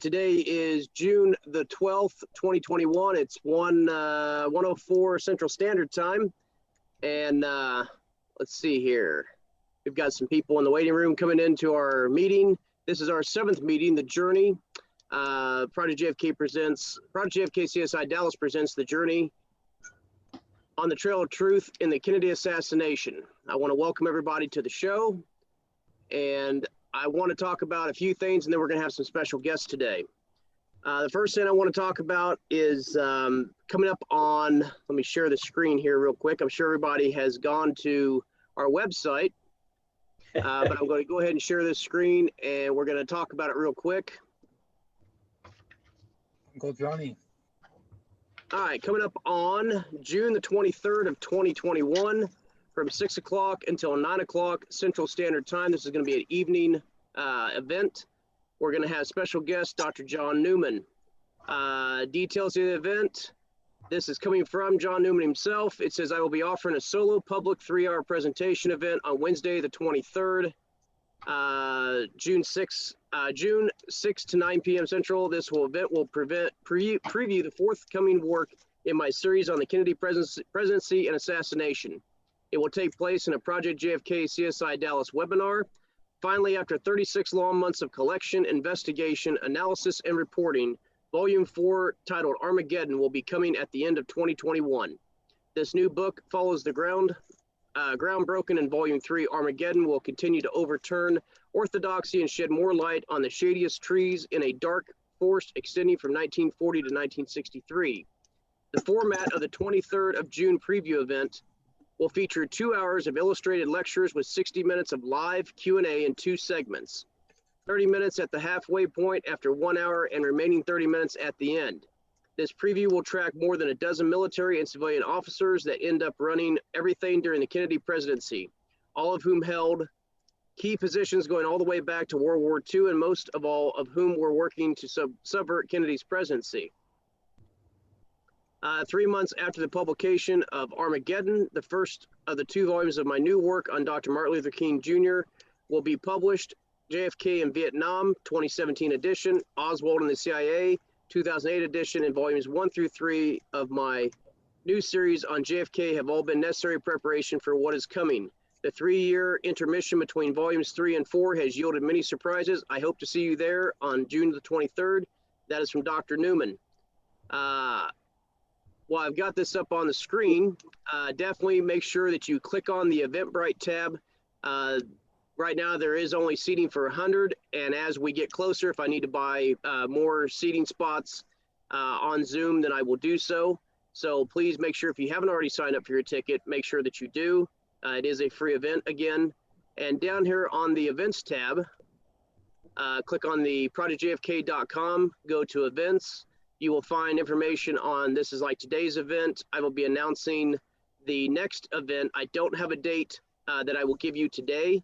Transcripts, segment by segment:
Today is June the 12th, 2021. It's 1:04 Central Standard Time. And let's see here. We've got some people in the waiting room coming into our meeting. This is our 7th meeting, The Journey. Project JFK CSI Dallas presents The Journey on the Trail of Truth in the Kennedy Assassination. I want to welcome everybody to the show. And I want to talk about a few things, and then we're going to have some special guests today. The first thing I want to talk about is coming up on, let me share the screen here real quick. I'm sure everybody has gone to our website, but I'm going to go ahead and share this screen, and we're going to talk about it real quick. Uncle Johnny. All right, coming up on June the 23rd of 2021, from 6 o'clock until 9 o'clock Central Standard Time. This is going to be an evening event. We're going to have special guest, Dr. John Newman. Details of the event. This is coming from John Newman himself. It says, I will be offering a solo public 3-hour presentation event on Wednesday, the 23rd, June 6 to 9 p.m. Central. This event will preview the forthcoming work in my series on the Kennedy presidency and assassination. It will take place in a Project JFK CSI Dallas webinar. Finally, after 36 long months of collection, investigation, analysis, and reporting, Volume 4, titled Armageddon, will be coming at the end of 2021. This new book follows the ground broken in Volume 3. Armageddon will continue to overturn orthodoxy and shed more light on the shadiest trees in a dark forest extending from 1940 to 1963. The format of the 23rd of June preview event will feature 2 hours of illustrated lectures with 60 minutes of live Q&A in 2 segments, 30 minutes at the halfway point after 1 hour and remaining 30 minutes at the end. This preview will track more than a dozen military and civilian officers that end up running everything during the Kennedy presidency, all of whom held key positions going all the way back to World War II, and most of all of whom were working to subvert Kennedy's presidency. 3 months after the publication of Armageddon, the first of the 2 volumes of my new work on Dr. Martin Luther King Jr. will be published. JFK in Vietnam, 2017 edition, Oswald and the CIA, 2008 edition, and volumes 1 through 3 of my new series on JFK have all been necessary preparation for what is coming. The 3-year intermission between volumes 3 and 4 has yielded many surprises. I hope to see you there on June the 23rd. That is from Dr. Newman. While I've got this up on the screen, definitely make sure that you click on the Eventbrite tab. Right now, there is only seating for 100, and as we get closer, if I need to buy more seating spots on Zoom, then I will do so. So please make sure, if you haven't already signed up for your ticket, make sure that you do. It is a free event again. And down here on the Events tab, click on the projectjfk.com, go to Events. You will find information on, this is like today's event. I will be announcing the next event. I don't have a date that I will give you today,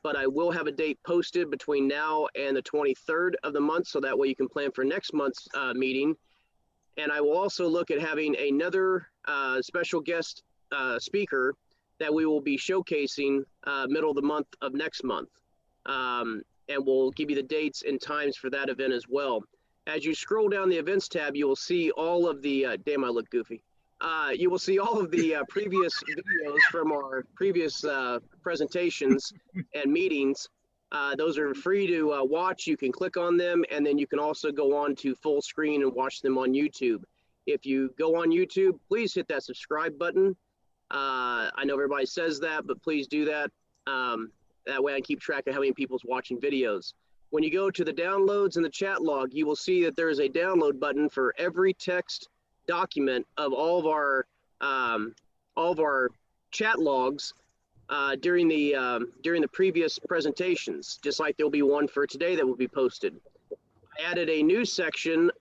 but I will have a date posted between now and the 23rd of the month, so that way you can plan for next month's meeting. And I will also look at having another special guest speaker that we will be showcasing middle of the month of next month. And we'll give you the dates and times for that event as well. As you scroll down the events tab, you will see all of the, damn, I look goofy. You will see all of the previous videos from our previous presentations and meetings. Those are free to watch. You can click on them, and then you can also go on to full screen and watch them on YouTube. If you go on YouTube, please hit that subscribe button. I know everybody says that, but please do that. That way I keep track of how many people's watching videos. When you go to the downloads and the chat log, you will see that there is a download button for every text document of all of our chat logs during the previous presentations, just like there'll be one for today that will be posted. I added a new section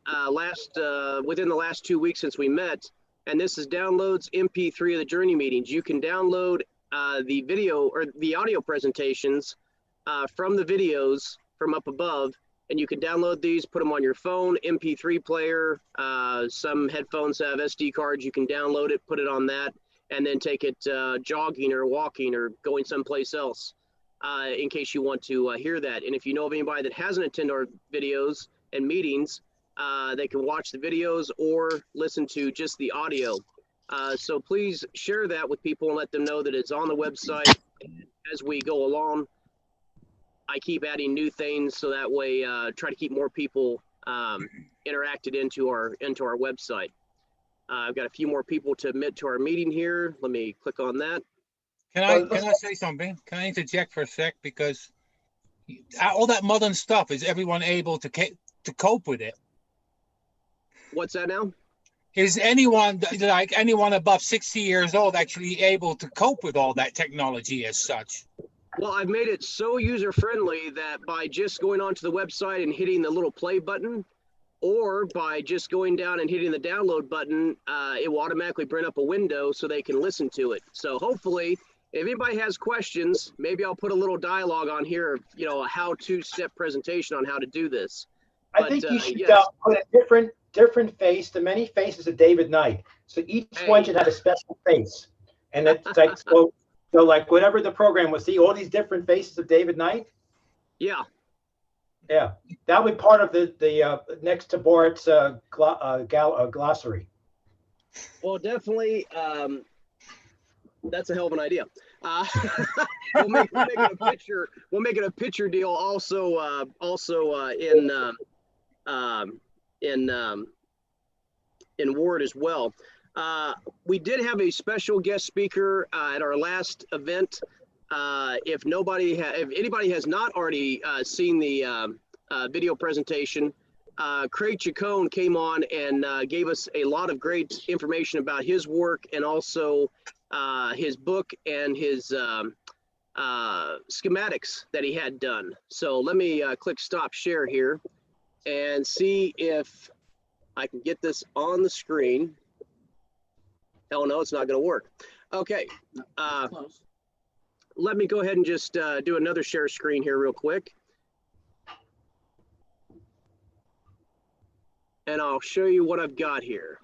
within the last 2 weeks since we met, and this is downloads MP3 of the Journey meetings. You can download the video or the audio presentations from the videos from up above, and you can download these, put them on your phone, MP3 player. Some headphones have SD cards. You can download it, put it on that, and then take it jogging or walking or going someplace else. in case you want to hear that. And if you know of anybody that hasn't attended our videos and meetings, they can watch the videos or listen to just the audio. So please share that with people and let them know that it's on the website. As we go along, I keep adding new things so that way try to keep more people interacted into our website. I've got a few more people to admit to our meeting here. Let me click on that. Can I say something? Can I interject for a sec? Because all that modern stuff, is everyone able to cope with it? What's that now? Is anyone, like anyone above 60 years old, actually able to cope with all that technology as such? Well, I've made it so user-friendly that by just going onto the website and hitting the little play button, or by just going down and hitting the download button, it will automatically bring up a window so they can listen to it. So hopefully, if anybody has questions, maybe I'll put a little dialogue on here, you know, a how-to step presentation on how to do this. I think you should put a different face, the many faces of David Knight. So each one should have a special face. And it's like, so like whatever the program was, see all these different faces of David Knight? Yeah. Yeah. That would be part of the next to Bart's glossary. Well, definitely, that's a hell of an idea. We'll make it a picture. We'll make it a picture deal also in Word as well. We did have a special guest speaker at our last event. If anybody has not already seen the video presentation, Craig Chacon came on and gave us a lot of great information about his work and also his book and his schematics that he had done. So let me click stop share here and see if I can get this on the screen. Oh no, it's not going to work. Okay. Let me go ahead and just do another share screen here real quick. And I'll show you what I've got here.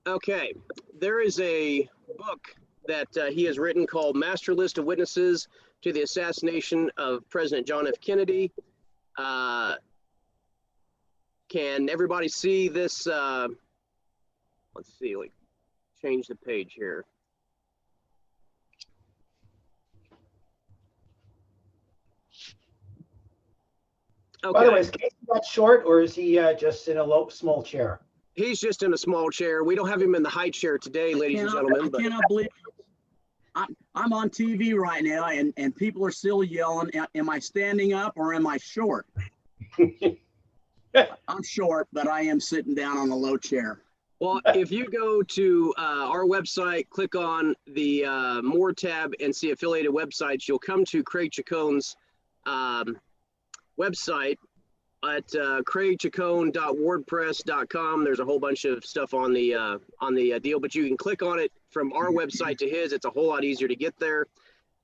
Okay, there is a book that he has written called Master List of Witnesses to the Assassination of President John F. Kennedy. Can everybody see this? Let's see, like, change the page here. Okay. By the way, is Casey that short, or is he just in a small chair? He's just in a small chair. We don't have him in the high chair today, ladies and gentlemen. I cannot believe I'm on TV right now, and people are still yelling, am I standing up or am I short? I'm short, but I am sitting down on the low chair. Well, if you go to our website, click on the More tab and see affiliated websites, you'll come to Craig Chacon's website at craigchacon.wordpress.com. There's a whole bunch of stuff on the deal, but you can click on it from our website to his. It's a whole lot easier to get there.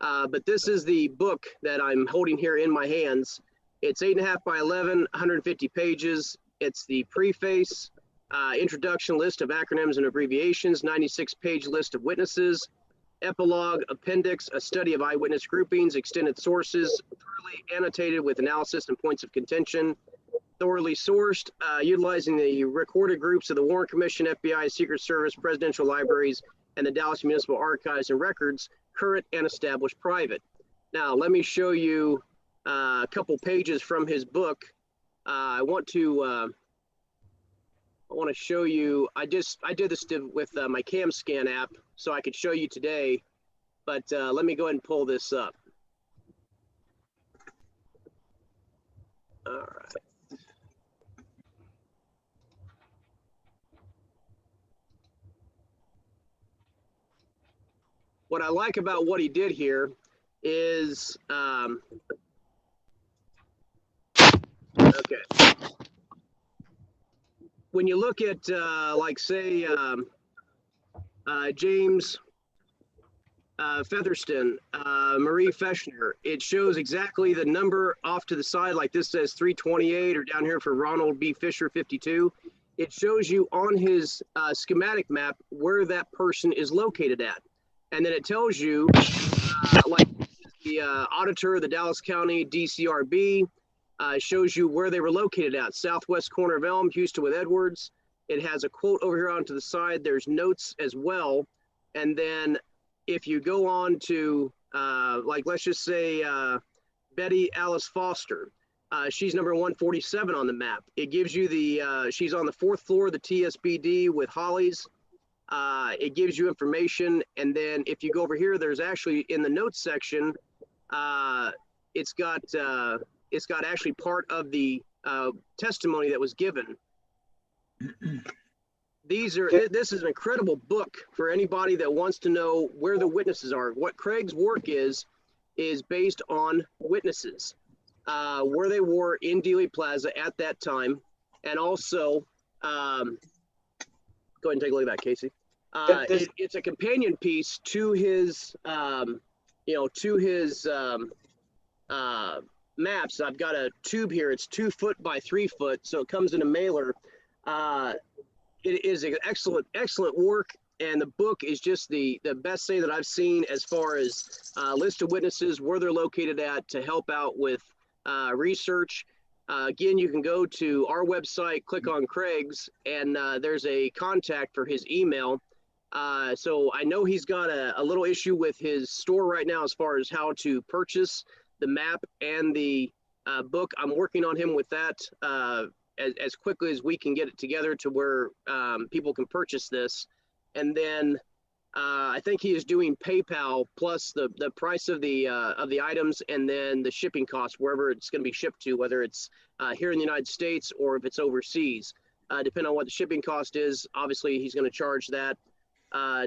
But this is the book that I'm holding here in my hands. It's 8.5 by 11, 150 pages. It's the preface, introduction, list of acronyms and abbreviations, 96-page list of witnesses, epilogue, appendix, a study of eyewitness groupings, extended sources, thoroughly annotated with analysis and points of contention, thoroughly sourced, utilizing the recorded groups of the Warren Commission, FBI, Secret Service, Presidential Libraries, and the Dallas Municipal Archives and Records, current and established private. Now, let me show you a couple pages from his book. I want to show you, I did this with my CamScan app so I could show you today, but let me go ahead and pull this up. All right. What I like about what he did here is, okay. When you look at, like, say, James Featherston, Marie Feshner, it shows exactly the number off to the side, like this says 328, or down here for Ronald B. Fisher, 52. It shows you on his schematic map where that person is located at. And then it tells you, like, the auditor of the Dallas County DCRB. Shows you where they were located at, southwest corner of Elm, Houston with Edwards. It has a quote over here onto the side. There's notes as well. And then if you go on to, like, let's just say Betty Alice Foster, she's number 147 on the map. It gives you the, she's on the 4th floor of the TSBD with Hollies. It gives you information. And then if you go over here, there's actually in the notes section, it's got actually part of the testimony that was given. This is an incredible book for anybody that wants to know where the witnesses are. What Craig's work is based on witnesses, where they were in Dealey Plaza at that time. And also, go ahead and take a look at that, Casey. It's a companion piece to his, maps. I've got a tube here. It's 2 foot by 3 foot, so it comes in a mailer. It is an excellent work, and the book is just the best thing that I've seen as far as list of witnesses, where they're located at, to help out with research. Again, you can go to our website, click on Craig's, and there's a contact for his email. So I know he's got a little issue with his store right now as far as how to purchase the map and the book. I'm working on him with that as quickly as we can get it together to where people can purchase this. And then I think he is doing PayPal plus the price of the items, and then the shipping cost wherever it's going to be shipped to, whether it's here in the United States or if it's overseas. Depending on what the shipping cost is, obviously he's going to charge that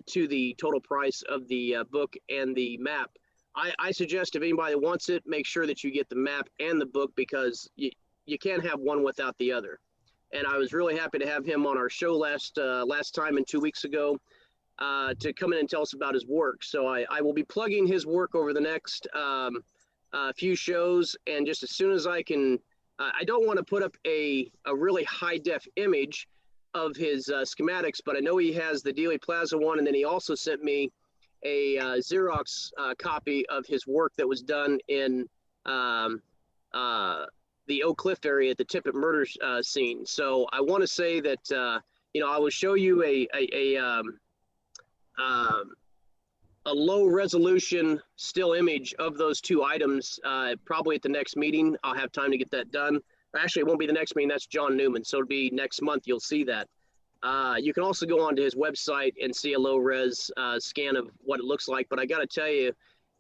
to the total price of the book and the map. I suggest if anybody wants it, make sure that you get the map and the book, because you can't have one without the other. And I was really happy to have him on our show last time and 2 weeks ago to come in and tell us about his work. So I will be plugging his work over the next few shows, and just as soon as I can, I don't want to put up a really high def image of his schematics, but I know he has the Dealey Plaza one, and then he also sent me a Xerox copy of his work that was done in the Oak Cliff area at the Tippett murder scene. So I want to say that I will show you a low resolution still image of those 2 items probably at the next meeting. I'll have time to get that done. Actually, it won't be the next meeting. That's John Newman. So it'll be next month. You'll see that. You can also go onto his website and see a low res scan of what it looks like. But I got to tell you,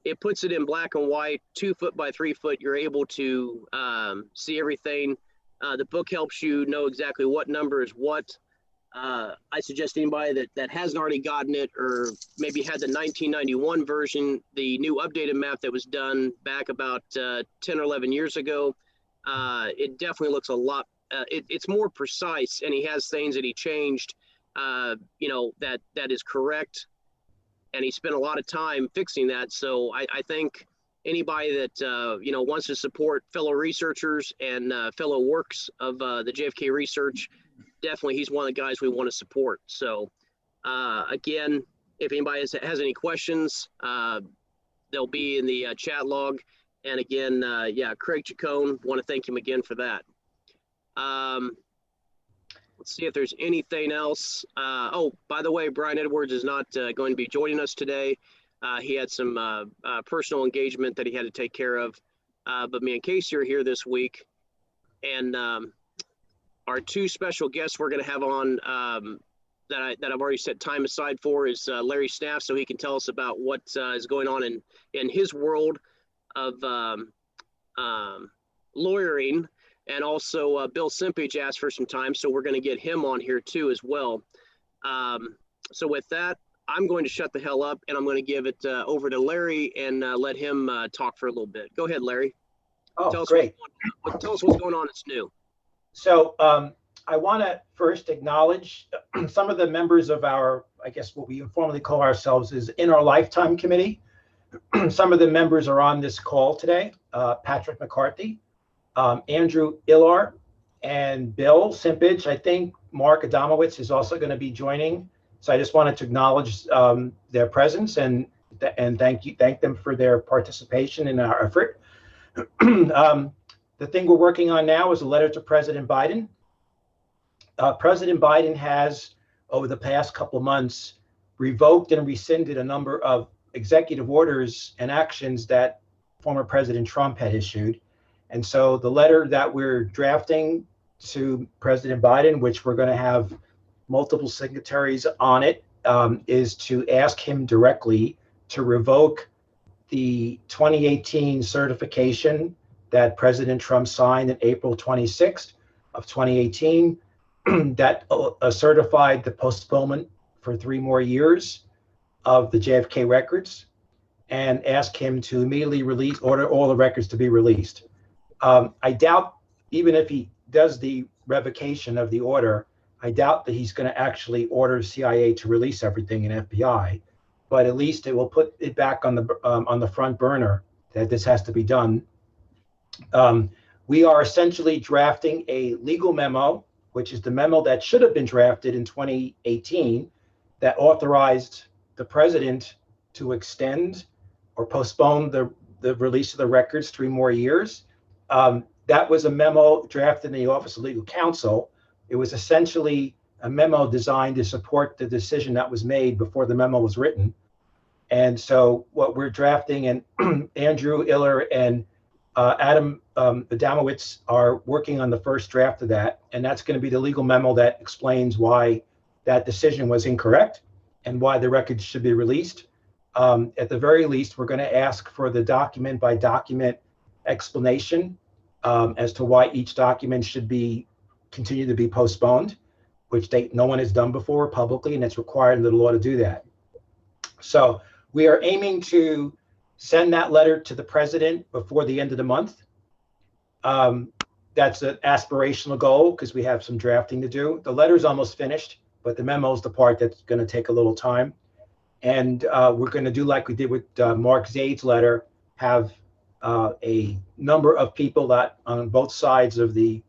it puts it in black and white, 2 foot by 3 foot. You're able to see everything. The book helps you know exactly what number is what. I suggest anybody that hasn't already gotten it, or maybe had the 1991 version, the new updated map that was done back about 10 or 11 years ago. It definitely looks a lot, it's more precise, and he has things that he changed, that is correct. And he spent a lot of time fixing that. So I think anybody that, wants to support fellow researchers and fellow works of the JFK research, definitely he's one of the guys we want to support. So again, if anybody has any questions, they'll be in the chat log. And again, Craig Chacon, want to thank him again for that. Let's see if there's anything else. Oh, by the way, Brian Edwards is not going to be joining us today. He had some personal engagement that he had to take care of. But me and Casey are here this week. And our 2 special guests we're going to have on that I've already set time aside for is Larry Snaff, so he can tell us about what is going on in his world of lawyering. And also Bill Simpage asked for some time, so we're going to get him on here too as well. So with that, I'm going to shut the hell up, and I'm going to give it over to Larry and let him talk for a little bit. Go ahead, Larry. Oh, great. Tell us what's going on that's new. So I want to first acknowledge some of the members of our, I guess what we informally call ourselves is In Our Lifetime Committee. Some of the members are on this call today. Patrick McCarthy, Andrew Illar, and Bill Simpage. I think Mark Adamowitz is also going to be joining. So I just wanted to acknowledge their presence, and and thank them for their participation in our effort. The thing we're working on now is a letter to President Biden. President Biden has, over the past couple of months, revoked and rescinded a number of executive orders and actions that former President Trump had issued. And so the letter that we're drafting to President Biden, which we're going to have multiple signatories on it, is to ask him directly to revoke the 2018 certification that President Trump signed in April 26th of 2018 that certified the postponement for 3 more years of the JFK records, and ask him to immediately order all the records to be released. I doubt, even if he does the revocation of the order, I doubt that he's going to actually order CIA to release everything in FBI, but at least it will put it back on the front burner that this has to be done. We are essentially drafting a legal memo, which is the memo that should have been drafted in 2018, that authorized the president to extend or postpone the release of the records 3 more years. That was a memo drafted in the Office of Legal Counsel. It was essentially a memo designed to support the decision that was made before the memo was written. And so what we're drafting, and Andrew Iller and Adam Adamowicz are working on the first draft of that. And that's going to be the legal memo that explains why that decision was incorrect and why the records should be released. At the very least, we're going to ask for the document by document explanation as to why each document should continue to be postponed, which no one has done before publicly, and it's required under the law to do that. So we are aiming to send that letter to the president before the end of the month. That's an aspirational goal because we have some drafting to do. The letter is almost finished, but the memo is the part that's going to take a little time. And we're going to do like we did with Mark Zaid's letter, have a number of people that on both sides of the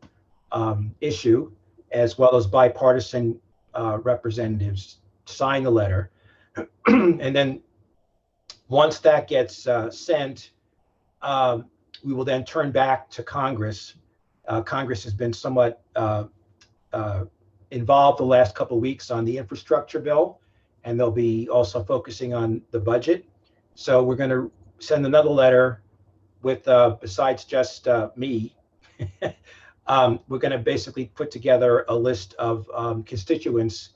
issue, as well as bipartisan representatives, sign the letter. And then once that gets sent, we will then turn back to Congress. Congress has been somewhat involved the last couple of weeks on the infrastructure bill, and they'll be also focusing on the budget. So we're going to send another letter with, besides just me, we're going to basically put together a list of constituents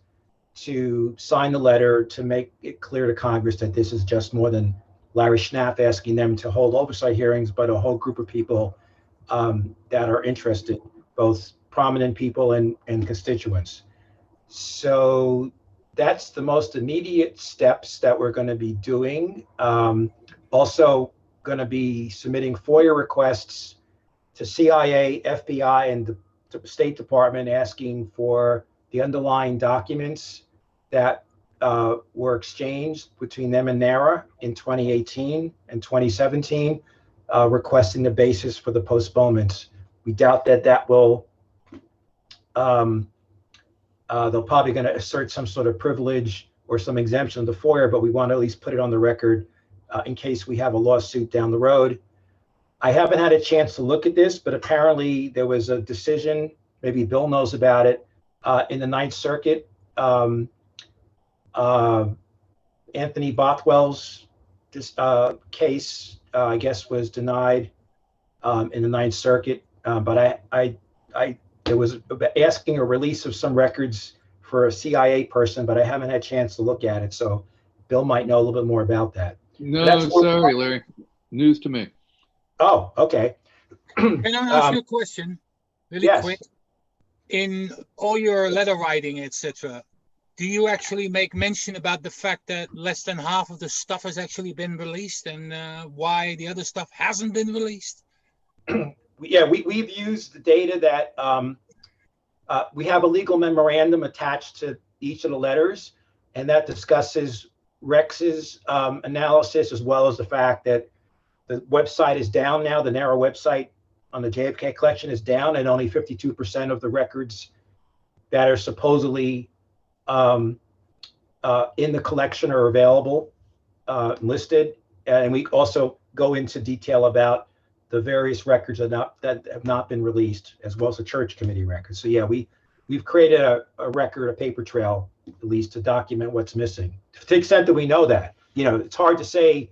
to sign the letter to make it clear to Congress that this is just more than Larry Schnapp asking them to hold oversight hearings, but a whole group of people that are interested, both prominent people and constituents. So that's the most immediate steps that we're going to be doing. Also going to be submitting FOIA requests to CIA, FBI, and the State Department, asking for the underlying documents that were exchanged between them and NARA in 2018 and 2017, requesting the basis for the postponements. We doubt that will, they're probably going to assert some sort of privilege or some exemption of the FOIA, but we want to at least put it on the record in case we have a lawsuit down the road. I haven't had a chance to look at this, but apparently there was a decision, maybe Bill knows about it, in the Ninth Circuit. Anthony Bothwell's case, I guess, was denied in the Ninth Circuit, but there was asking a release of some records for a CIA person, but I haven't had a chance to look at it, so Bill might know a little bit more about that. No, sorry, Larry. News to me. Oh, okay. Can I ask you a question really yes. quick? In all your letter writing, etc., do you actually make mention about the fact that less than half of the stuff has actually been released, and why the other stuff hasn't been released? Yeah, we've used the data that we have a legal memorandum attached to each of the letters, and that discusses Rex's analysis, as well as the fact that the website is down now. The NARA website on the JFK collection is down, and only 52% of the records that are supposedly in the collection are available. listed, and we also go into detail about the various records that have not been released, as well as the church committee records. So yeah, we've created a record, a paper trail, at least, to document what's missing. To the extent that we know that, it's hard to say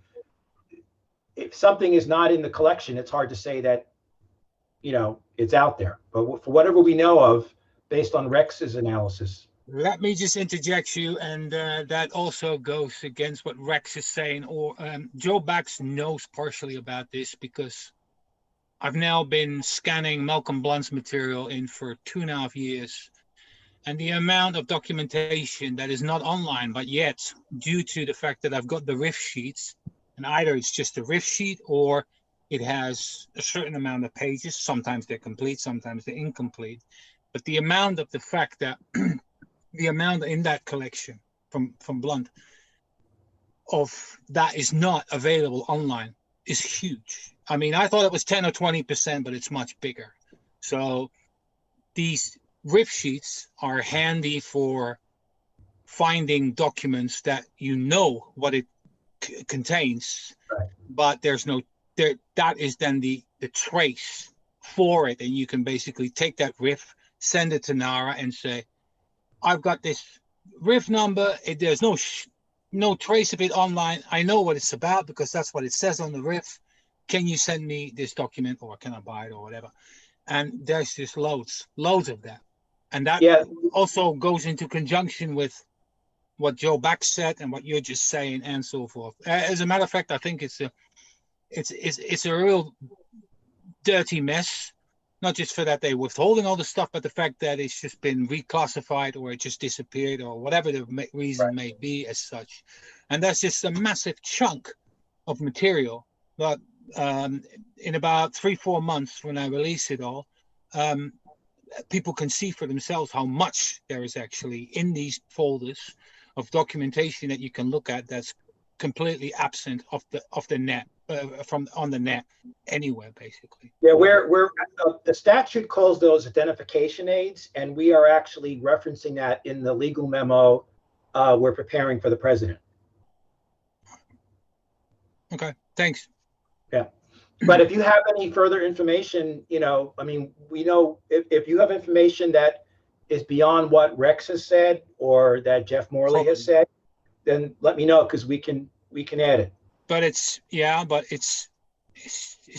if something is not in the collection. It's hard to say that, it's out there. But for whatever we know of, based on Rex's analysis. Let me just interject you, and that also goes against what Rex is saying. Or Joe Bax knows partially about this, because I've now been scanning Malcolm Blunt's material for 2.5 years, and the amount of documentation that is not online, but yet, due to the fact that I've got the riff sheets, and either it's just a riff sheet or it has a certain amount of pages. Sometimes they're complete, sometimes they're incomplete. But the amount of the fact that the amount in that collection from Blunt of that is not available online is huge. I mean, I thought it was 10 or 20%, but it's much bigger. So these riff sheets are handy for finding documents that what it contains, right. But there's no there. That is then the trace for it, and you can basically take that riff, send it to NARA, and say, "I've got this riff number. There's no trace of it online. I know what it's about because that's what it says on the riff. Can you send me this document, or can I buy it, or whatever?" And there's just loads of that, and that also goes into conjunction with what Joe Bax said and what you're just saying, and so forth. As a matter of fact, I think it's a real dirty mess. Not just for that they're withholding all the stuff, but the fact that it's just been reclassified, or it just disappeared, or whatever the reason may be as such. And that's just a massive chunk of material. But in about 3-4 months, when I release it all, people can see for themselves how much there is actually in these folders of documentation that you can look at that's completely absent of the net, from on the net anywhere, basically. Yeah, we're the statute calls those identification aids, and we are actually referencing that in the legal memo we're preparing for the president. Okay, thanks. Yeah, but if you have any further information, I mean, we know if you have information that is beyond what Rex has said or that Jeff Morley has said, then let me know, because we can add it. But it's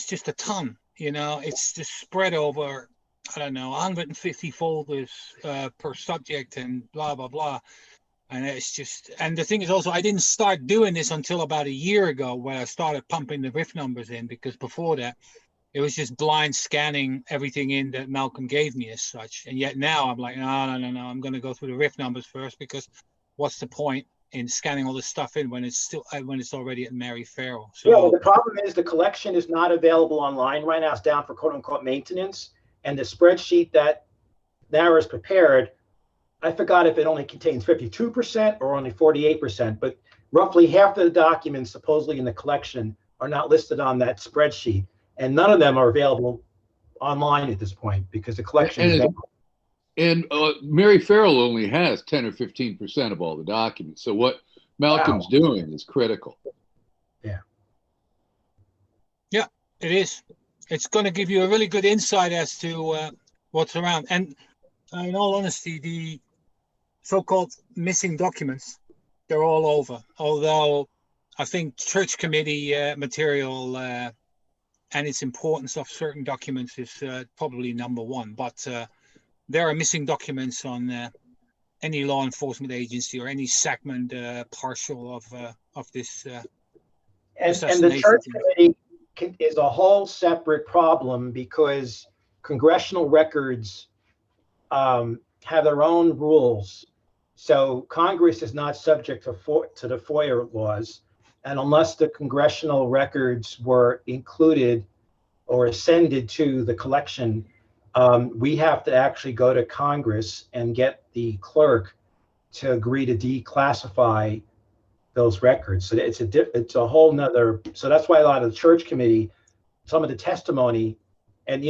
just a ton, it's just spread over, I don't know, 150 folders per subject, and blah blah blah. And it's just, and the thing is also, I didn't start doing this until about a year ago, when I started pumping the riff numbers in, because before that it was just blind scanning everything in that Malcolm gave me as such. And yet now I'm like, no, I'm going to go through the riff numbers first, because what's the point in scanning all this stuff in when it's already at Mary Farrell? So yeah, well, the problem is the collection is not available online right now. It's down for quote unquote maintenance, and the spreadsheet that NARA has prepared, I forgot if it only contains 52% or only 48%, but roughly half of the documents supposedly in the collection are not listed on that spreadsheet, and none of them are available online at this point because the collection is available. And Mary Farrell only has 10 or 15% of all the documents. So what Malcolm's doing is critical. Yeah. Yeah, it is. It's going to give you a really good insight as to what's around. And in all honesty, the so-called missing documents, they're all over. Although I think church committee material and its importance of certain documents is probably number one. But there are missing documents on any law enforcement agency or any segment partial of this. And the church committee is a whole separate problem, because congressional records have their own rules. So Congress is not subject to the FOIA laws, and unless the congressional records were included or ascended to the collection, we have to actually go to Congress and get the clerk to agree to declassify those records. So it's a whole nother. So that's why a lot of the church committee, some of the testimony, and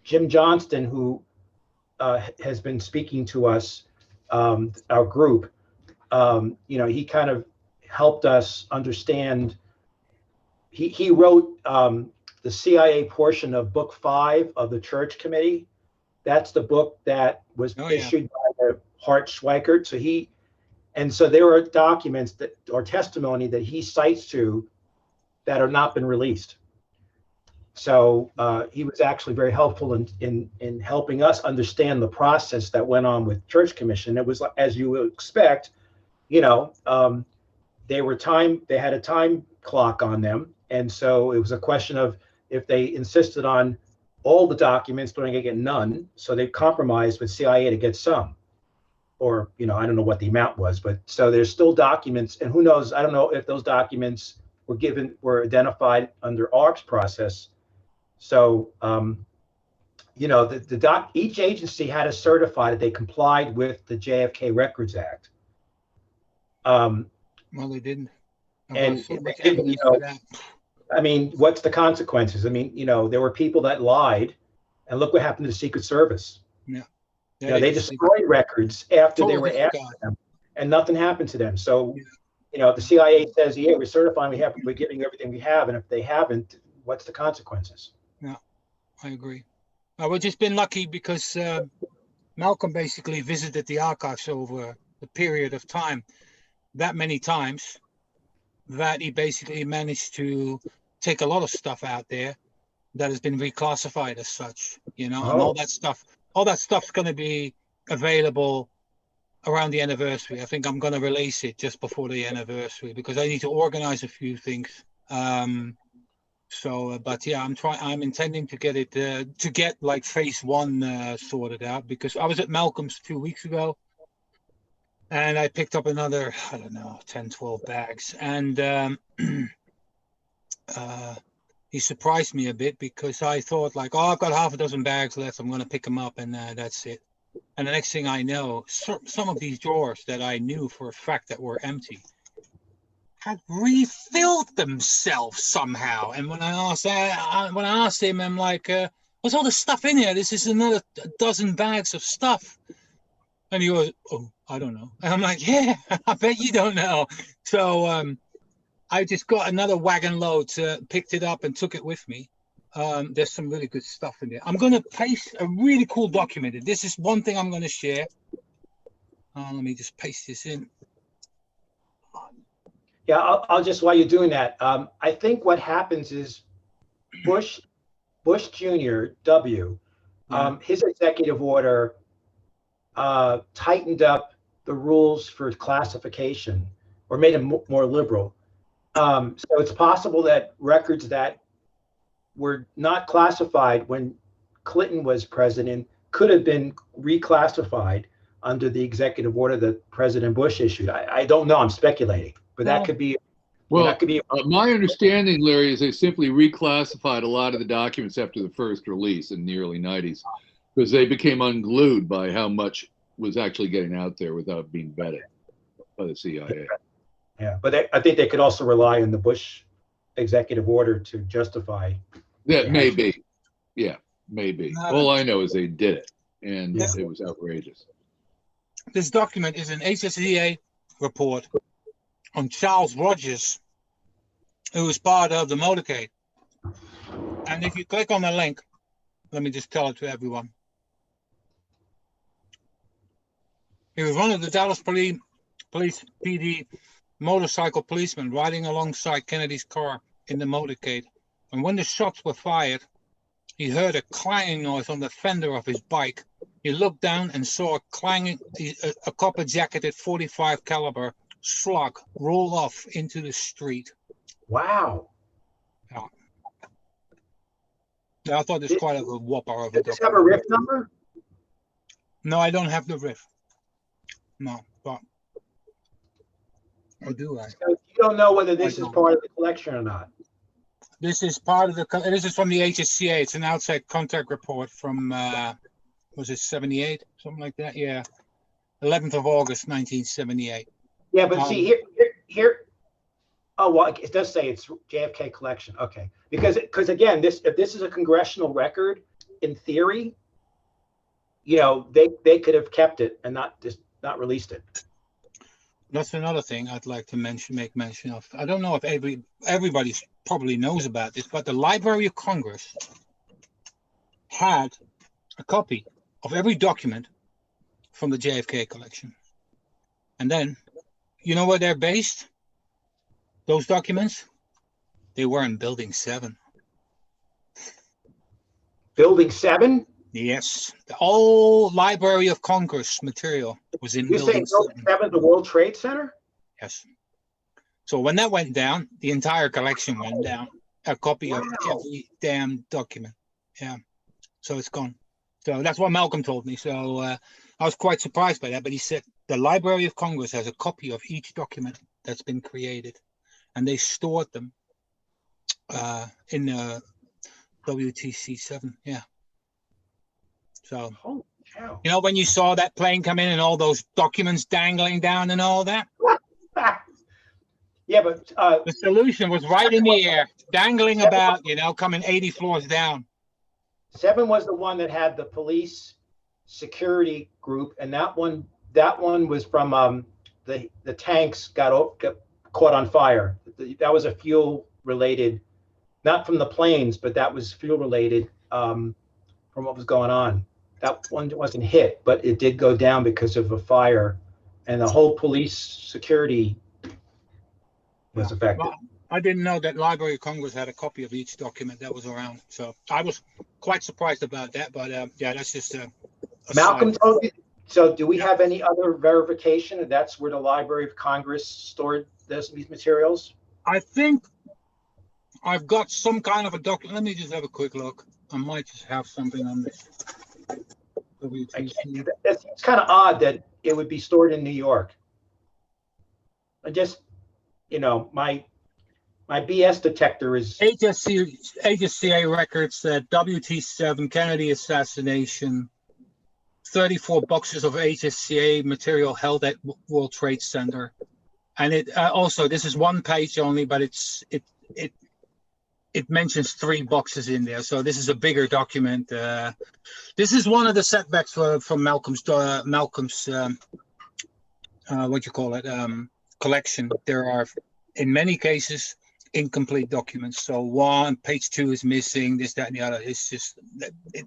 Jim Johnston, who has been speaking to us, our group, he kind of helped us understand. He wrote the CIA portion of Book 5 of the Church Committee. That's the book that was issued by the Hart-Schweikert. So there are documents that or testimony that he cites to that have not been released. So he was actually very helpful in helping us understand the process that went on with Church Commission. It was, as you would expect, they had a time clock on them. And so it was a question of if they insisted on all the documents, they're going to get none. So they compromised with CIA to get some, or, I don't know what the amount was, but so there's still documents, and who knows, I don't know if those documents were identified under ARP's process. So, each agency had to certify that they complied with the JFK Records Act. Well, they didn't. I mean, what's the consequences? I mean, there were people that lied, and look what happened to the Secret Service. Yeah. They destroyed records after they were after them, and nothing happened to them. So, the CIA says, yeah, we're certifying, we're giving you everything we have, and if they haven't, what's the consequences? Yeah, I agree. We've just been lucky because Malcolm basically visited the archives over a period of time, that many times, that he basically managed to take a lot of stuff out there that has been reclassified as such, and all that stuff's going to be available around the anniversary. I think I'm going to release it just before the anniversary because I need to organize a few things. But yeah, I'm intending to get it, to get like phase 1 sorted out, because I was at Malcolm's 2 weeks ago and I picked up another, I don't know, 10, 12 bags. And he surprised me a bit because I thought like, I've got half a dozen bags left. I'm going to pick them up and that's it. And the next thing I know, some of these drawers that I knew for a fact that were empty had refilled themselves somehow. And when I asked him, I'm like, what's all this stuff in here? This is another dozen bags of stuff. And he goes, oh, I don't know. And I'm like, yeah, I bet you don't know. So I just got another wagon load, picked it up and took it with me. There's some really good stuff in there. I'm going to paste a really cool document. This is one thing I'm going to share. Let me just paste this in. Yeah, I'll just, while you're doing that, I think what happens is Bush Jr., W, his executive order tightened up the rules for classification or made them more liberal. So it's possible that records that were not classified when Clinton was president could have been reclassified under the executive order that President Bush issued. I don't know, I'm speculating, but that could be. Well, that could be. My understanding, Larry, is they simply reclassified a lot of the documents after the first release in the early 90s because they became unglued by how much was actually getting out there without being vetted by the CIA. Yeah, but I think they could also rely on the Bush executive order to justify. That may be. Yeah, maybe. All I know is they did it, and it was outrageous. This document is an HSEA report on Charles Rogers, who was part of the motorcade. And if you click on the link, let me just tell it to everyone. He was one of the Dallas Police PD motorcycle policemen riding alongside Kennedy's car in the motorcade. And when the shots were fired, he heard a clanging noise on the fender of his bike. He looked down and saw a copper-jacketed .45 caliber slug roll off into the street. Wow. Yeah, I thought it's quite a whopper of it. Does this have a RIF number? No, I don't have the RIF. No, but or do I? So you don't know whether this is part of the collection or not. This is part of the. This is from the HSCA. It's an outside contact report from. Was it 78? Something like that. Yeah, 11th of August, 1978. Yeah, but see here. Oh well, it does say it's JFK collection. Okay, because again, if this is a congressional record, in theory, they could have kept it and not released it. That's another thing I'd like to make mention of. I don't know if everybody probably knows about this, but the Library of Congress had a copy of every document from the JFK collection. And then, you know where they're based? Those documents? They were in Building 7. Building 7? Yes. The whole Library of Congress material was in You're saying Building 7. 7, the World Trade Center? Yes. So when that went down, the entire collection went down. A copy of every damn document. Yeah. So it's gone. So that's what Malcolm told me. So I was quite surprised by that. But he said the Library of Congress has a copy of each document that's been created. And they stored them in WTC 7. Yeah. So, Holy cow. you know, when you saw that plane come in and all those documents dangling down and all that? Yeah, but the solution was right in the air, dangling about, you know, coming 80 floors down. 7 was the one that had the police security group, and that one was from the tanks got caught on fire. That was a fuel related, not from the planes, but that was fuel related from what was going on. That one wasn't hit, but it did go down because of a fire, and the whole police security was affected. Well, I didn't know that Library of Congress had a copy of each document that was around, so I was quite surprised about that. But yeah, that's just a Malcolm side. told you. So, do we have any other verification that that's where the Library of Congress stored these materials? I think I've got some kind of a document. Let me just have a quick look. I might just have something on this. It's kind of odd that it would be stored in New York. I just, you know, my BS detector is HSCA records that WT7 Kennedy Assassination, 34 boxes of HSCA material held at World Trade Center, and it also, this is one page only, but it mentions 3 boxes in there. So this is a bigger document. This is one of the setbacks from Malcolm's what you call it, collection. There are, in many cases, incomplete documents. So page 2 is missing, this, that, and the other. It's just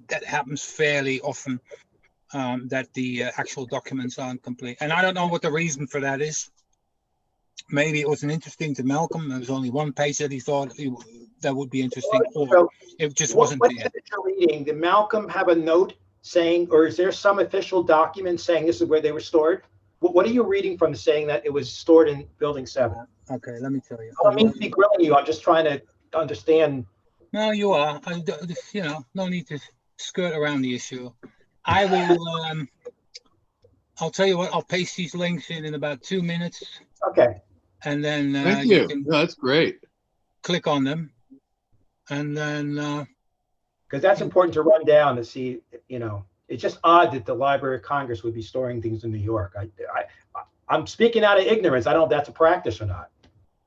that happens fairly often, that the actual documents aren't complete. And I don't know what the reason for that is. Maybe it wasn't interesting to Malcolm. There was only one page that he thought that would be interesting, or it just wasn't there. What you're reading, did Malcolm have a note saying, or is there some official document saying this is where they were stored? What are you reading from saying that it was stored in Building 7? Okay, let me tell you. I don't mean to be grilling you. I'm just trying to understand. No, you are. You know, no need to skirt around the issue. I will. I'll tell you what. I'll paste these links in about 2 minutes. Okay. And then Thank you. No, that's great. Click on them, and then because that's important to run down to see. You know, it's just odd that the Library of Congress would be storing things in New York. I'm speaking out of ignorance. I don't know if that's a practice or not.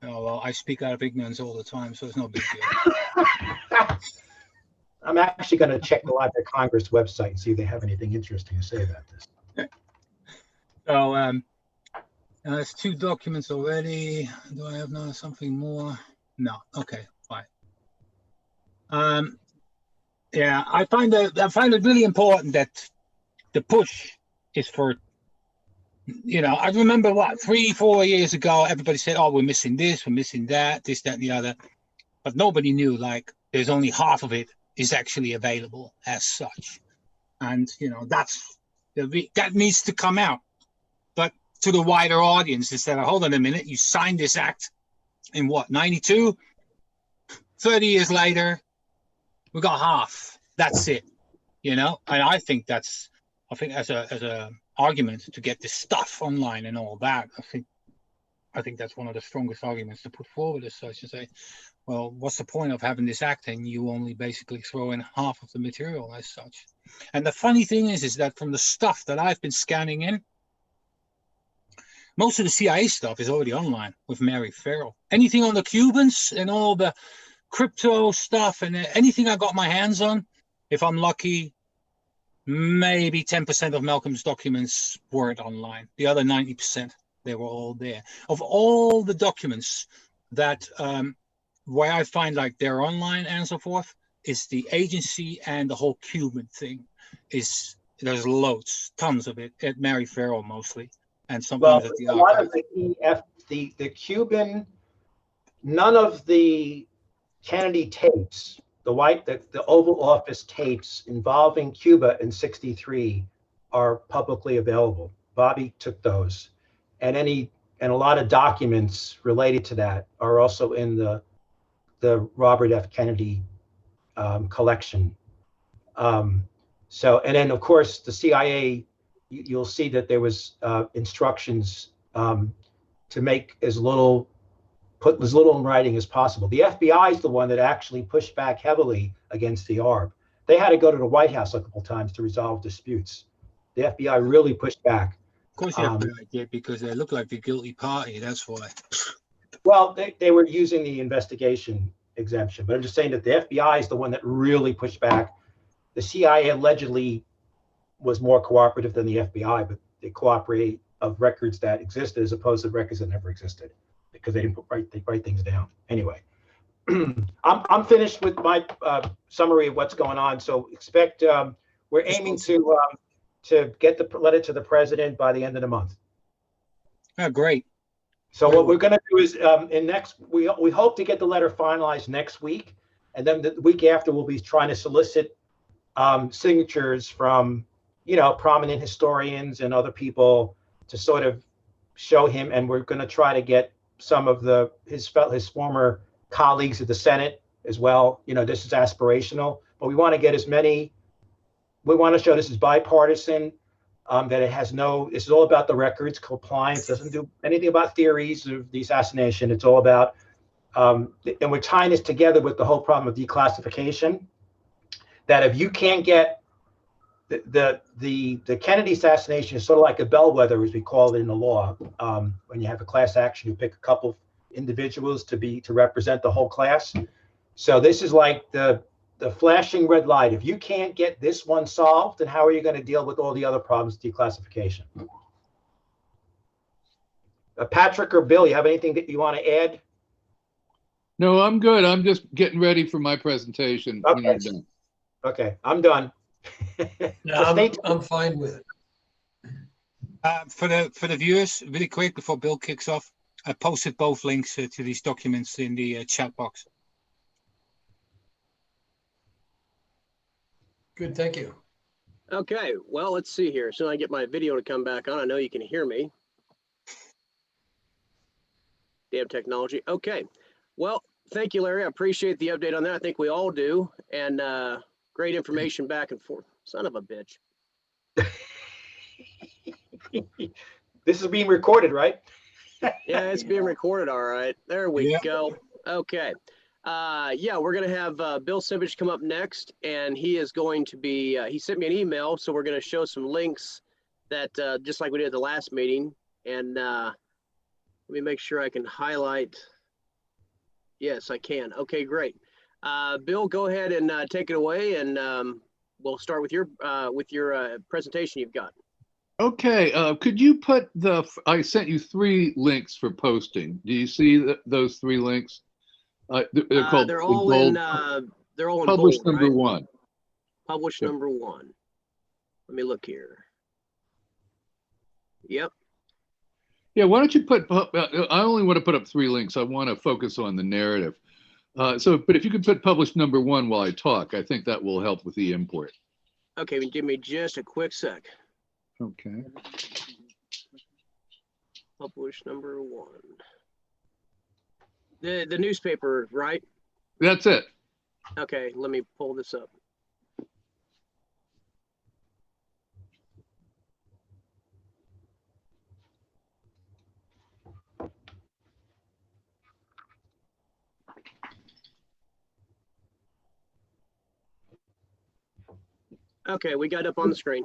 Oh, well, I speak out of ignorance all the time, so it's no big deal. I'm actually going to check the Library of Congress website and see if they have anything interesting to say about this. So there's 2 documents already. Do I have now something more? No. Okay, fine. Yeah, I find it really important that the push is for, you know, I remember 3-4 years ago, everybody said, oh, we're missing this, we're missing that, this, that, and the other. But nobody knew, like, there's only half of it is actually available as such. And, you know, that needs to come out. But to the wider audience, instead of, hold on a minute, you signed this act in what, 92? 30 years later, we got half. That's it, you know? And I think as a argument to get this stuff online and all that, I think that's one of the strongest arguments to put forward as such, to say, well, what's the point of having this act and you only basically throw in half of the material as such? And the funny thing is that from the stuff that I've been scanning in, most of the CIA stuff is already online with Mary Farrell. Anything on the Cubans and all the crypto stuff and anything I got my hands on, if I'm lucky, maybe 10% of Malcolm's documents weren't online. The other 90% They were all there. Of all the documents that where I find like they're online and so forth, is the agency and the whole Cuban thing. There's loads, tons of it at Mary Farrell mostly, and sometimes at the a lot of archive. the Cuban, none of the Kennedy tapes, the Oval Office tapes involving Cuba in '63 are publicly available. Bobby took those, and a lot of documents related to that are also in the Robert F. Kennedy collection. And then of course the CIA, you'll see that there was instructions to make put as little in writing as possible. The FBI is the one that actually pushed back heavily against the ARB. They had to go to the White House a couple times to resolve disputes. The FBI really pushed back. Of course you have to idea, because they look like the guilty party, that's why. Well, they were using the investigation exemption, but I'm just saying that the FBI is the one that really pushed back. The CIA allegedly was more cooperative than the FBI, but they cooperate of records that existed as opposed to records that never existed because they didn't write things down. Anyway, I'm finished with my summary of what's going on. So expect we're aiming to get the letter to the president by the end of the month. Oh, great. So what we're going to do is we hope to get the letter finalized next week, and then the week after we'll be trying to solicit signatures from prominent historians and other people to sort of show him, and we're going to try to get some of his former colleagues at the Senate as well. This is aspirational, but we want to get as many. We want to show this is bipartisan. That it has this is all about the records, compliance, doesn't do anything about theories of the assassination. It's all about, and we're tying this together with the whole problem of declassification, that if you can't get the Kennedy assassination is sort of like a bellwether, as we call it in the law. When you have a class action, you pick a couple individuals to represent the whole class. So this is like the flashing red light. If you can't get this one solved, then how are you going to deal with all the other problems, declassification? Patrick or Bill, you have anything that you want to add? No, I'm good. I'm just getting ready for my presentation. Okay. When you're done. Okay, I'm done. No, I'm fine with it. For the viewers, really quick before Bill kicks off, I posted both links to these documents in the chat box. Good, thank you. Okay, well, let's see here. So I get my video to come back on. I know you can hear me. Damn technology. Okay, well, thank you, Larry. I appreciate the update on that. I think we all do. And great information back and forth. Son of a bitch. This is being recorded, right? Yeah, it's being recorded. All right. There we go. Okay. Yeah, we're going to have Bill Sivich come up next, and he is going to be, he sent me an email, so we're going to show some links that, just like we did at the last meeting, and let me make sure I can highlight. Yes, I can. Okay, great. Bill, go ahead and take it away, and we'll start with your presentation you've got. Okay, could you put I sent you 3 links for posting. Do you see those 3 links? They're called. They're all in published bold, number right? 1. Published number 1. Let me look here. Yep. Yeah, why don't you put? I only want to put up 3 links. I want to focus on the narrative. But if you could put published number 1 while I talk, I think that will help with the import. Okay, give me just a quick sec. Okay. Published number 1. The newspaper, right? That's it. Okay, let me pull this up. Okay, we got it up on the screen.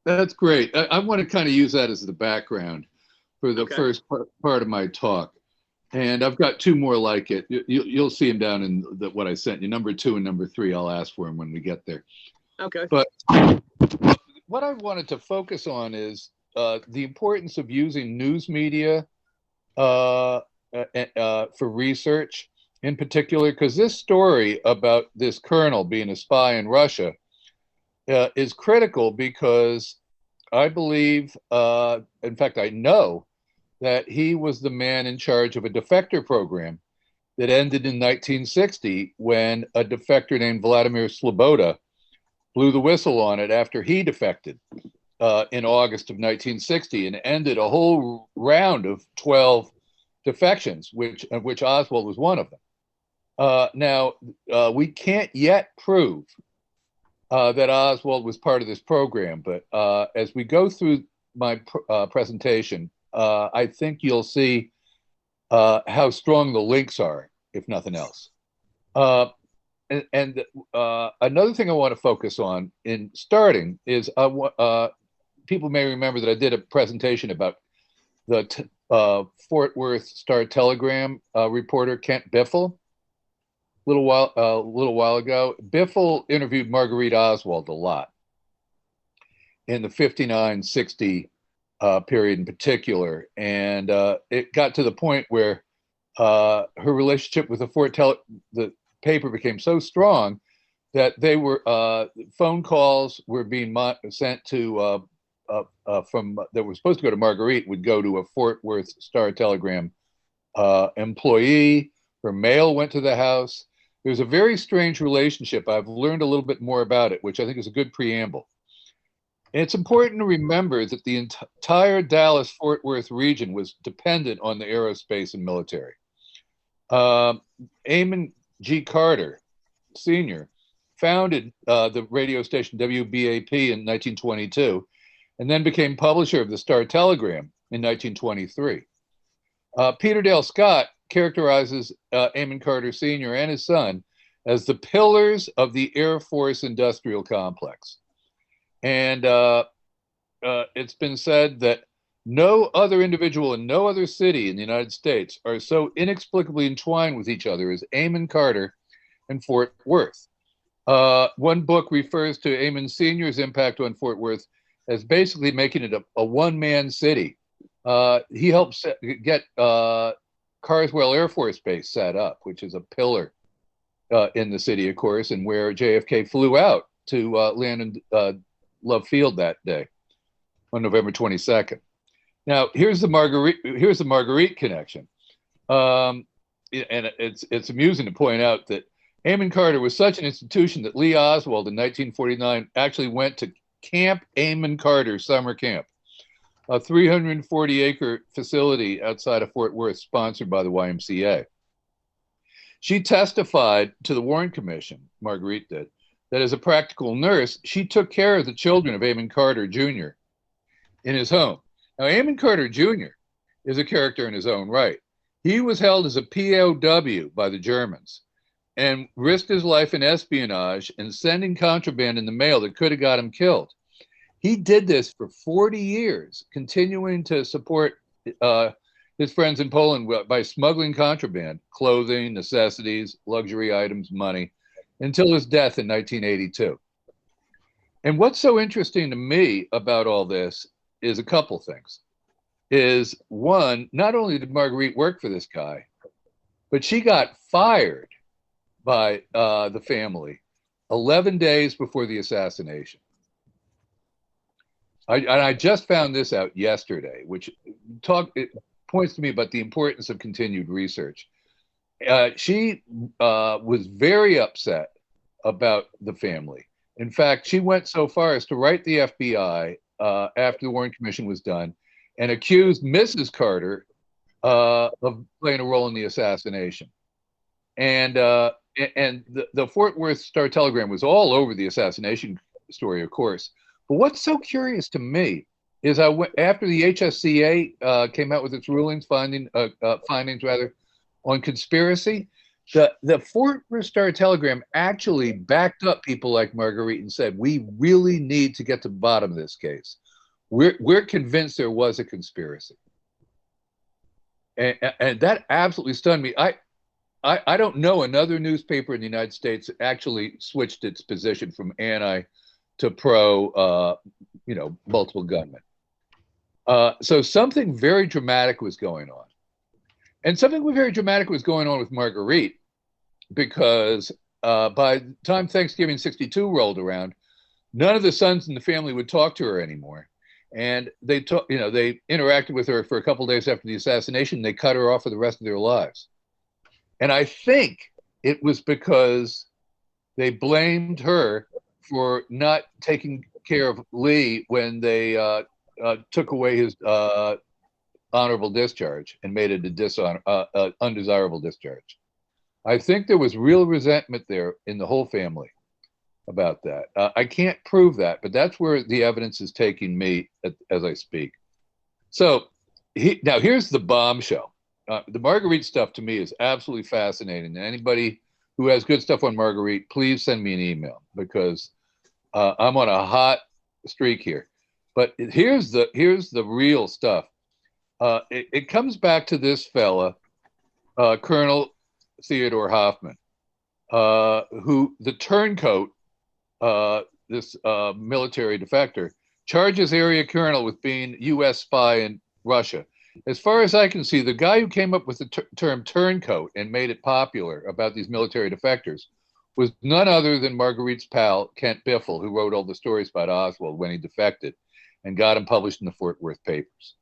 That's great. I want to kind of use that as the background for the first part of my talk. And I've got 2 more like it. You'll see them down in what I sent you. Number 2 and number 3, I'll ask for them when we get there. Okay. But what I wanted to focus on is the importance of using news media for research, in particular, because this story about this colonel being a spy in Russia is critical, because I believe, in fact, I know that he was the man in charge of a defector program that ended in 1960 when a defector named Vladimir Sloboda blew the whistle on it after he defected in August of 1960, and ended a whole round of 12 defections, of which Oswald was one of them. Now, we can't yet prove that Oswald was part of this program, but as we go through my presentation, I think you'll see how strong the links are, if nothing else. And another thing I want to focus on in starting is people may remember that I did a presentation about the Fort Worth Star-Telegram reporter Kent Biffle a little while ago. Biffle interviewed Marguerite Oswald a lot in the 59-60 period in particular, and it got to the point where her relationship with the paper became so strong that they were phone calls were being sent to from that were supposed to go to Marguerite would go to a Fort Worth Star-Telegram employee. Her mail went to the house. There's a very strange relationship. I've learned a little bit more about it, which I think is a good preamble. And it's important to remember that the entire Dallas-Fort Worth region was dependent on the aerospace and military. Amon G. Carter, Sr., founded the radio station WBAP in 1922, and then became publisher of the Star-Telegram in 1923. Peter Dale Scott characterizes Amon Carter Sr. and his son as the pillars of the Air Force industrial complex. And it's been said that no other individual in no other city in the United States are so inexplicably entwined with each other as Amon Carter and Fort Worth. One book refers to Amon Sr.'s impact on Fort Worth as basically making it a one-man city. He helped get Carswell Air Force Base set up, which is a pillar in the city, of course, and where JFK flew out to land in Love Field that day on November 22nd. Now, here's the Marguerite connection. And it's amusing to point out that Amon Carter was such an institution that Lee Oswald in 1949 actually went to Camp Amon Carter Summer Camp, a 340-acre facility outside of Fort Worth, sponsored by the YMCA. She testified to the Warren Commission, Marguerite did, that as a practical nurse, she took care of the children of Amon Carter Jr. in his home. Now, Amon Carter Jr. is a character in his own right. He was held as a POW by the Germans and risked his life in espionage and sending contraband in the mail that could have got him killed. He did this for 40 years, continuing to support his friends in Poland by smuggling contraband, clothing, necessities, luxury items, money, until his death in 1982. And what's so interesting to me about all this is a couple things. Is one, not only did Marguerite work for this guy, but she got fired by the family 11 days before the assassination. I just found this out yesterday, which it points to me about the importance of continued research. She was very upset about the family. In fact, she went so far as to write the FBI after the Warren Commission was done and accused Mrs. Carter of playing a role in the assassination. And the Fort Worth Star-Telegram was all over the assassination story, of course. But what's so curious to me is after the HSCA came out with its findings on conspiracy, the Fort Worth Star-Telegram actually backed up people like Marguerite and said, we really need to get to the bottom of this case. We're convinced there was a conspiracy. And that absolutely stunned me. I don't know another newspaper in the United States that actually switched its position from anti to pro, multiple gunmen. So something very dramatic was going on. And something very dramatic was going on with Marguerite, because by the time Thanksgiving 62 rolled around, none of the sons in the family would talk to her anymore. And they interacted with her for a couple of days after the assassination. They cut her off for the rest of their lives. And I think it was because they blamed her for not taking care of Lee when they took away his honorable discharge and made it a undesirable discharge. I think there was real resentment there in the whole family about that. I can't prove that, but that's where the evidence is taking me as I speak. So now here's the bombshell. The Marguerite stuff to me is absolutely fascinating. Anybody who has good stuff on Marguerite, please send me an email, because I'm on a hot streak here. But here's the real stuff. It comes back to this fella, Colonel Theodore Hoffman, who the turncoat, this military defector, charges area colonel with being U.S. spy in Russia. As far as I can see, the guy who came up with the term turncoat and made it popular about these military defectors was none other than Marguerite's pal, Kent Biffle, who wrote all the stories about Oswald when he defected and got him published in the Fort Worth papers.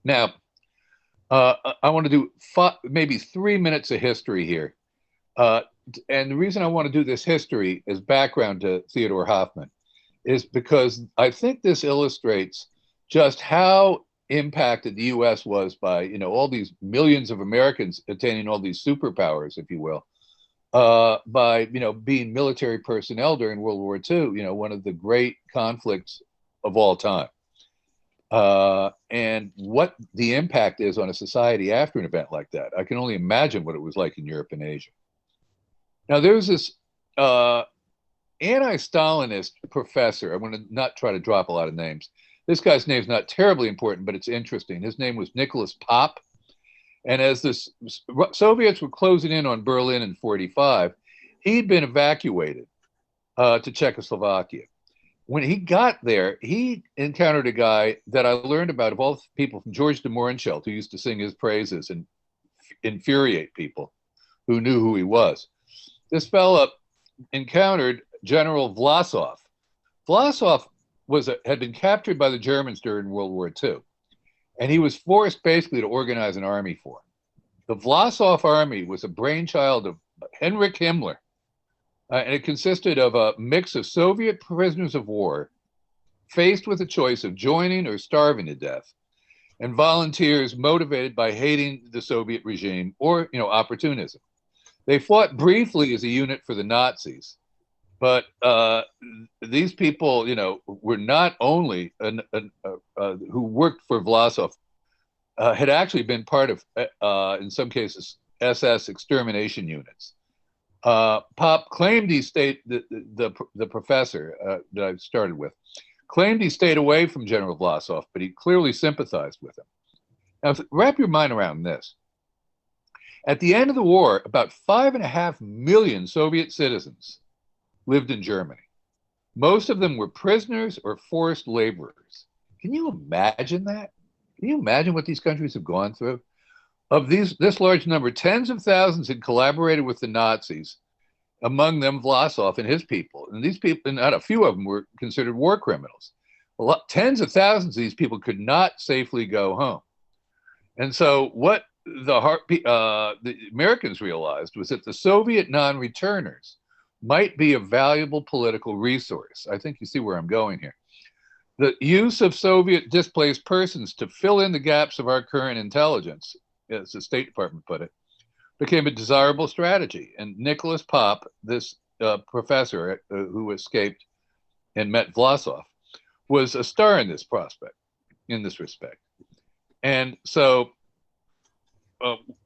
Now, I want to do maybe 3 minutes of history here. And the reason I want to do this history as background to Theodore Hoffman is because I think this illustrates just how impacted the U.S. was by, all these millions of Americans attaining all these superpowers, if you will, by, being military personnel during World War II, one of the great conflicts of all time. And what the impact is on a society after an event like that. I can only imagine what it was like in Europe and Asia. Now, there's this anti-Stalinist professor. I'm going to not try to drop a lot of names. This guy's name's not terribly important, but it's interesting. His name was Nicholas Popp. And as the Soviets were closing in on Berlin in 1945, he'd been evacuated to Czechoslovakia. When he got there, he encountered a guy that I learned about, of all people, from George de Mohrenschildt, who used to sing his praises and infuriate people who knew who he was. This fella encountered General Vlasov. Vlasov had been captured by the Germans during World War II, and he was forced basically to organize an army for him. The Vlasov army was a brainchild of Heinrich Himmler, and it consisted of a mix of Soviet prisoners of war faced with a choice of joining or starving to death, and volunteers motivated by hating the Soviet regime or, opportunism. They fought briefly as a unit for the Nazis, but these people, were not only who worked for Vlasov, had actually been part of, in some cases, SS extermination units. Popp claimed the professor that I started with, claimed he stayed away from General Vlasov, but he clearly sympathized with him. Now, wrap your mind around this. At the end of the war, about 5.5 million Soviet citizens lived in Germany. Most of them were prisoners or forced laborers. Can you imagine that? Can you imagine what these countries have gone through? Of this large number, tens of thousands had collaborated with the Nazis, among them Vlasov and his people. And these people, not a few of them, were considered war criminals. Tens of thousands of these people could not safely go home. And so what the Americans realized was that the Soviet non-returners might be a valuable political resource. I think you see where I'm going here. The use of Soviet displaced persons to fill in the gaps of our current intelligence, as the State Department put it, became a desirable strategy. And Nicholas Popp, this professor who escaped and met Vlasov, was a star in this respect. And so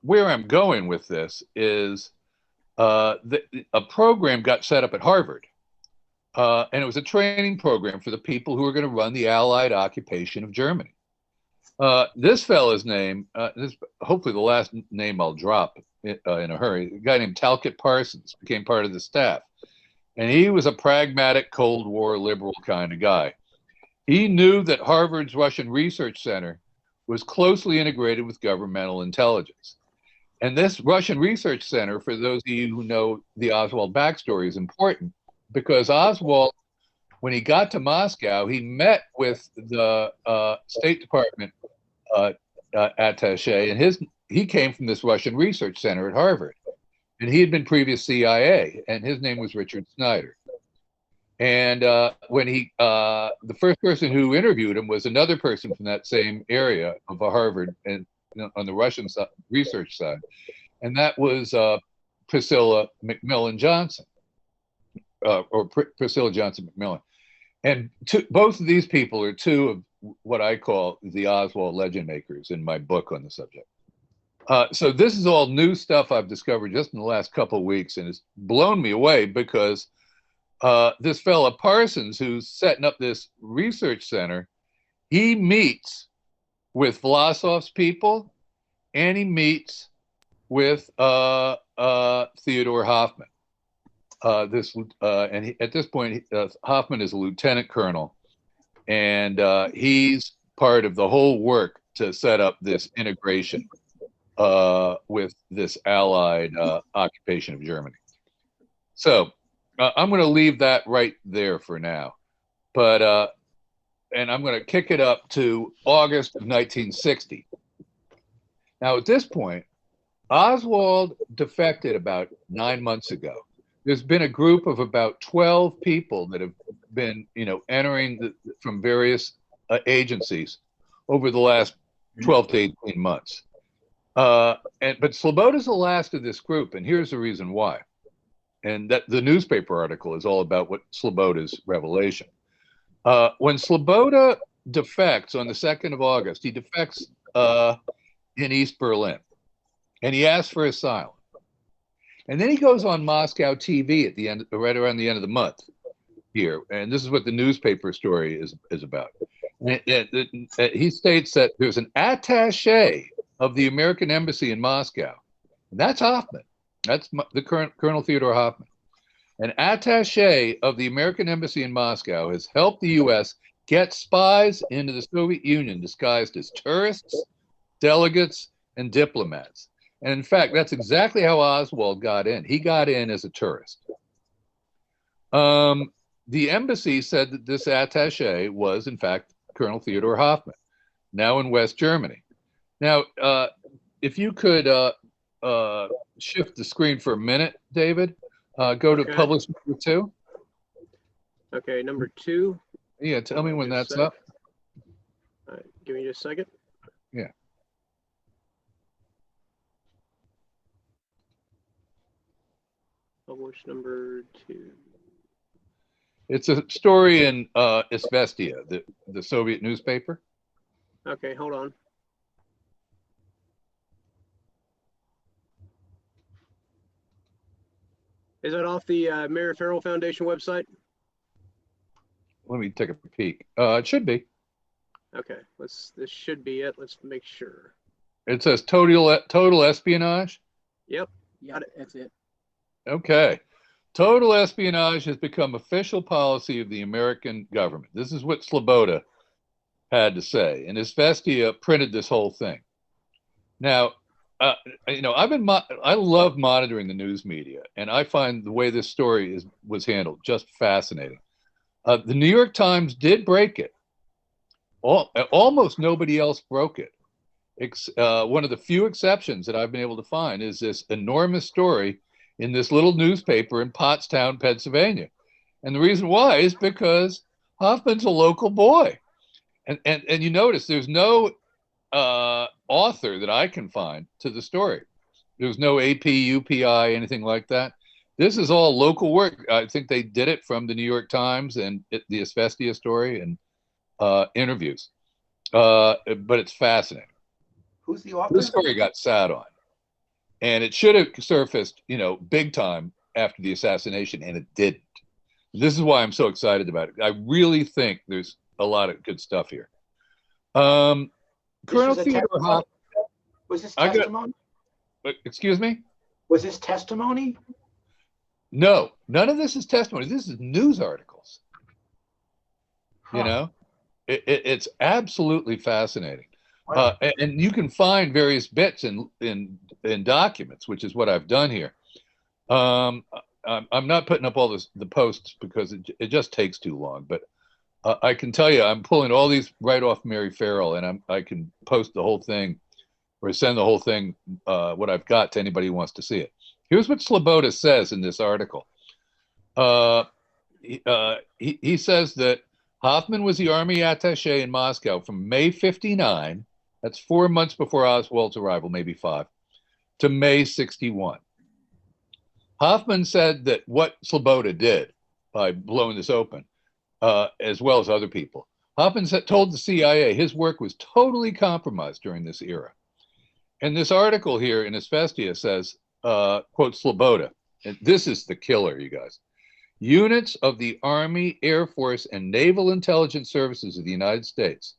where I'm going with this is a program got set up at Harvard. And it was a training program for the people who were going to run the Allied occupation of Germany. This fellow's name, this hopefully the last name I'll drop in a hurry, a guy named Talcott Parsons became part of the staff. And he was a pragmatic Cold War liberal kind of guy. He knew that Harvard's Russian Research Center was closely integrated with governmental intelligence. And this Russian Research Center, for those of you who know the Oswald backstory, is important because Oswald, when he got to Moscow, he met with the State Department attaché, and he came from this Russian Research Center at Harvard. And he had been previous CIA, and his name was Richard Snyder. And when the first person who interviewed him was another person from that same area of Harvard and on the Russian research side, and that was Priscilla McMillan Johnson, or Priscilla Johnson McMillan. And both of these people are two of what I call the Oswald legend makers in my book on the subject. So this is all new stuff I've discovered just in the last couple of weeks, and it's blown me away because this fella Parsons, who's setting up this research center, he meets with Vlasov's people, and he meets with Theodore Hoffman. At this point, Hoffman is a lieutenant colonel, and he's part of the whole work to set up this integration with this Allied occupation of Germany. So I'm going to leave that right there for now, but and I'm going to kick it up to August of 1960. Now, at this point, Oswald defected about 9 months ago. There's been a group of about 12 people that have been, entering from various agencies over the last 12 to 18 months. But Sloboda's the last of this group, and here's the reason why. And that the newspaper article is all about what Sloboda's revelation. When Sloboda defects on the 2nd of August, he defects in East Berlin, and he asks for asylum. And then he goes on Moscow TV at the end, right around the end of the month here, and this is what the newspaper story is about. He states that there's an attaché of the American embassy in Moscow, and that's Hoffman. That's the current Colonel Theodore Hoffman. An attaché of the American embassy in Moscow has helped the U.S. get spies into the Soviet Union disguised as tourists, delegates, and diplomats. And in fact, that's exactly how Oswald got in. He got in as a tourist. The embassy said that this attaché was, in fact, Colonel Theodore Hoffman, now in West Germany. Now, if you could shift the screen for a minute, David, go to publish number 2. Okay, number 2. Yeah, tell me when that's up. All right, give me just a second. Yeah. Publish number 2. It's a story in Izvestia, the Soviet newspaper. Okay, hold on. Is that off the Mary Farrell Foundation website? Let me take a peek. It should be. Okay, this should be it. Let's make sure. It says total espionage. Yep. Yeah, that's it. Okay. Total espionage has become official policy of the American government. This is what Sloboda had to say. And Izvestia printed this whole thing. Now, I love monitoring the news media, and I find the way this story was handled just fascinating. The New York Times did break it. Almost nobody else broke it. One of the few exceptions that I've been able to find is this enormous story in this little newspaper in Pottstown, Pennsylvania. And the reason why is because Hoffman's a local boy. And you notice there's no author that I can find to the story. There's no AP, UPI, anything like that. This is all local work. I think they did it from the New York Times and the Izvestia story and interviews. But it's fascinating. Who's the author? This story got sat on. And it should have surfaced, big time after the assassination, and it didn't. This is why I'm so excited about it. I really think there's a lot of good stuff here. Colonel Theodore Hoffman. Was this testimony? Excuse me? Was this testimony? No, none of this is testimony. This is news articles. Huh. it's absolutely fascinating. Wow. And you can find various bits in documents, which is what I've done here. I'm not putting up all the posts because it just takes too long. But I can tell you, I'm pulling all these right off Mary Farrell, and I can post the whole thing or send the whole thing, what I've got, to anybody who wants to see it. Here's what Sloboda says in this article. He says that Hoffman was the army attaché in Moscow from May 59, that's 4 months before Oswald's arrival, maybe 5, to May 61. Hoffman said that what Sloboda did by blowing this open, as well as other people, Hoffman told the CIA his work was totally compromised during this era. And this article here in Isvestia says, quote, Sloboda, and this is the killer, you guys. Units of the Army, Air Force, and Naval Intelligence Services of the United States,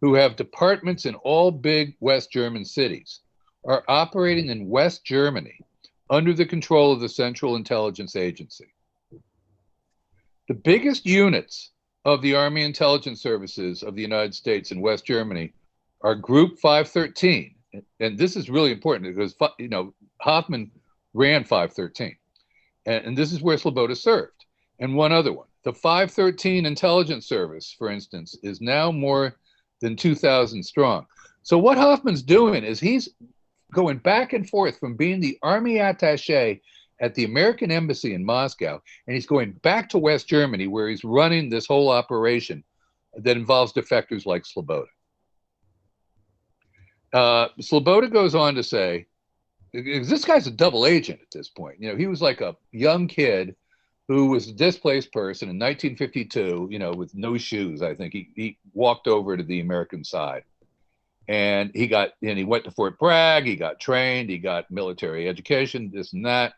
who have departments in all big West German cities, are operating in West Germany under the control of the Central Intelligence Agency. The biggest units of the Army Intelligence Services of the United States in West Germany are Group 513. And this is really important because, you know, Hoffman ran 513. And this is where Sloboda served. And one other one. The 513 Intelligence Service, for instance, is now more than 2,000 strong. So what Hoffman's doing is he's going back and forth from being the army attaché at the American Embassy in Moscow, and he's going back to West Germany where he's running this whole operation that involves defectors like Sloboda. Sloboda goes on to say, this guy's a double agent at this point. You know, he was like a young kid who was a displaced person in 1952, you know, with no shoes. I think he walked over to the American side, and he went to Fort Bragg. He got trained. He got military education, this and that.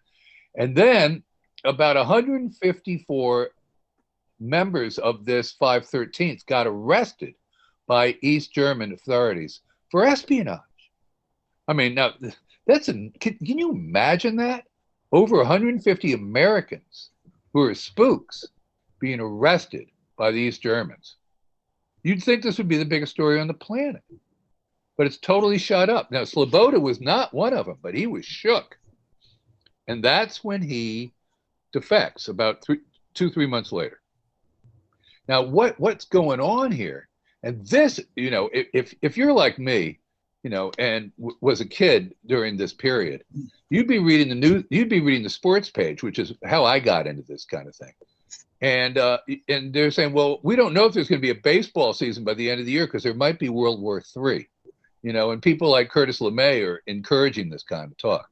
And then about 154 members of this 513th got arrested by East German authorities for espionage. I mean, now can you imagine that? Over 150 Americans who are spooks being arrested by the East Germans. You'd think this would be the biggest story on the planet, but it's totally shut up. Now, Sloboda was not one of them, but he was shook. And that's when he defects about 2-3 months later. Now, what's going on here? And this, you know, if you're like me, you know, and was a kid during this period, you'd be reading the news, you'd be reading the sports page, which is how I got into this kind of thing. And they're saying, well, we don't know if there's going to be a baseball season by the end of the year because there might be World War III, you know, and people like Curtis LeMay are encouraging this kind of talk.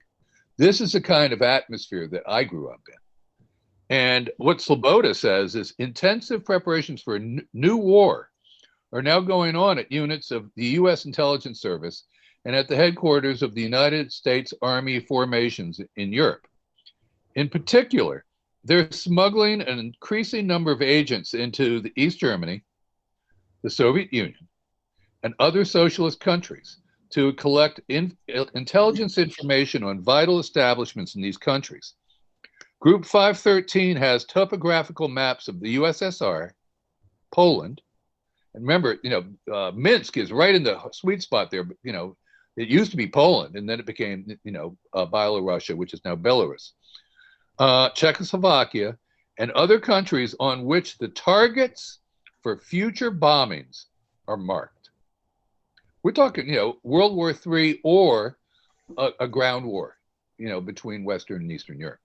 This is the kind of atmosphere that I grew up in. And what Sloboda says is intensive preparations for a new war are now going on at units of the U.S. Intelligence Service and at the headquarters of the United States Army formations in Europe. In particular, they're smuggling an increasing number of agents into the East Germany, the Soviet Union, and other socialist countries to collect intelligence information on vital establishments in these countries. Group 513 has topographical maps of the USSR, Poland, and remember, you know, Minsk is right in the sweet spot there. You know, it used to be Poland, and then it became, you know, Byelorussia, which is now Belarus, Czechoslovakia, and other countries on which the targets for future bombings are marked. We're talking, you know, World War III or a ground war, you know, between Western and Eastern Europe.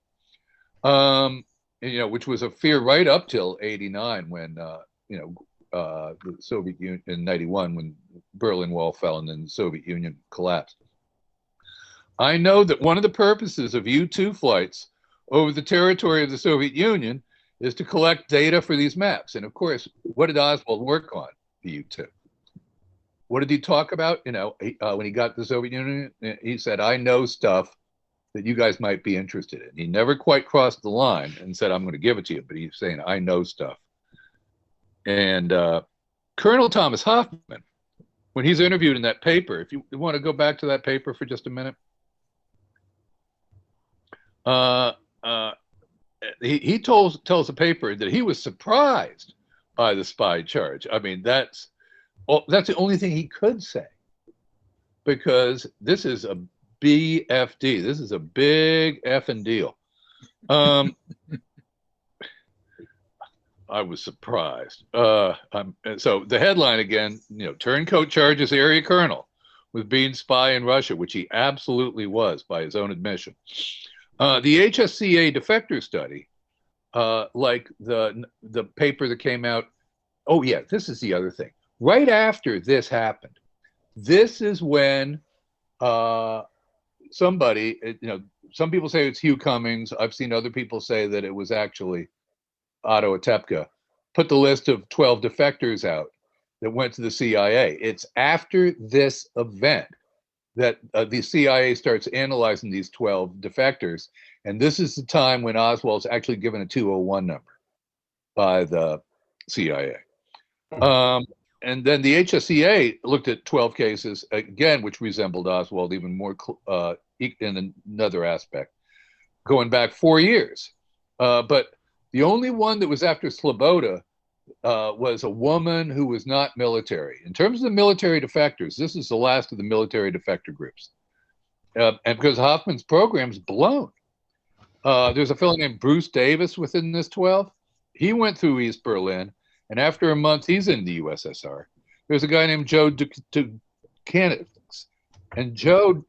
You know, which was a fear right up till '89 when, you know, the Soviet Union in '91 when Berlin Wall fell and then the Soviet Union collapsed. I know that one of the purposes of U-2 flights over the territory of the Soviet Union is to collect data for these maps. And of course, what did Oswald work on? The U-2. What did he talk about? You know, when he got to the Soviet Union, he said, I know stuff that you guys might be interested in. He never quite crossed the line and said, I'm going to give it to you, but he's saying, I know stuff. And Colonel Thomas Hoffman, when he's interviewed in that paper, if you want to go back to that paper for just a minute, he tells the paper that he was surprised by the spy charge. I mean, that's the only thing he could say, because this is a BFD. This is a big effing deal. I was surprised. So the headline again, turncoat charges area colonel with being spy in Russia, which he absolutely was by his own admission. The HSCA defector study, like the paper that came out. Oh yeah, this is the other thing. Right after this happened, this is when somebody, some people say it's Hugh Cummings. I've seen other people say that it was actually Otto Otepka, put the list of 12 defectors out that went to the CIA. It's after this event that the CIA starts analyzing these 12 defectors. And this is the time when Oswald's actually given a 201 number by the CIA. And then the HSCA looked at 12 cases, again, which resembled Oswald even more in another aspect, going back 4 years. But the only one that was after Sloboda was a woman who was not military. In terms of the military defectors, this is the last of the military defector groups. And because Hoffman's program's blown. There's a fellow named Bruce Davis within this 12. He went through East Berlin, and after a month, he's in the USSR. There's a guy named Joe Kennedy, and Joe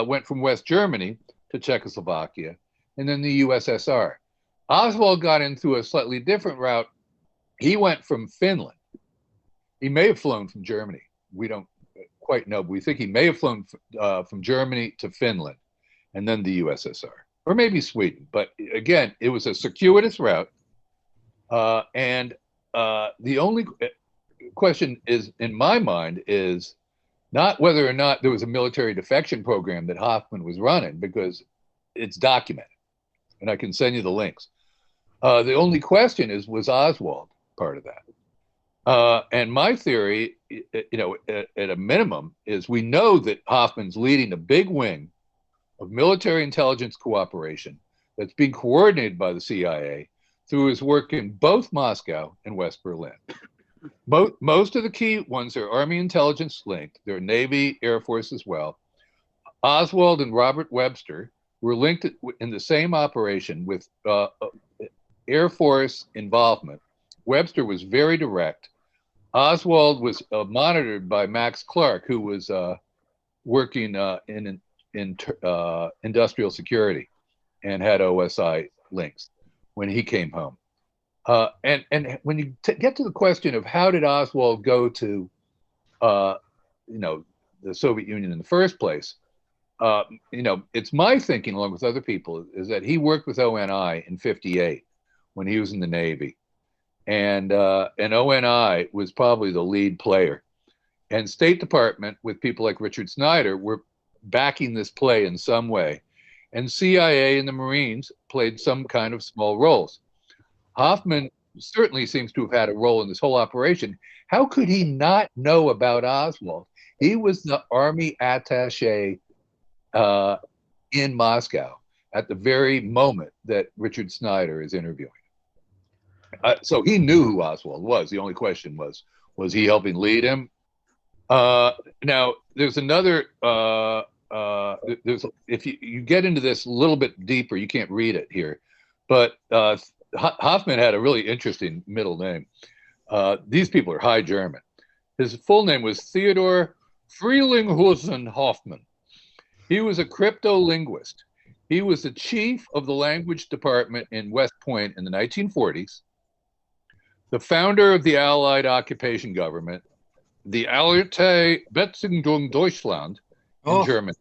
went from West Germany to Czechoslovakia, and then the USSR. Oswald got into a slightly different route. He went from Finland. He may have flown from Germany. We don't quite know, but we think he may have flown from Germany to Finland and then the USSR, or maybe Sweden. But again, it was a circuitous route. And the only question is, in my mind, is not whether or not there was a military defection program that Hoffman was running, because it's documented, and I can send you the links. The only question is, was Oswald part of that? And my theory, at a minimum, is we know that Hoffman's leading a big wing of military intelligence cooperation that's being coordinated by the CIA through his work in both Moscow and West Berlin. Most of the key ones are Army intelligence linked. They're Navy, Air Force as well. Oswald and Robert Webster were linked in the same operation with Air Force involvement. Webster was very direct. Oswald was monitored by Max Clark, who was working in industrial security and had OSI links when he came home. And when you get to the question of how did Oswald go to, the Soviet Union in the first place, it's my thinking, along with other people, is that he worked with ONI in '58 when he was in the Navy, and ONI was probably the lead player, and State Department with people like Richard Snyder were backing this play in some way, and CIA and the Marines played some kind of small roles. Hoffman certainly seems to have had a role in this whole operation. How could he not know about Oswald? He was the Army attaché in Moscow at the very moment that Richard Snyder is interviewing. So he knew who Oswald was. The only question was he helping lead him? Now, there's another, if you get into this a little bit deeper, you can't read it here, but Hoffman had a really interesting middle name. These people are High German. His full name was Theodor Frelinghuysen Hoffman. He was a cryptolinguist. He was the chief of the language department in West Point in the 1940s, the founder of the Allied occupation government, the Allierte Besatzung Deutschland in Germany,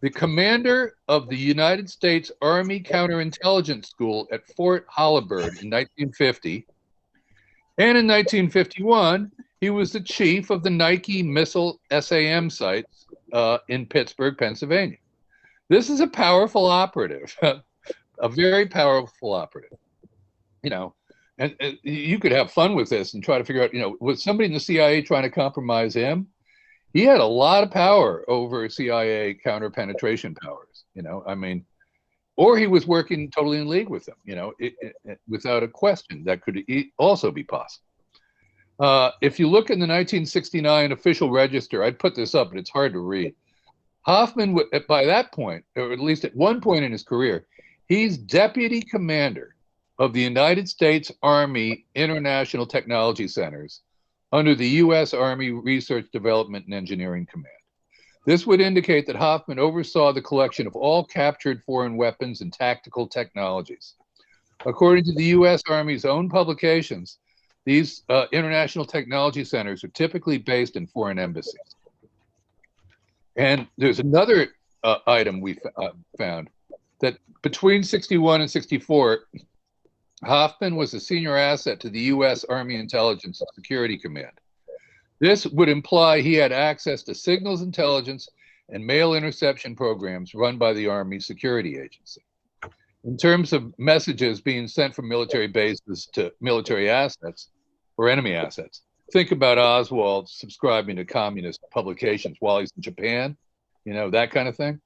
the commander of the United States Army Counterintelligence School at Fort Holabird in 1950, and in 1951, he was the chief of the Nike missile SAM sites in Pittsburgh, Pennsylvania. This is a powerful operative, a very powerful operative, and you could have fun with this and try to figure out, was somebody in the CIA trying to compromise him? He had a lot of power over CIA counter-penetration powers, or he was working totally in league with them, without a question. That could also be possible. If you look in the 1969 official register, I'd put this up, but it's hard to read. Hoffman, by that point, or at least at one point in his career, he's deputy commander of the United States Army International Technology Centers under the U.S. Army Research Development and Engineering Command. This would indicate that Hoffman oversaw the collection of all captured foreign weapons and tactical technologies. According to the U.S. Army's own publications, these international technology centers are typically based in foreign embassies. And there's another item we found, that between 61 and 64, Hoffman was a senior asset to the U.S. Army Intelligence and Security Command. This would imply he had access to signals intelligence and mail interception programs run by the Army Security Agency. In terms of messages being sent from military bases to military assets or enemy assets, think about Oswald subscribing to communist publications while he's in Japan, you know, that kind of thing.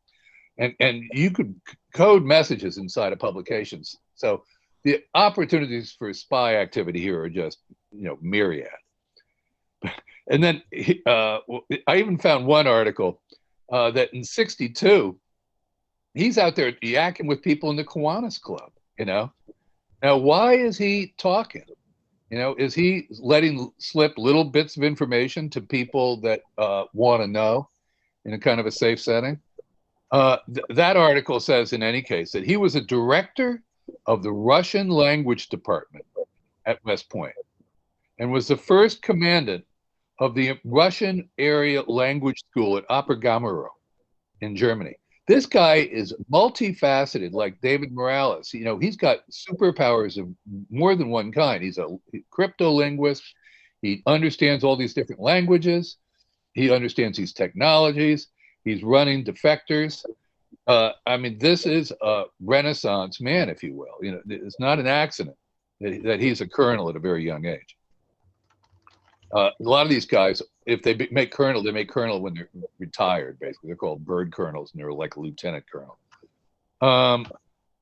And you could code messages inside of publications. So the opportunities for spy activity here are just, you know, myriad. And then I even found one article that in 62, he's out there yakking with people in the Kiwanis Club, you know. Now, why is he talking? You know, is he letting slip little bits of information to people that want to know in a kind of a safe setting? That article says, in any case, that he was a director of the Russian language department at West Point and was the first commandant of the Russian area language school at Obergamero in Germany. This guy is multifaceted, like David Morales. You know, he's got superpowers of more than one kind. He's a crypto linguist. He understands all these different languages. He understands these technologies. He's running defectors. I mean, this is a Renaissance man, if you will. You know, it's not an accident that he's a colonel at a very young age. A lot of these guys, if they make colonel, they make colonel when they're retired, basically. They're called bird colonels, and they're like a lieutenant colonel.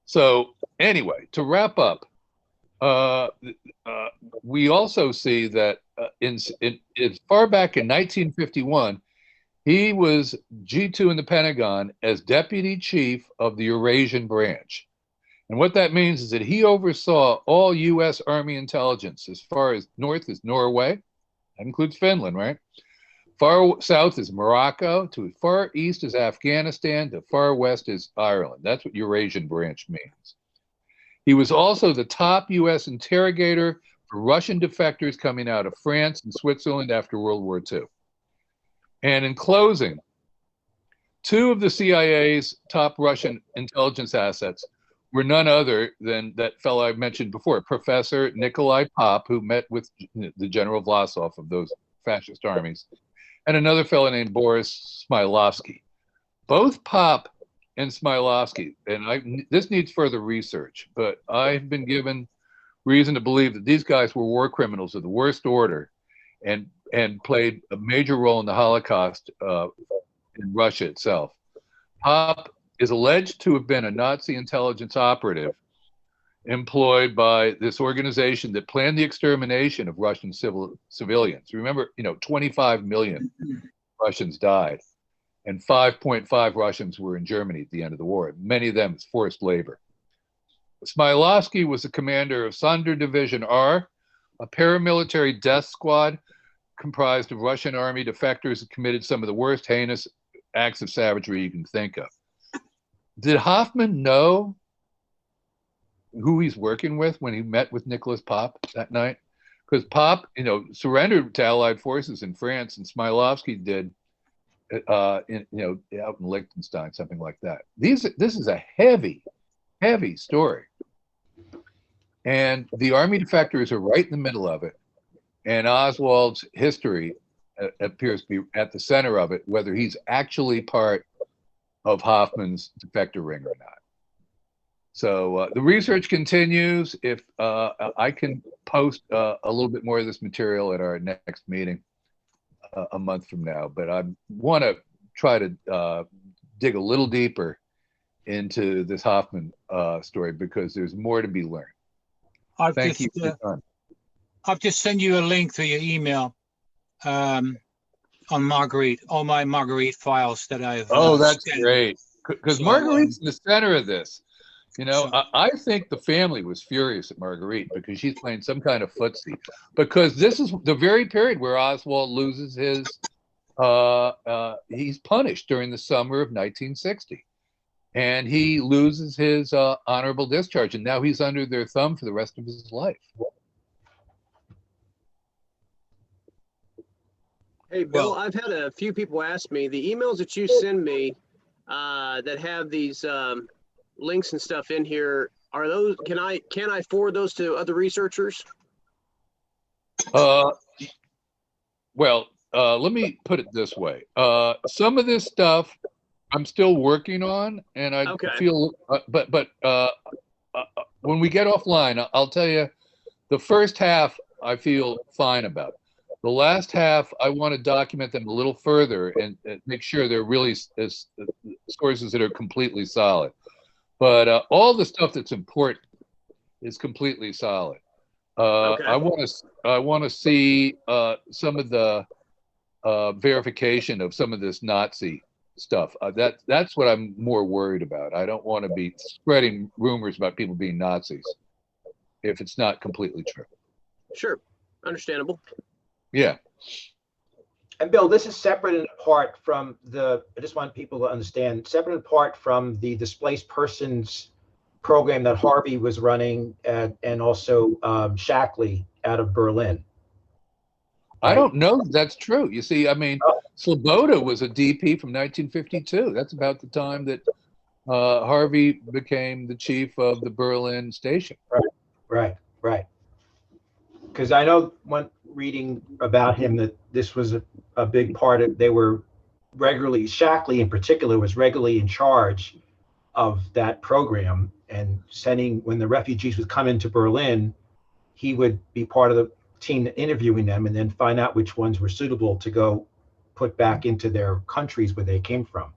So anyway, to wrap up, we also see that as far back in 1951, he was G2 in the Pentagon as deputy chief of the Eurasian branch. And what that means is that he oversaw all U.S. Army intelligence as far as north as Norway. That includes Finland, right? Far south is Morocco, to far east is Afghanistan, to far west is Ireland. That's what Eurasian branch means. He was also the top U.S. interrogator for Russian defectors coming out of France and Switzerland after World War II. And in closing, two of the CIA's top Russian intelligence assets were none other than that fellow I mentioned before, Professor Nikolai Pop, who met with the General Vlasov of those fascist armies, and another fellow named Boris Smilovsky. Both Pop and Smilovsky, and this needs further research, but I've been given reason to believe that these guys were war criminals of the worst order and played a major role in the Holocaust in Russia itself. Pop is alleged to have been a Nazi intelligence operative employed by this organization that planned the extermination of Russian civilians. Remember, 25 million Russians died, and 5.5 Russians were in Germany at the end of the war. Many of them as forced labor. Smilovsky was the commander of Sonder Division R, a paramilitary death squad comprised of Russian army defectors who committed some of the worst heinous acts of savagery you can think of. Did Hoffman know who he's working with when he met with Nicholas Pop that night? Because Pop, surrendered to Allied forces in France, and Smilovsky did, out in Liechtenstein, something like that. This is a heavy, heavy story. And the army defectors are right in the middle of it. And Oswald's history appears to be at the center of it, whether he's actually part of Hoffman's defector ring or not. So the research continues. If I can post a little bit more of this material at our next meeting a month from now, but I want to try to dig a little deeper into this Hoffman story because there's more to be learned. Thank you for your time. I've just sent you a link to your email on Marguerite, all my Marguerite files that I've. Oh, that's scanned. great. Because So, Marguerite's in the center of this. You know, so- I think the family was furious at Marguerite because she's playing some kind of footsie. Because this is the very period where Oswald loses his, he's punished during the summer of 1960. And he loses his honorable discharge. And now he's under their thumb for the rest of his life. Hey, Bill, Well- I've had a few people ask me, the emails that you send me that have these links and stuff in here, are those, can I forward those to other researchers? Well, let me put it this way. Some of this stuff I'm still working on, and I Okay. feel, but when we get offline, I'll tell you, the first half I feel fine about. The last half, I want to document them a little further and make sure they're really sources that are completely solid. But all the stuff that's important is completely solid. Okay. I want to see some of the verification of some of this Nazi stuff. That's what I'm more worried about. I don't want to be spreading rumors about people being Nazis if it's not completely true. Sure. Understandable. Yeah. And Bill, this is separate and apart from the, I just want people to understand, separate and apart from the displaced persons program that Harvey was running and also Shackley out of Berlin. I don't know if that's true. You see, I mean, Sloboda was a DP from 1952. That's about the time that Harvey became the chief of the Berlin station. Right. Because I know when reading about him that this was a big part of, they were regularly, Shackley in particular was regularly in charge of that program and sending, when the refugees would come into Berlin, he would be part of the team interviewing them and then find out which ones were suitable to go put back into their countries where they came from.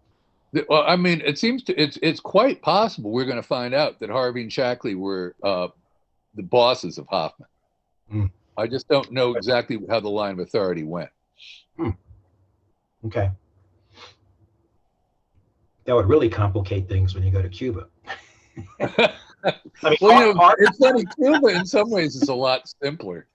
Well, I mean, it seems to, it's quite possible we're going to find out that Harvey and Shackley were the bosses of Hoffman. I just don't know exactly how the line of authority went. Okay. That would really complicate things when you go to Cuba. I mean, well, you know, it's funny, Cuba in some ways is a lot simpler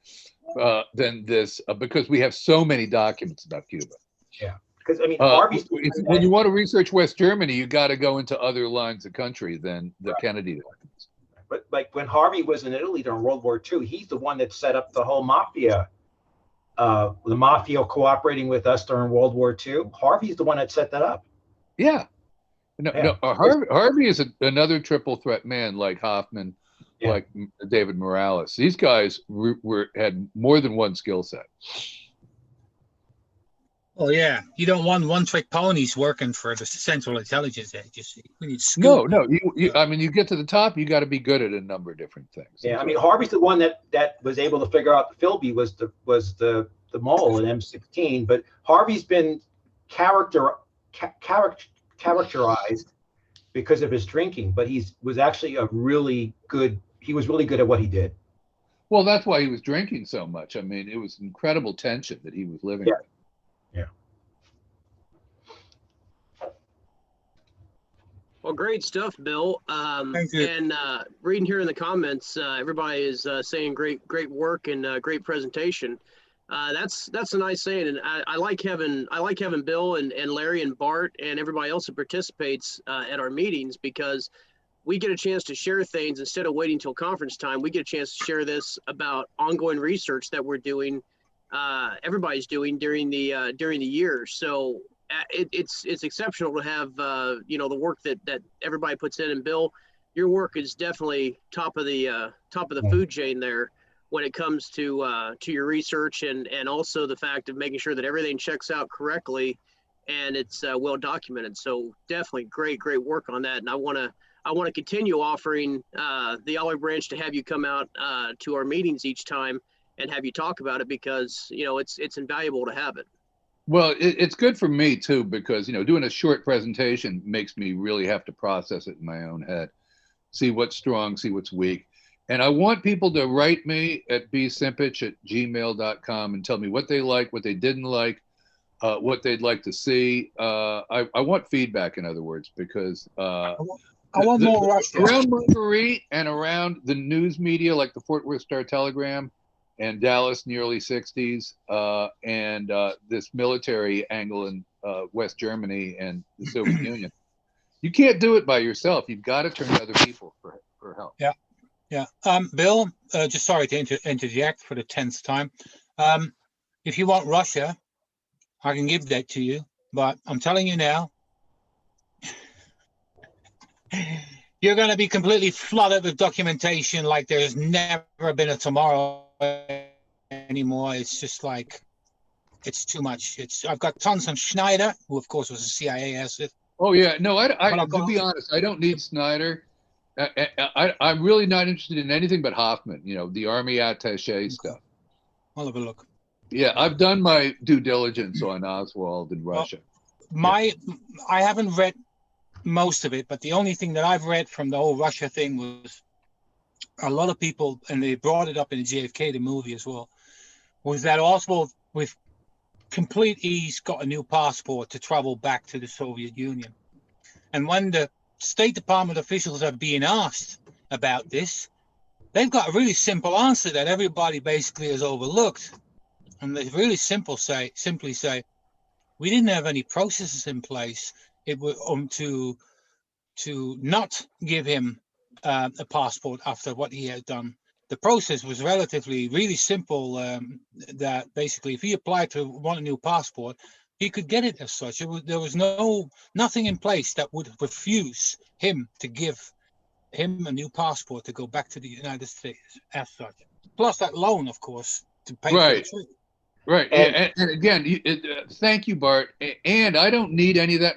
than this because we have so many documents about Cuba. Yeah, because I mean, Harvey's when you want to research West Germany, you got to go into other lines of country than the Kennedy documents. But like when Harvey was in Italy during World War II, he's the one that set up the whole mafia, the mafia cooperating with us during World War II. Harvey's the one that set that up. Yeah. No, Harvey is another triple threat man like Hoffman, like David Morales. These guys had more than one skill set. Well, yeah, you don't want one-trick ponies working for the Central Intelligence Agency. We need no. I mean, you get to the top, you got to be good at a number of different things. Yeah, I mean, Harvey's the one that was able to figure out Philby was the mole in M16, but Harvey's been characterized because of his drinking, but he was actually really good at what he did. Well, that's why he was drinking so much. I mean, it was incredible tension that he was living with. Yeah. Well, great stuff, Bill. Thank you. And reading here in the comments, everybody is saying great work and great presentation. That's a nice saying, and I like having Bill and Larry and Bart and everybody else that participates at our meetings, because we get a chance to share things instead of waiting till conference time. We get a chance to share this about ongoing research that we're doing, everybody's doing during the year. So it's exceptional to have the work that everybody puts in. And Bill, your work is definitely top of the food chain there when it comes to your research and also the fact of making sure that everything checks out correctly and it's well documented. So definitely great work on that. And I want to continue offering the olive branch to have you come out to our meetings each time and have you talk about it, because it's invaluable to have it. Well, it's good for me too, because doing a short presentation makes me really have to process it in my own head, see what's strong, see what's weak. And I want people to write me at bsimpich@gmail.com and tell me what they like, what they didn't like, what they'd like to see. I want feedback, in other words, because I want more Russia. Around Marguerite and around the news media like the Fort Worth Star-Telegram and Dallas in the early 60s, and this military angle in West Germany and the Soviet Union. You can't do it by yourself. You've got to turn to other people for help. Yeah. Yeah. Bill, just sorry to interject for the 10th time. If you want Russia, I can give that to you, but I'm telling you now, you're going to be completely flooded with documentation like there's never been a tomorrow anymore. It's just like, it's too much. I've got tons on Schneider, who of course was a CIA asset. Oh yeah, no, to be honest, I don't need Snyder. I'm really not interested in anything but Hoffman, the army attaché stuff. I'll have a look. Yeah, I've done my due diligence on Oswald in Russia. I haven't read most of it, but the only thing that I've read from the whole Russia thing was a lot of people, and they brought it up in the JFK, the movie as well, was that Oswald, with complete ease, got a new passport to travel back to the Soviet Union. And when the State Department officials are being asked about this, they've got a really simple answer that everybody basically has overlooked. And they really simply say, we didn't have any processes in place. It was to not give him a passport after what he had done. The process was really simple. That basically, if he applied to want a new passport, he could get it as such. There was nothing in place that would refuse him to give him a new passport to go back to the United States as such. Plus that loan, of course, to pay for the trip. Right. And again, thank you, Bart. And I don't need any of that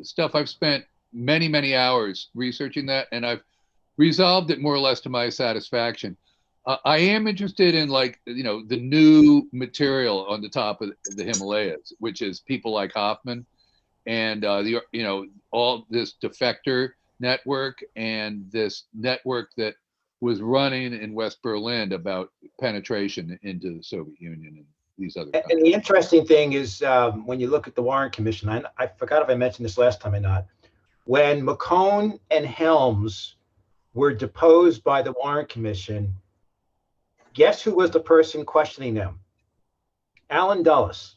stuff. I've spent many, many hours researching that, and I've resolved it more or less to my satisfaction. I am interested in, the new material on the top of the Himalayas, which is people like Hoffman and all this defector network and this network that was running in West Berlin about penetration into the Soviet Union and these other countries. And the interesting thing is, when you look at the Warren Commission, I forgot if I mentioned this last time or not. When McCone and Helms were deposed by the Warren Commission, guess who was the person questioning them? Allen Dulles.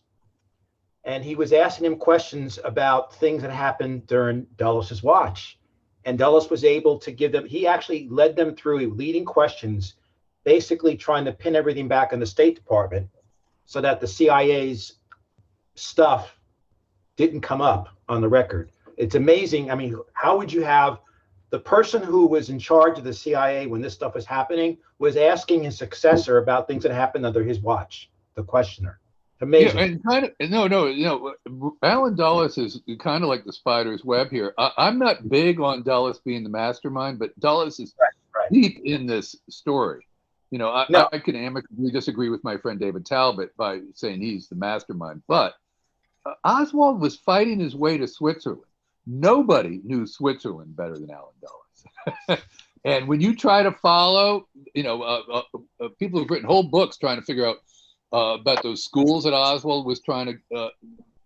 And he was asking him questions about things that happened during Dulles' watch. And Dulles was able to give them, he actually led them through leading questions, basically trying to pin everything back on the State Department so that the CIA's stuff didn't come up on the record. It's amazing. I mean, how would you have the person who was in charge of the CIA when this stuff was happening was asking his successor about things that happened under his watch, the questioner. Amazing. Yeah, and Allen Dulles is kind of like the spider's web here. I'm not big on Dulles being the mastermind, but Dulles is deep in this story. I can amicably disagree with my friend David Talbot by saying he's the mastermind, but Oswald was fighting his way to Switzerland. Nobody knew Switzerland better than Allen Dulles. And when you try to follow, people have written whole books trying to figure out about those schools that Oswald was trying to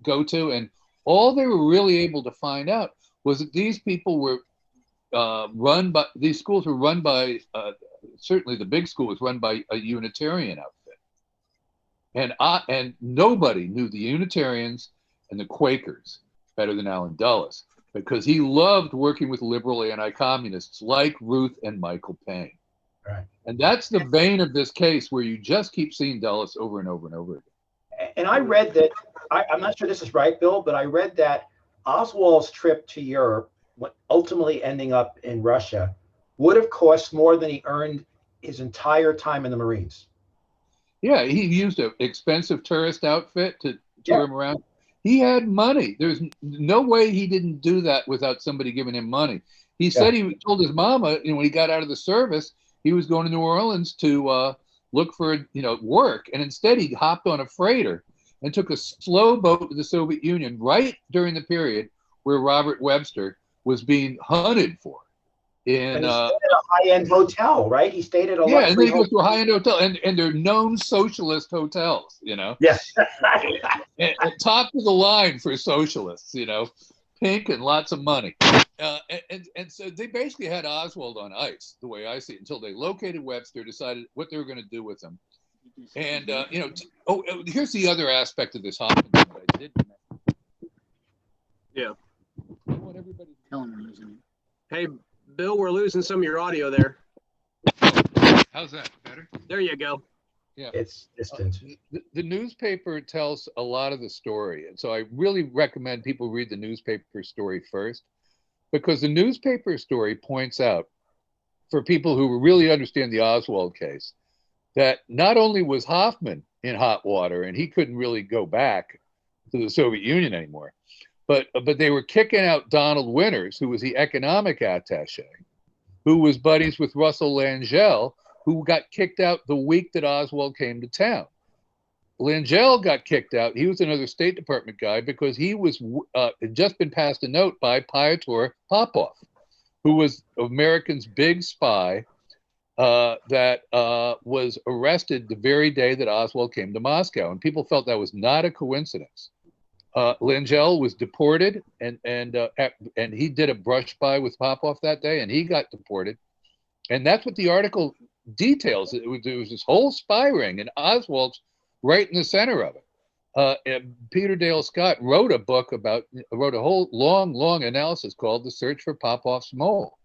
go to, and all they were really able to find out was that these people were these schools were run by, certainly the big school was run by a Unitarian outfit. And nobody knew the Unitarians and the Quakers better than Allen Dulles, because he loved working with liberal anti-communists like Ruth and Michael Paine. Right. And that's the vein of this case, where you just keep seeing Dulles over and over and over again. And I read that, I'm not sure this is right, Bill, but I read that Oswald's trip to Europe, ultimately ending up in Russia, would have cost more than he earned his entire time in the Marines. Yeah, he used an expensive tourist outfit to tour him around. He had money. There's no way he didn't do that without somebody giving him money. He said he told his mama, when he got out of the service, he was going to New Orleans to look for work, and instead he hopped on a freighter and took a slow boat to the Soviet Union right during the period where Robert Webster was being hunted for. And he stayed at a high-end hotel, right? He stayed at a Yeah, and then luxury he goes to a hotel. high-end hotel, and they're known socialist hotels, you know. Yes. and top of the line for socialists, you know, pink and lots of money. And so they basically had Oswald on ice, the way I see it, until they located Webster, decided what they were going to do with him. And, you know, here's the other aspect of this Hoffman thing that I didn't mention. Yeah. I want everybody to Tell him we're losing him. Hey, Bill, we're losing some of your audio there. How's that? Better? There you go. Yeah. It's distant. The newspaper tells a lot of the story. And so I really recommend people read the newspaper story first, because the newspaper story points out, for people who really understand the Oswald case, that not only was Hoffman in hot water and he couldn't really go back to the Soviet Union anymore, but they were kicking out Donald Winters, who was the economic attaché, who was buddies with Russell Langell, who got kicked out the week that Oswald came to town. Langell got kicked out. He was another State Department guy because he was had just been passed a note by Pyotr Popov, who was American's big spy that was arrested the very day that Oswald came to Moscow. And people felt that was not a coincidence. Langell was deported, and he did a brush by with Popov that day, and he got deported. And that's what the article details. It was this whole spy ring, and Oswald's right in the center of it. Peter Dale Scott wrote a whole long analysis called "The Search for Popov's Mole,"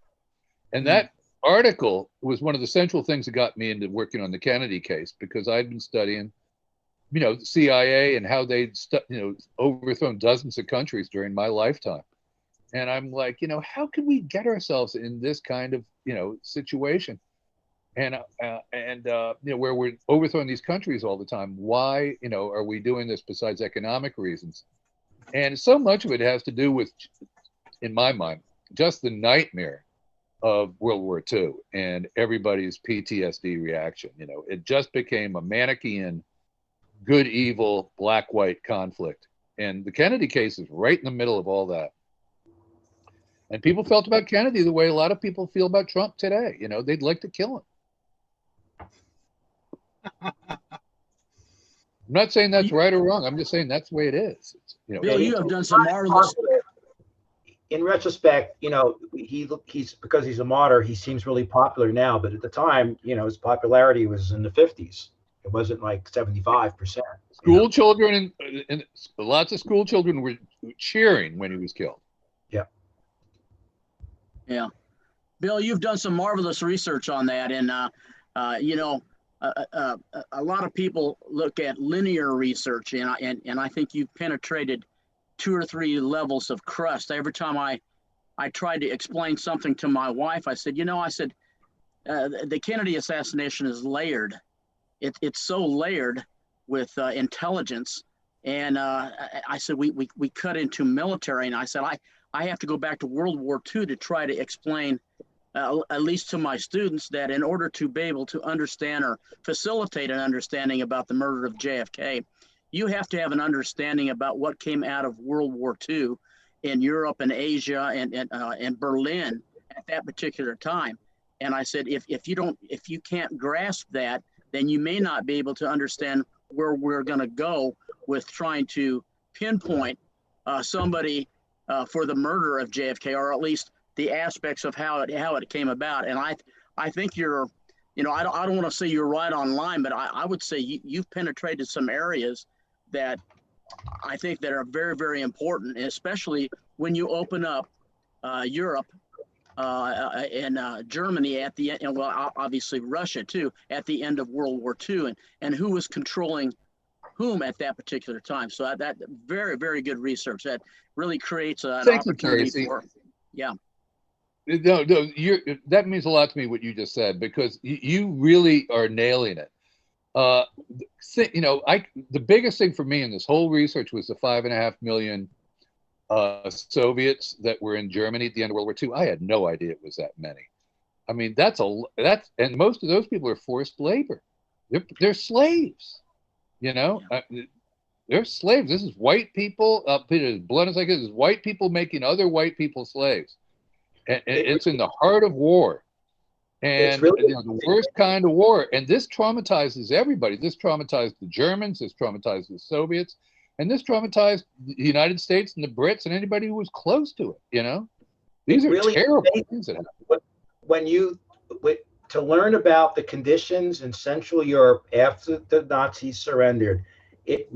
and that article was one of the central things that got me into working on the Kennedy case, because I'd been studying, you know, the CIA and how they'd overthrown dozens of countries during my lifetime. And I'm like, you know, how can we get ourselves in this kind of, you know, situation? And you know, where we're overthrowing these countries all the time. Why, you know, are we doing this besides economic reasons? And so much of it has to do with, in my mind, just the nightmare of World War II and everybody's PTSD reaction. You know, it just became a Manichaean good, evil, black, white conflict. And the Kennedy case is right in the middle of all that. And people felt about Kennedy the way a lot of people feel about Trump today. You know, they'd like to kill him. I'm not saying that's right or wrong. I'm just saying that's the way it is. It's, you know, Bill, you have done some marvelous. In retrospect, you know, he's because he's a martyr, he seems really popular now. But at the time, you know, his popularity was in the 50s. It wasn't like 75%. School children and lots of school children were cheering when he was killed. Yeah. Yeah. Bill, you've done some marvelous research on that. And, you know, a lot of people look at linear research, and I think you've penetrated 2 or 3 levels of crust. Every time I tried to explain something to my wife, I said, you know, the Kennedy assassination is layered. It's so layered with intelligence. And I said, we cut into military. And I said, I have to go back to World War II to try to explain, at least to my students, that in order to be able to understand or facilitate an understanding about the murder of JFK, you have to have an understanding about what came out of World War II in Europe and Asia and Berlin at that particular time. And I said, if you can't grasp that, then you may not be able to understand where we're going to go with trying to pinpoint somebody for the murder of JFK, or at least the aspects of how it came about. And I think you're, you know, I don't want to say you're right on line, but I would say you've penetrated some areas that I think that are very, very important, especially when you open up Europe and Germany at the end, and well, obviously Russia too, at the end of World War II, and who was controlling whom at that particular time. So that very, very good research that really creates an opportunity for, yeah. No, that means a lot to me, what you just said, because you really are nailing it. You know, the biggest thing for me in this whole research was the 5.5 million Soviets that were in Germany at the end of World War II. I had no idea it was that many. I mean, and most of those people are forced labor. They're slaves, you know. They're slaves. This is white people. As blunt as I can, this is white people making other white people slaves. And it's in the heart of war. And really the worst kind of war. And this traumatizes everybody. This traumatized the Germans, this traumatized the Soviets, and this traumatized the United States and the Brits and anybody who was close to it, These are really terrible things that happen. To learn about the conditions in Central Europe after the Nazis surrendered, it's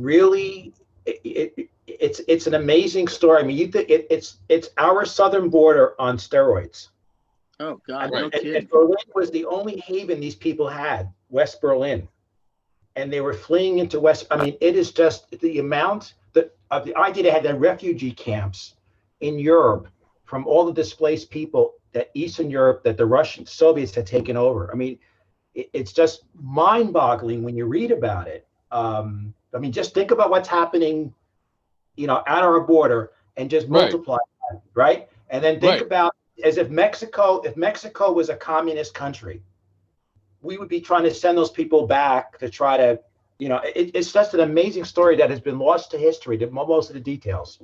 an amazing story. I mean, it's our southern border on steroids. Oh God, And, no kidding. and Berlin was the only haven these people had, West Berlin, and they were fleeing into West. I mean, it is just the amount of the idea they had the refugee camps in Europe from all the displaced people that Eastern Europe, that the Russian Soviets had taken over. I mean, it's just mind-boggling when you read about it. I mean, just think about what's happening, at our border, and just multiply that, right? And then think about as if Mexico was a communist country, we would be trying to send those people back to try to, it's just an amazing story that has been lost to history, most of the details.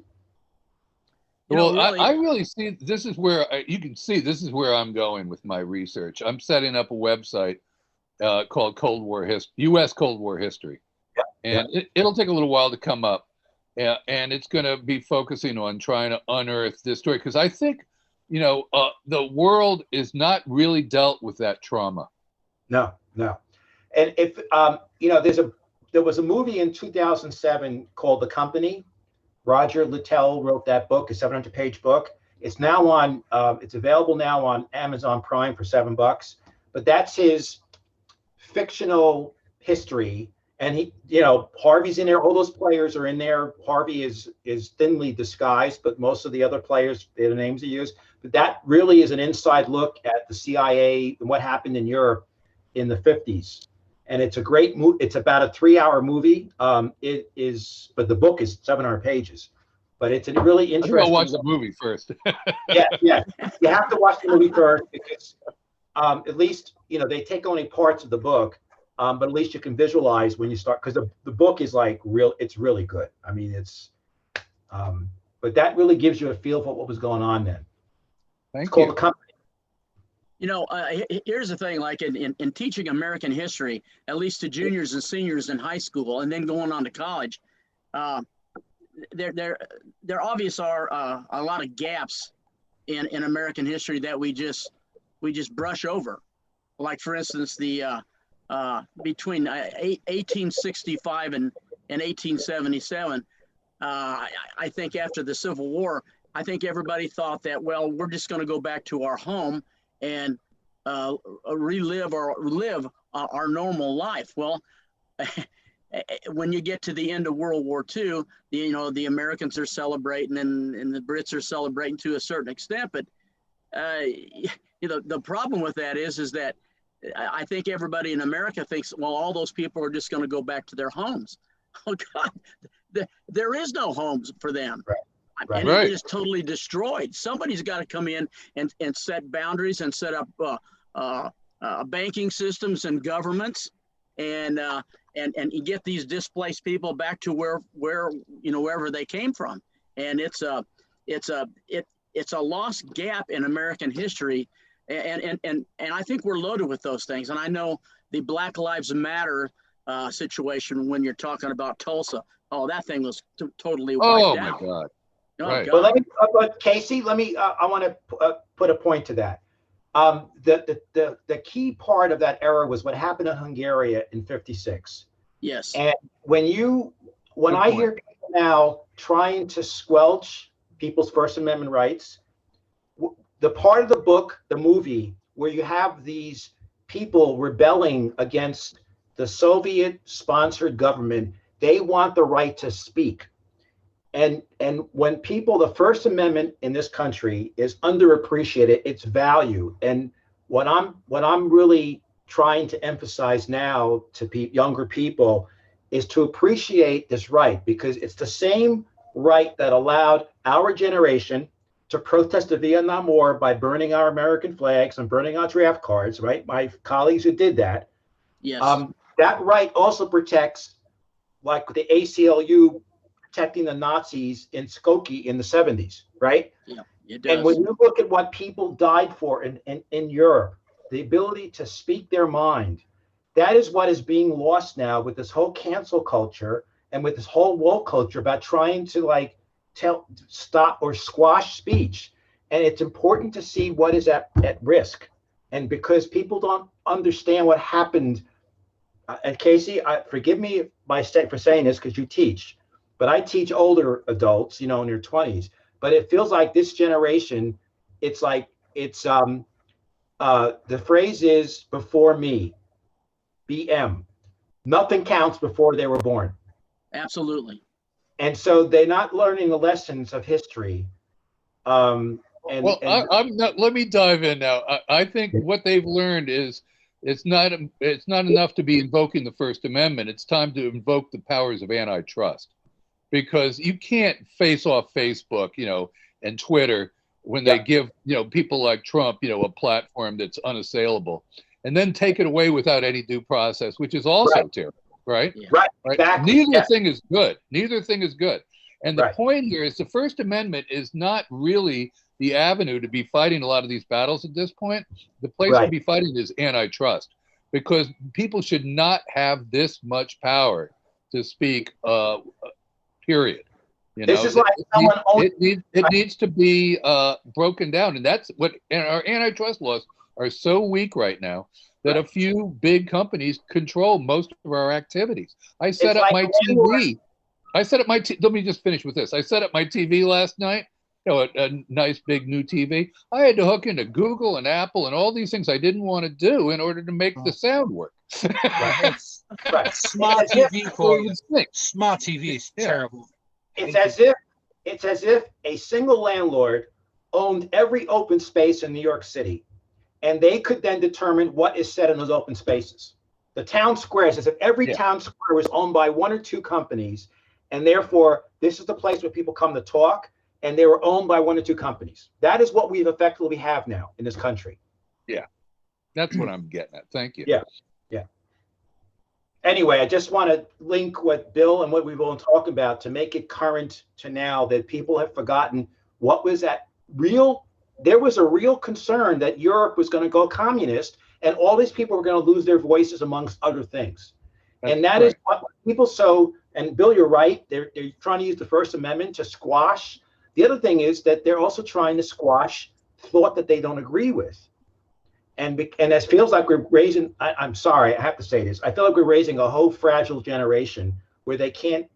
Well, I really see this is where you can see this is where I'm going with my research. I'm setting up a website called U.S. Cold War History, and it'll take a little while to come up, and it's going to be focusing on trying to unearth this story because I think the world is not really dealt with that trauma. No. And if there was a movie in 2007 called The Company. Roger Littell wrote that book, a 700-page book. It's now on. It's available now on Amazon Prime for $7. But that's his fictional history, and he, Harvey's in there. All those players are in there. Harvey is thinly disguised, but most of the other players, their names are used. But that really is an inside look at the CIA and what happened in Europe in the 50s. And it's a great movie. It's about a 3-hour movie. It is, but the book is 700 pages. But it's a really interesting. I'll watch the movie first. Yeah. You have to watch the movie first because at least they take only parts of the book, but at least you can visualize when you start because the book is like real. It's really good. I mean, but that really gives you a feel for what was going on then. Thank you. It's called The Company. Here's the thing, like in teaching American history, at least to juniors and seniors in high school and then going on to college, there obviously are a lot of gaps in American history that we just brush over. Like, for instance, the between 1865 and 1877, I think after the Civil War, I think everybody thought that, well, we're just going to go back to our home and relive or live our normal life. Well, when you get to the end of World War II, the Americans are celebrating and the Brits are celebrating to a certain extent. But the problem with that is that I think everybody in America thinks, well, all those people are just going to go back to their homes. Oh God, there is no homes for them. Right. And it is totally destroyed. Somebody's got to come in and set boundaries and set up banking systems and governments and get these displaced people back to wherever they came from. And it's a lost gap in American history. And I think we're loaded with those things. And I know the Black Lives Matter situation when you're talking about Tulsa. Oh, that thing was totally wiped out. Oh my God. Oh, right. But Casey, I want to put a point to that. The key part of that era was what happened in Hungary in '56. Yes. And when I hear people now trying to squelch people's First Amendment rights, the part of the book, the movie, where you have these people rebelling against the Soviet-sponsored government, they want the right to speak. And when the First Amendment in this country is underappreciated, its value. And what I'm really trying to emphasize now to younger people is to appreciate this right, because it's the same right that allowed our generation to protest the Vietnam War by burning our American flags and burning our draft cards, right? My colleagues who did that. Yes. That right also protects, like the ACLU protecting the Nazis in Skokie in the 70s, right? Yeah, it does. And when you look at what people died for in Europe, the ability to speak their mind. That is what is being lost now with this whole cancel culture and with this whole woke culture about trying to like stop or squash speech. And it's important to see what is at risk. And because people don't understand what happened, and Casey, forgive me for saying this because you teach, but I teach older adults, in their 20s. But it feels like this generation, the phrase is before me, BM. Nothing counts before they were born. Absolutely. And so they're not learning the lessons of history. Let me dive in now. I think what they've learned is it's not enough to be invoking the First Amendment. It's time to invoke the powers of antitrust, because you can't face off Facebook, and Twitter when they give, people like Trump, a platform that's unassailable, and then take it away without any due process, which is also terrible, right? Yeah. Right. Exactly. Neither thing is good. Neither thing is good. And the Right. point here is the First Amendment is not really the avenue to be fighting a lot of these battles at this point. The place to be fighting is antitrust, because people should not have this much power to speak, period. This is like someone it needs to be broken down. And that's what our antitrust laws are so weak right now that a few big companies control most of our activities. I set up my TV. Let me just finish with this. I set up my TV last night, a nice big new TV. I had to hook into Google and Apple and all these things I didn't want to do in order to make the sound work. Smart TV for you. Smart TV is terrible. It's as if a single landlord owned every open space in New York City, and they could then determine what is said in those open spaces. The town squares, as if every town square was owned by one or two companies, and therefore this is the place where people come to talk, and they were owned by one or two companies. That is what we've effectively have now in this country. Yeah, that's what I'm getting at. Thank you. Yeah. Anyway, I just want to link what Bill and what we've all talked about to make it current to now, that people have forgotten what was that real. There was a real concern that Europe was going to go communist, and all these people were going to lose their voices, amongst other things. And that is what people and Bill, you're right. They're trying to use the First Amendment to squash. The other thing is that they're also trying to squash thought that they don't agree with. And it feels like we're raising, I'm sorry, I have to say this. I feel like we're raising a whole fragile generation where they can't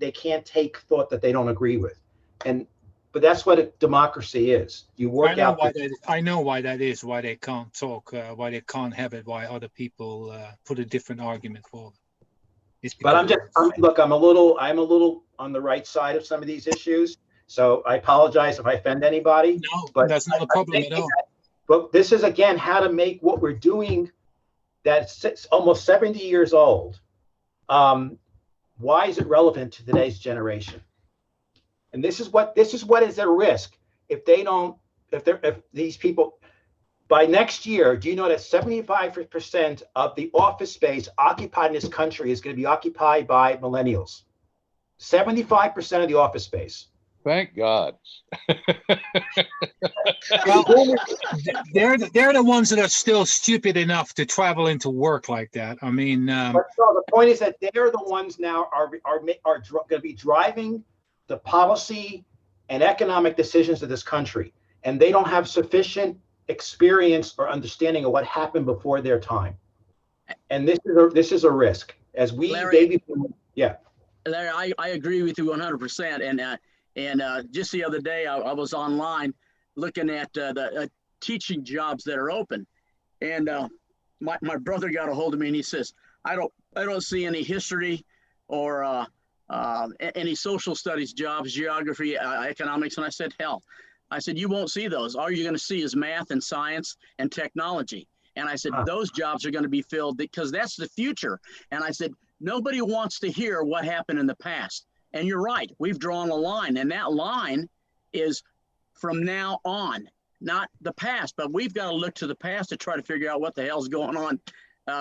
take thought that they don't agree with. But that's what a democracy is. You work out. I know why that is, why they can't talk, why they can't have it, why other people put a different argument for it. But I'm a little on the right side of some of these issues. So I apologize if I offend anybody. No, but that's not a problem at all. But this is, again, how to make what we're doing, that's almost 70 years old. Why is it relevant to today's generation? And this is what is at risk if these people, by next year, do you know that 75% of the office space occupied in this country is going to be occupied by millennials? 75% of the office space. Thank God. Well, they're the ones that are still stupid enough to travel into work like that. I mean, but so the point is that they're the ones now are going to be driving the policy and economic decisions of this country, and they don't have sufficient experience or understanding of what happened before their time. And this is a risk as we Larry, Larry, I agree with you 100%. And just the other day, I was online looking at the teaching jobs that are open, and my brother got a hold of me and he says, I don't see any history or any social studies jobs, geography, economics. And I said, hell, I said, you won't see those. All you're going to see is math and science and technology. And I said, those jobs are going to be filled because that's the future. And I said, nobody wants to hear what happened in the past. And you're right, we've drawn a line, and that line is from now on, not the past, but we've got to look to the past to try to figure out what the hell's going on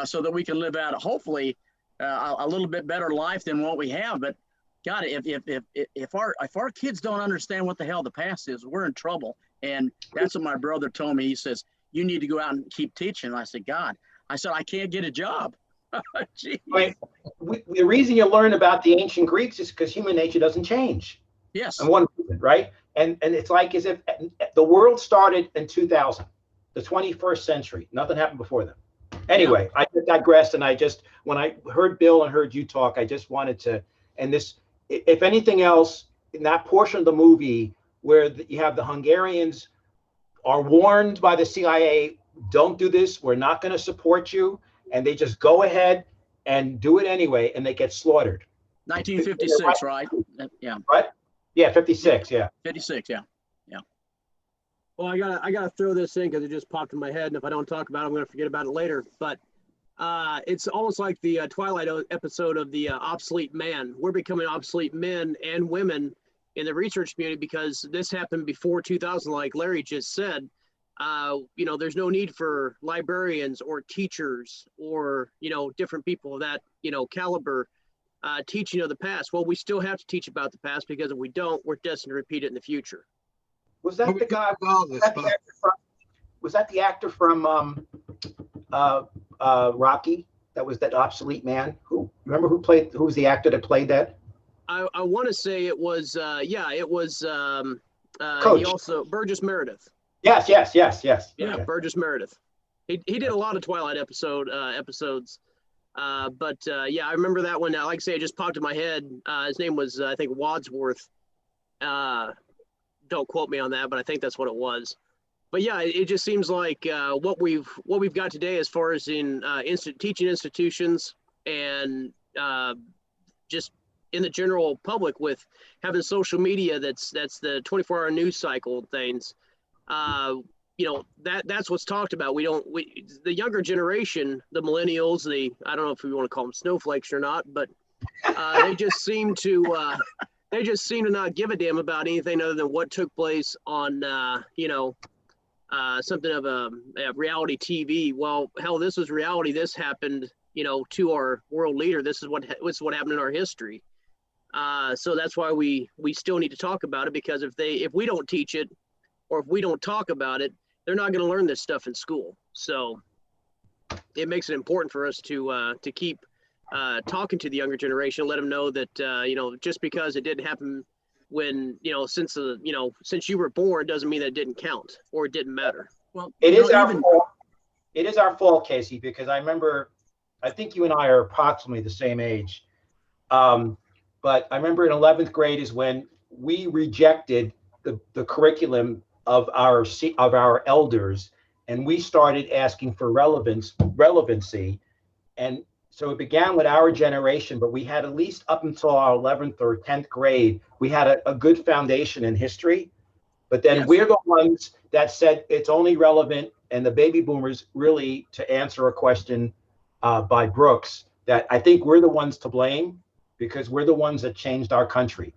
so that we can live out, hopefully, a little bit better life than what we have. But God, if our kids don't understand what the hell the past is, we're in trouble. And that's what my brother told me. He says, you need to go out and keep teaching. And I said, God, I said, I can't get a job. Right. The reason you learn about the ancient Greeks is because human nature doesn't change. Yes. And one reason, right? And it's like as if the world started in 2000, the 21st century. Nothing happened before then. Anyway, I digressed, and when I heard Bill and heard you talk, I just wanted to, and this, if anything else, in that portion of the movie where you have the Hungarians are warned by the CIA, don't do this, we're not going to support you, and they just go ahead and do it anyway, and they get slaughtered. 1956, right? Yeah. Right? Yeah, 56, yeah. 56, yeah. Well, I gotta throw this in because it just popped in my head, and if I don't talk about it, I'm gonna forget about it later. But it's almost like the Twilight episode of the obsolete man. We're becoming obsolete men and women in the research community because this happened before 2000, like Larry just said. There's no need for librarians or teachers or different people of that caliber teaching of the past. Well, we still have to teach about the past because if we don't, we're destined to repeat it in the future. Was that the guy? Was that the actor from Rocky? That was that obsolete man. Who was the actor that played that? I want to say it was it was Coach. He also Burgess Meredith. Yes. Yeah, okay. Burgess Meredith. He did a lot of Twilight episodes. I remember that one. Like I say, it just popped in my head. His name was I think Wadsworth. Don't quote me on that, but I think that's what it was. But yeah, it just seems like what we've got today as far as in teaching institutions and just in the general public with having social media that's the 24-hour news cycle things. That's what's talked about. The younger generation, the millennials, I don't know if we want to call them snowflakes or not, but they just seem to not give a damn about anything other than what took place on something of a reality TV. Well, hell, this was reality. This happened, to our world leader. This is what happened in our history. So that's why we still need to talk about it, because if we don't teach it or if we don't talk about it, they're not going to learn this stuff in school. So it makes it important for us to keep talking to the younger generation, let them know that just because it didn't happen when since you were born doesn't mean that it didn't count or it didn't matter. Well, it is our fault. It is our fault, Casey, because I think you and I are approximately the same age. But I remember in 11th grade is when we rejected the curriculum of our elders, and we started asking for relevancy. And so it began with our generation, but we had at least up until our 11th or 10th grade, we had a good foundation in history. But then we're the ones that said it's only relevant, and the baby boomers, really, to answer a question by Brooks, that I think we're the ones to blame because we're the ones that changed our country.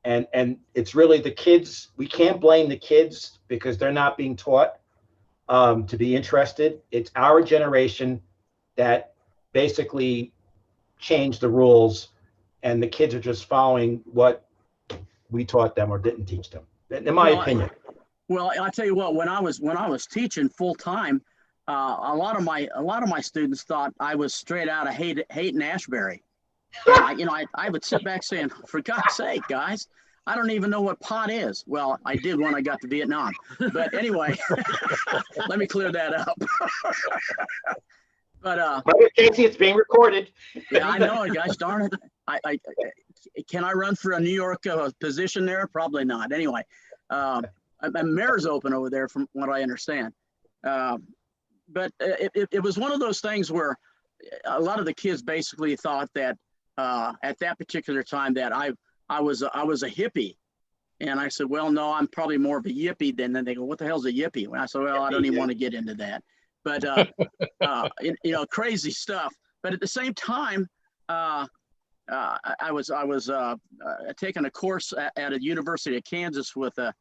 And it's really the kids. We can't blame the kids because they're not being taught to be interested. It's our generation that basically changed the rules, and the kids are just following what we taught them or didn't teach them, in my opinion. Well, I tell you what, when I was teaching full time, a lot of my students thought I was straight out of Haight and Ashbury. And I would sit back saying, for God's sake, guys, I don't even know what pot is. Well, I did when I got to Vietnam. But anyway, let me clear that up. But Casey, it's being recorded. Yeah, I know it, guys. Darn it. Can I run for a New York position there? Probably not. Anyway, mayor's open over there, from what I understand. But it was one of those things where a lot of the kids basically thought that at that particular time that I was a hippie. And I said, well, no, I'm probably more of a yippie than. Then they go, what the hell's a yippie? And I said, well, I don't even want to get into that. But crazy stuff. But at the same time, I was taking a course at a University of Kansas with a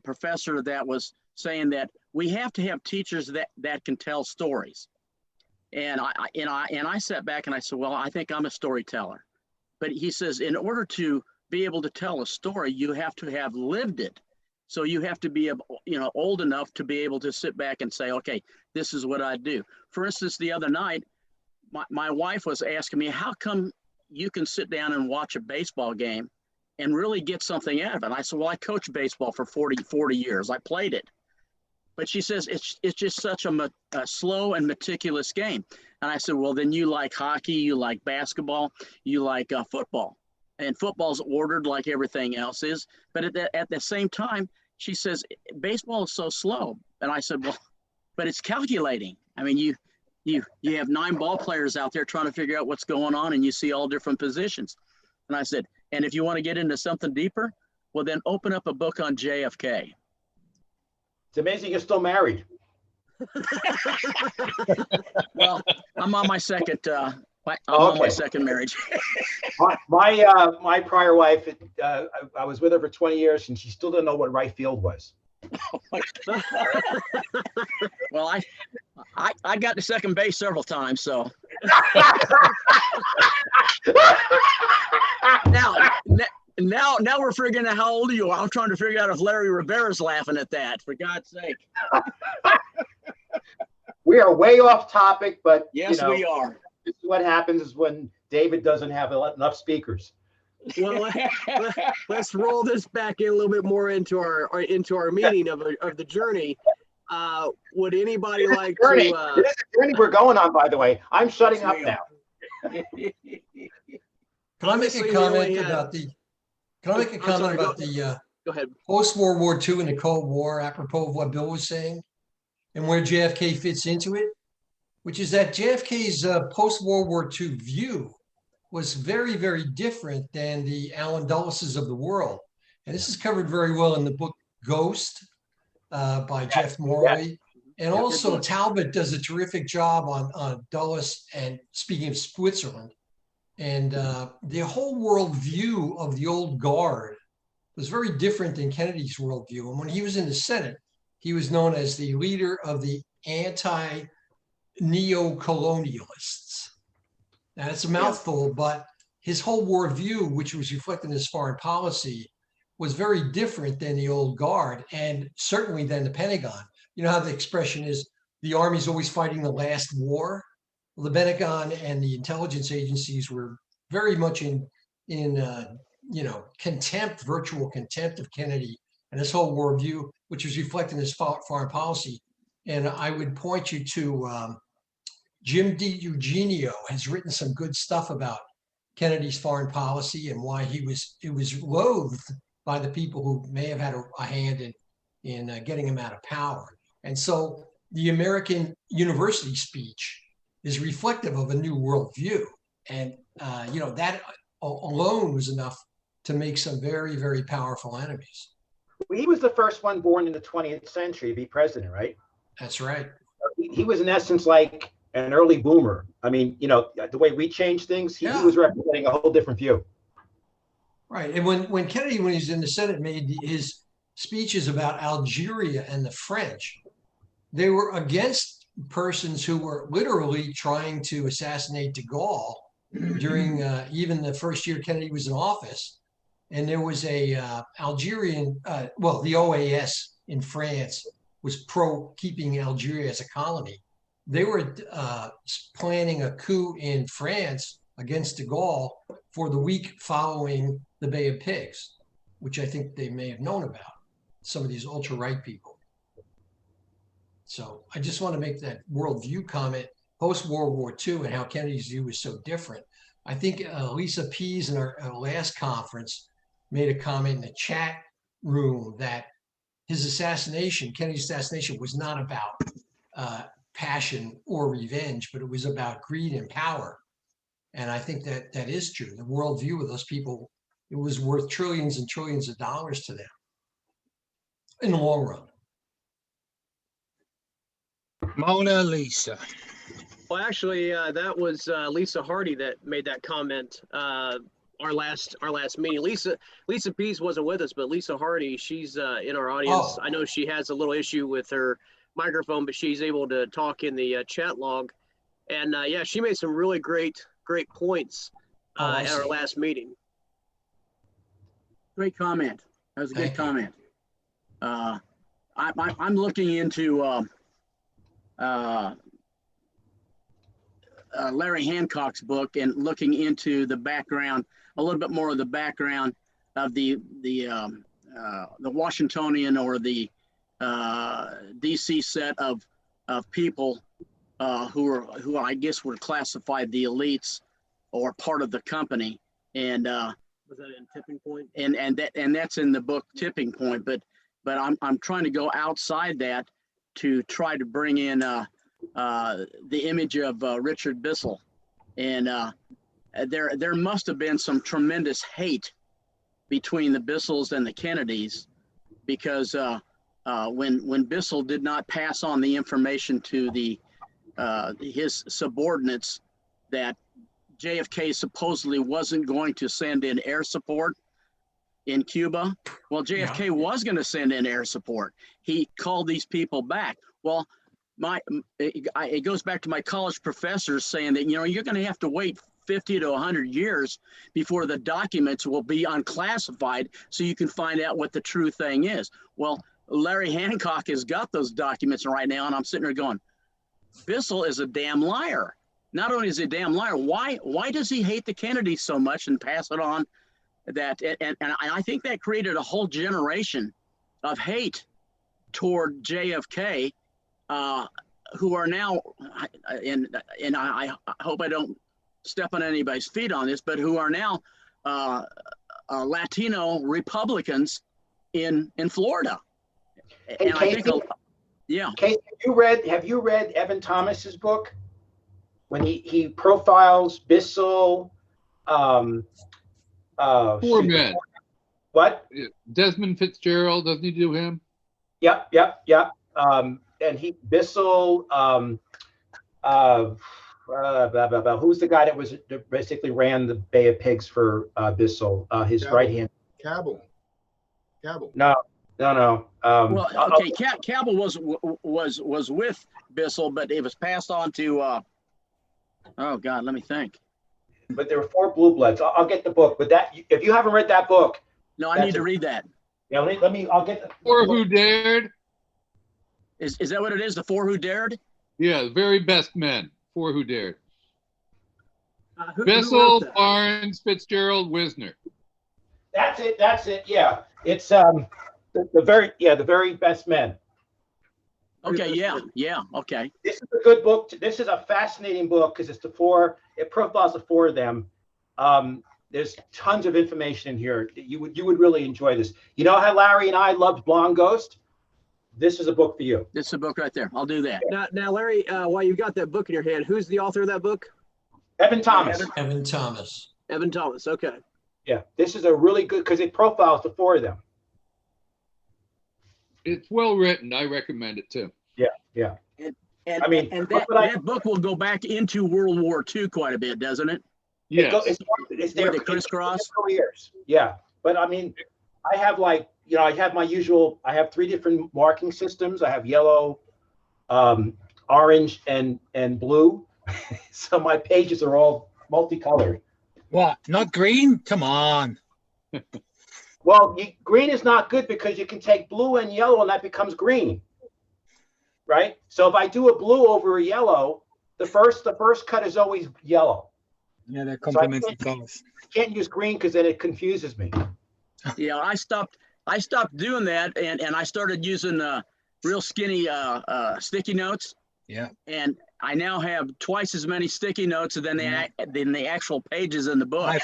professor that was saying that we have to have teachers that can tell stories. And I sat back and I said, well, I think I'm a storyteller. But he says, in order to be able to tell a story, you have to have lived it. So you have to be, old enough to be able to sit back and say, okay, this is what I do. For instance, the other night, my wife was asking me, how come you can sit down and watch a baseball game and really get something out of it? And I said, well, I coached baseball for 40 years. I played it. But she says, it's just such a slow and meticulous game. And I said, well, then you like hockey, you like basketball, you like football. And football's ordered like everything else is. But at the same time, she says, baseball is so slow. And I said, well, but it's calculating. I mean, you have 9 ball players out there trying to figure out what's going on, and you see all different positions. And I said, and if you want to get into something deeper, well, then open up a book on JFK. It's amazing you're still married. Well, I'm on my second. On my second marriage. my prior wife, I was with her for 20 years, and she still didn't know what right field was. Well, I got to second base several times, so. Now we're figuring out how old are you are. I'm trying to figure out if Larry Rivera's laughing at that, for God's sake. We are way off topic, but yes, we are. This is what happens is when David doesn't have enough speakers. Well, let's roll this back in a little bit more into our meaning of the journey. Would anybody like to? This is the journey we're going on, by the way. I'm shutting up now. Can I make a comment about the? Can I make a comment about the go ahead. Post-World War II and the Cold War, apropos of what Bill was saying, and where JFK fits into it, which is that JFK's post-World War II view was very, very different than the Alan Dulles of the world. And this is covered very well in the book Ghost by Jeff Morley. And also Talbot does a terrific job on Dulles, and speaking of Switzerland. And the whole world view of the old guard was very different than Kennedy's worldview. And when he was in the Senate, he was known as the leader of the anti-neo-colonialists. Now, it's a mouthful, but his whole worldview, which was reflected in his foreign policy, was very different than the old guard, and certainly than the Pentagon. You know how the expression is, the Army's always fighting the last war? Well, the Pentagon and the intelligence agencies were very much in contempt, virtual contempt of Kennedy and his whole worldview, which was reflected in his foreign policy. And I would point you to Jim DiEugenio has written some good stuff about Kennedy's foreign policy and why it was loathed by the people who may have had a hand in getting him out of power. And so the American University speech is reflective of a new worldview. And, that alone was enough to make some very, very powerful enemies. Well, he was the first one born in the 20th century to be president, right? That's right. He was in essence like an early boomer. I mean, the way we change things, he was representing a whole different view. Right. And when Kennedy, when he was in the Senate, made his speeches about Algeria and the French, they were against persons who were literally trying to assassinate de Gaulle during even the first year Kennedy was in office. And there was a Algerian, the OAS in France was pro keeping Algeria as a colony. They were planning a coup in France against de Gaulle for the week following the Bay of Pigs, which I think they may have known about, some of these ultra-right people. So I just want to make that worldview comment post-World War II and how Kennedy's view was so different. I think Lisa Pease in our last conference made a comment in the chat room that his assassination, Kennedy's assassination, was not about passion or revenge, but it was about greed and power. And I think that is true. The worldview of those people, it was worth trillions and trillions of dollars to them in the long run. Mona Lisa. Well, actually, that was Lisa Hardy that made that comment. Our last meeting. Lisa Pease wasn't with us, but Lisa Hardy, she's in our audience. I know she has a little issue with her microphone, but she's able to talk in the chat log. And she made some really great points at our last meeting. Great comment. That was a good comment. I'm looking into Larry Hancock's book and looking into the background, a little bit more of the background of the Washingtonian or the DC set of people who I guess were classified the elites or part of the company. And Was that in Tipping Point? and that's in the book Tipping Point. But I'm trying to go outside that to try to bring in the image of Richard Bissell, and there must have been some tremendous hate between the Bissells and the Kennedys, because when Bissell did not pass on the information to his subordinates that JFK supposedly wasn't going to send in air support in Cuba. Well, JFK was going to send in air support. He called these people back. Well, it goes back to my college professors saying that, you're going to have to wait 50 to 100 years before the documents will be unclassified so you can find out what the true thing is. Well, Larry Hancock has got those documents right now, and I'm sitting there going, Bissell is a damn liar. Not only is he a damn liar, why does he hate the Kennedys so much and pass it on? That and I think that created a whole generation of hate toward JFK, who are now, and I hope I don't step on anybody's feet on this, but who are now Latino Republicans in Florida. Hey, and Casey, I think, yeah. Casey, have you read Evan Thomas's book when he profiles Bissell? Poor man. What? Desmond Fitzgerald, doesn't he do him? Yep. And Bissell, who's the guy that basically ran the Bay of Pigs for Bissell? His right hand. Cabell. No. Well, okay, Cabell was with Bissell, but it was passed on to. Oh God, let me think. But there were 4 blue bloods. I'll get the book. But that, if you haven't read that book, No, I need to read that. Yeah, let me. I'll get. Or Who Dared? Is that what it is? The 4 Who Dared? Yeah, the very best men. 4 Who Dared. Who Bissell, wrote that? Barnes, Fitzgerald, Wisner. That's it. Yeah, it's the very best men. Okay, yeah, okay. This is a good book. This is a fascinating book because it profiles the 4 of them. There's tons of information in here. You would really enjoy this. You know how Larry and I loved Blonde Ghost? This is a book for you. This is a book right there. I'll do that. Now, Larry, while you've got that book in your hand, who's the author of that book? Evan Thomas. Evan Thomas. Evan Thomas. Okay. Yeah, this is a really good because it profiles the 4 of them. It's well written. I recommend it too. Yeah. And I mean, that book will go back into World War II quite a bit, doesn't it? Yes. It's there Where they crisscross? for years. Yeah, but I mean, I have I have my usual. I have 3 different marking systems. I have yellow, orange, and blue. So my pages are all multicolored. What? Not green? Come on. Well, green is not good because you can take blue and yellow and that becomes green, right? So if I do a blue over a yellow, the first cut is always yellow. Yeah, they're complementary colors. I can't use green because then it confuses me. Yeah, I stopped doing that, and I started using real skinny sticky notes. Yeah. And I now have twice as many sticky notes than the actual pages in the book.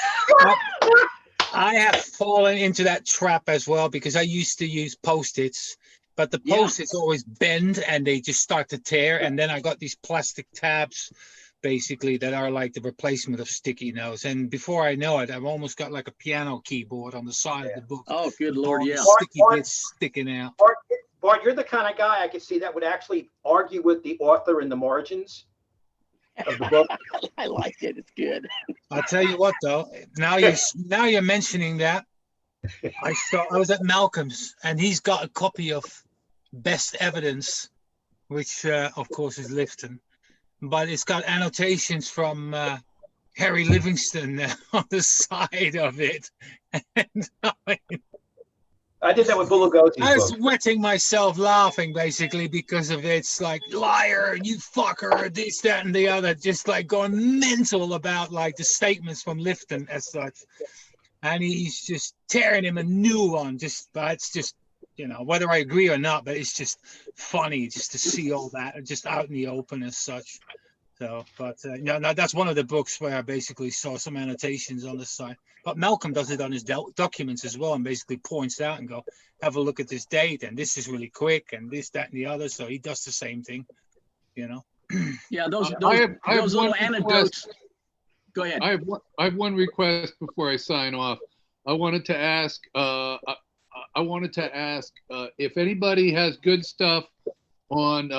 I have fallen into that trap as well because I used to use Post-its, but the Post-its always bend and they just start to tear. And then I got these plastic tabs, basically, that are like the replacement of sticky notes. And before I know it, I've almost got like a piano keyboard on the side of the book. Oh, good Lord, yeah. Sticky bits sticking out. Bart, you're the kind of guy I could see that would actually argue with the author in the margins of the book. I like it. It's good. I'll tell you what, though. Now you're mentioning that. I was at Malcolm's, and he's got a copy of Best Evidence, which of course is Lifton, but it's got annotations from Harry Livingston on the side of it. And I did that with Bulagosi's I was book. wetting myself laughing basically because of it's like liar, you fucker, this, that, and the other, just like going mental about like the statements from Lifton as such, and he's just tearing him a new one. But it's just, you know, whether I agree or not, but it's just funny just to see all that just out in the open as such. So, but yeah, no, that's one of the books where I basically saw some annotations on the side. But Malcolm does it on his documents as well, and basically points out and go, have a look at this date, and this is really quick, and this, that, and the other. So he does the same thing, you know. Yeah, those I have little one anecdotes. request. Go ahead. I have one request before I sign off. I wanted to ask. If anybody has good stuff on.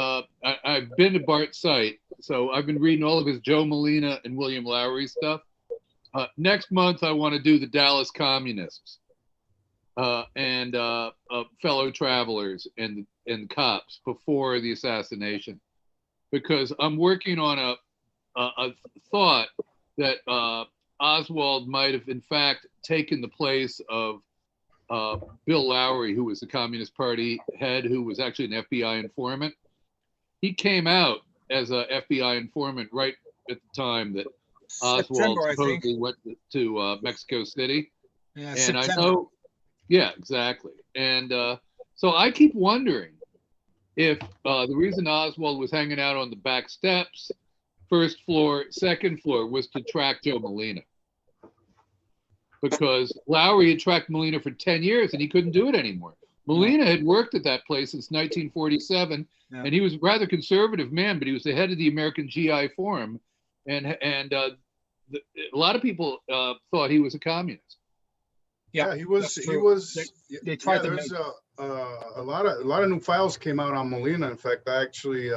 I've been to Bart's site, so I've been reading all of his Joe Molina and William Lowry stuff. Next month, I want to do the Dallas Communists and fellow travelers and cops before the assassination, because I'm working on a thought that Oswald might have in fact taken the place of Bill Lowry, who was the Communist Party head, who was actually an FBI informant. He came out as a FBI informant right at the time that Oswald supposedly went to Mexico City. Yeah, and September. I know, yeah, exactly. And so I keep wondering if the reason Oswald was hanging out on the back steps, first floor, second floor, was to track Joe Molina. Because Lowry had tracked Molina for 10 years and he couldn't do it anymore. Molina had worked at that place since 1947, and he was a rather conservative man, but he was the head of the American GI Forum, and a lot of people thought he was a communist. Yeah, he was. They tried to there's a lot of new files came out on Molina. In fact, I actually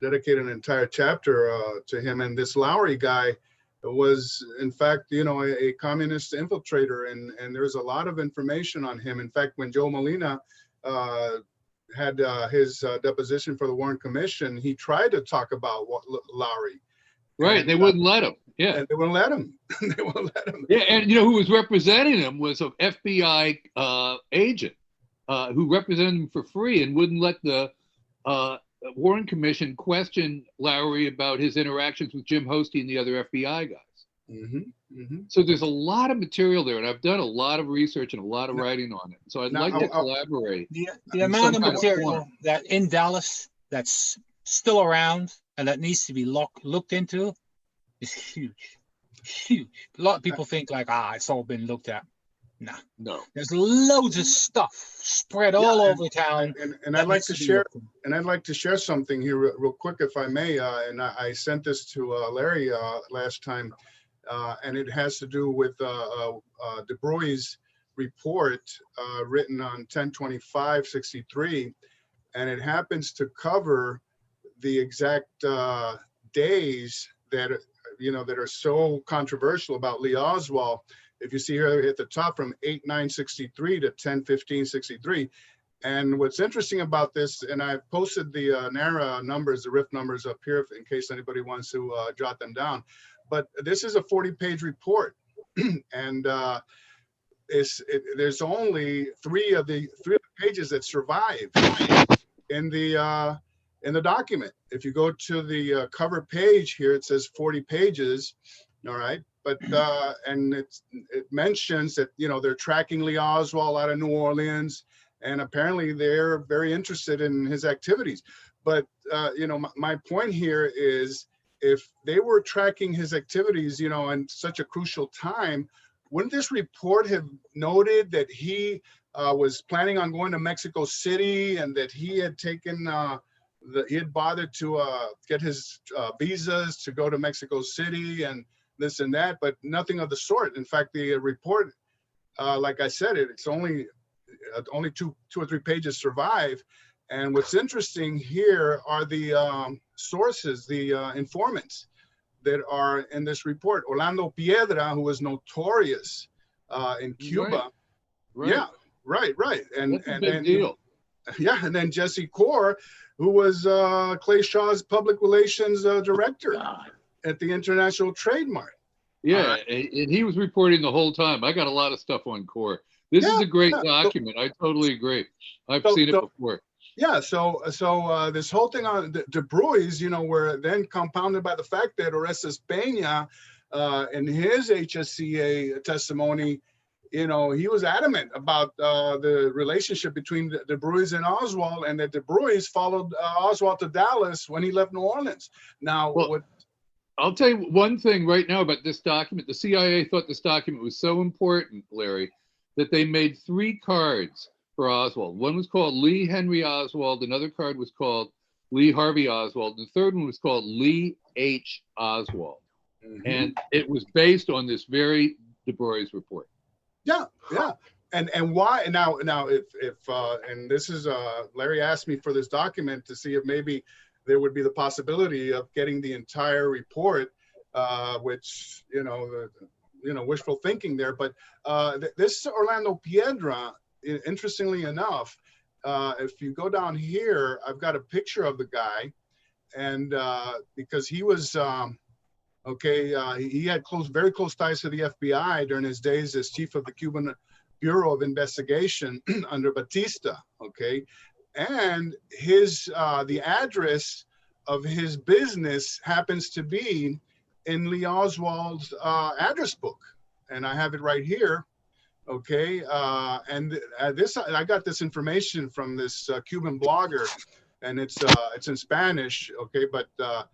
dedicated an entire chapter to him. And this Lowry guy was, in fact, you know, a communist infiltrator, and there's a lot of information on him. In fact, when Joe Molina had his deposition for the Warren Commission, he tried to talk about Lowry. Right, they wouldn't let him. Yeah, and they wouldn't let him. They wouldn't let him. Yeah, and you know who was representing him was an FBI agent who represented him for free and wouldn't let the Warren Commission question Lowry about his interactions with Jim Hosty and the other FBI guys. So there's a lot of material there, and I've done a lot of research and a lot of writing on it. So I'd like to collaborate. The amount of material that in Dallas that's still around and that needs to be looked into is huge. Huge. A lot of people think like, it's all been looked at. Nah. No. There's loads of stuff spread all over town. And I'd like to share. And I'd like to share something here real quick, if I may. And I sent this to Larry last time, and it has to do with De Bruy's report written on 10/25/63, and it happens to cover the exact days that that are so controversial about Lee Oswald. If you see here at the top, from 8/9/63 to 10/15/63. And what's interesting about this, and I've posted the NARA numbers, the RIF numbers up here in case anybody wants to jot them down. But this is a 40-page report, and there's only three of the pages that survive in the document. If you go to the cover page here, it says 40 pages. All right. But and it mentions that they're tracking Lee Oswald out of New Orleans, and apparently they're very interested in his activities. But my point here is, if they were tracking his activities, in such a crucial time, wouldn't this report have noted that he was planning on going to Mexico City, and that he had taken he had bothered to get his visas to go to Mexico City and this and that, but nothing of the sort. In fact, the report, like I said, it's only two or three pages survive. And what's interesting here are the sources, the informants that are in this report. Orlando Piedra, who was notorious in Cuba. Right. Yeah, right. And then deal. Yeah, and then Jesse Core, who was Clay Shaw's public relations director at the International Trade Mart. Yeah, and he was reporting the whole time. I got a lot of stuff on Core. This is Yeah, a great yeah. document. I totally agree. I've So- seen it so- before. Yeah, so this whole thing on De Bruys, were then compounded by the fact that Orestes Peña, in his HSCA testimony, he was adamant about the relationship between De Bruys and Oswald, and that De Bruys followed Oswald to Dallas when he left New Orleans. Now, Well, I'll tell you one thing right now about this document. The CIA thought this document was so important, Larry, that they made 3 cards for Oswald. One was called Lee Henry Oswald. Another card was called Lee Harvey Oswald. And the third one was called Lee H. Oswald. Mhm. And it was based on this very De Bruys report. Yeah, yeah. And why now if and this is Larry asked me for this document to see if maybe there would be the possibility of getting the entire report, which wishful thinking there, but this Orlando Piedra, interestingly enough, if you go down here, I've got a picture of the guy, and because he was he had very close ties to the FBI during his days as chief of the Cuban Bureau of Investigation under Batista. Okay, and his the address of his business happens to be in Lee Oswald's address book, and I have it right here. Okay, and this I got this information from this Cuban blogger, and it's in Spanish. Okay, but the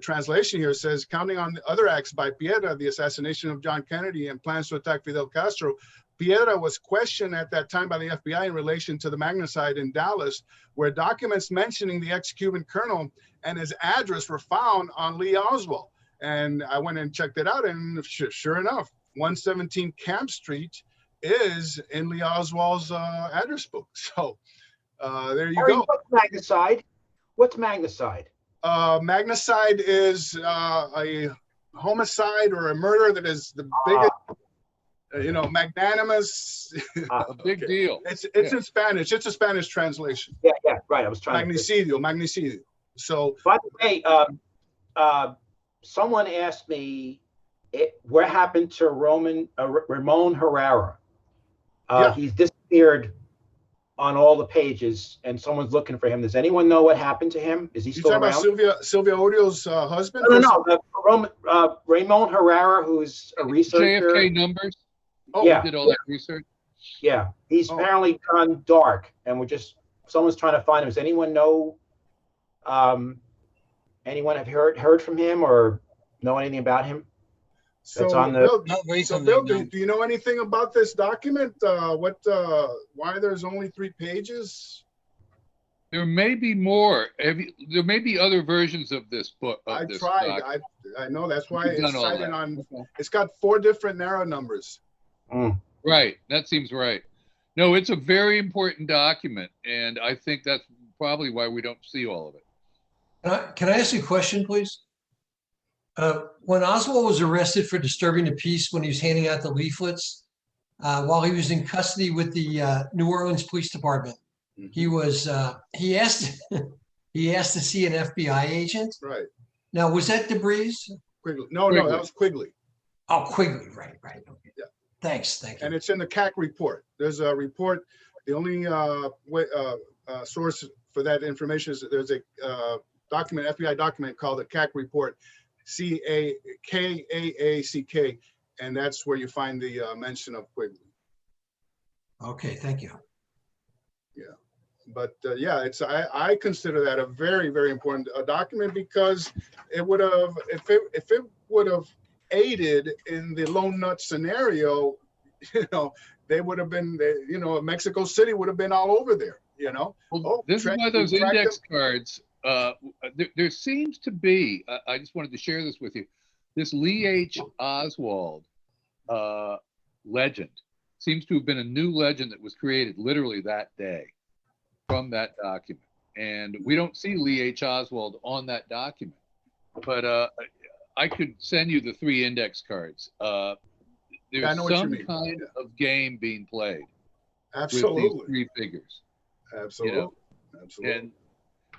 translation here says, counting on the other acts by Piedra, the assassination of John Kennedy and plans to attack Fidel Castro, Piedra was questioned at that time by the FBI in relation to the magnicide in Dallas, where documents mentioning the ex-Cuban colonel and his address were found on Lee Oswald. And I went and checked it out, and sure enough, 117 Camp Street is in Lee Oswald's address book. So there you go. What's magnicide? What's magnicide? Magnicide is a homicide or a murder that is the biggest, magnanimous. A big deal. It's in Spanish. It's a Spanish translation. Yeah, right. I was trying Magnicidio. So, by the way, someone asked me what happened to Ramon Herrera. He's disappeared on all the pages, and someone's looking for him. Does anyone know what happened to him? Is he still around? About Sylvia Odio's husband? No. Ramon Herrera, who's a researcher. JFK numbers? Oh, yeah. Did all that research? Yeah, he's apparently gone dark, and someone's trying to find him. Does anyone know? Anyone have heard from him or know anything about him? So, on the, Bill, do you know anything about this document? Why there's only 3 pages? There may be more. There may be other versions of this book. I tried. I know, that's why it's cited on. Okay. It's got 4 different narrow numbers. Right. That seems right. No, it's a very important document, and I think that's probably why we don't see all of it. Can I ask you a question, please? When Oswald was arrested for disturbing the peace when he was handing out the leaflets, while he was in custody with the New Orleans Police Department, he asked to see an FBI agent. Right. Now, was that De Bruys? Quigley. No, that was Quigley. Oh, Quigley. Right. Okay. Yeah. Thank you. And it's in the CAC report. There's a report. The only source for that information is that there's a FBI document called the CAC report. CAACK, and that's where you find the mention of Quigley. Okay, thank you. Yeah, but I consider that a very, very important document, because it would have, if it would have aided in the lone nut scenario, they would have been, Mexico City would have been all over there. Well, this is why those index cards. There seems to be, I just wanted to share this with you, this Lee H. Oswald legend seems to have been a new legend that was created literally that day from that document. And we don't see Lee H. Oswald on that document. But I could send you the 3 index cards. There's some kind of game being played. Absolutely. With these 3 figures. Absolutely. Absolutely. And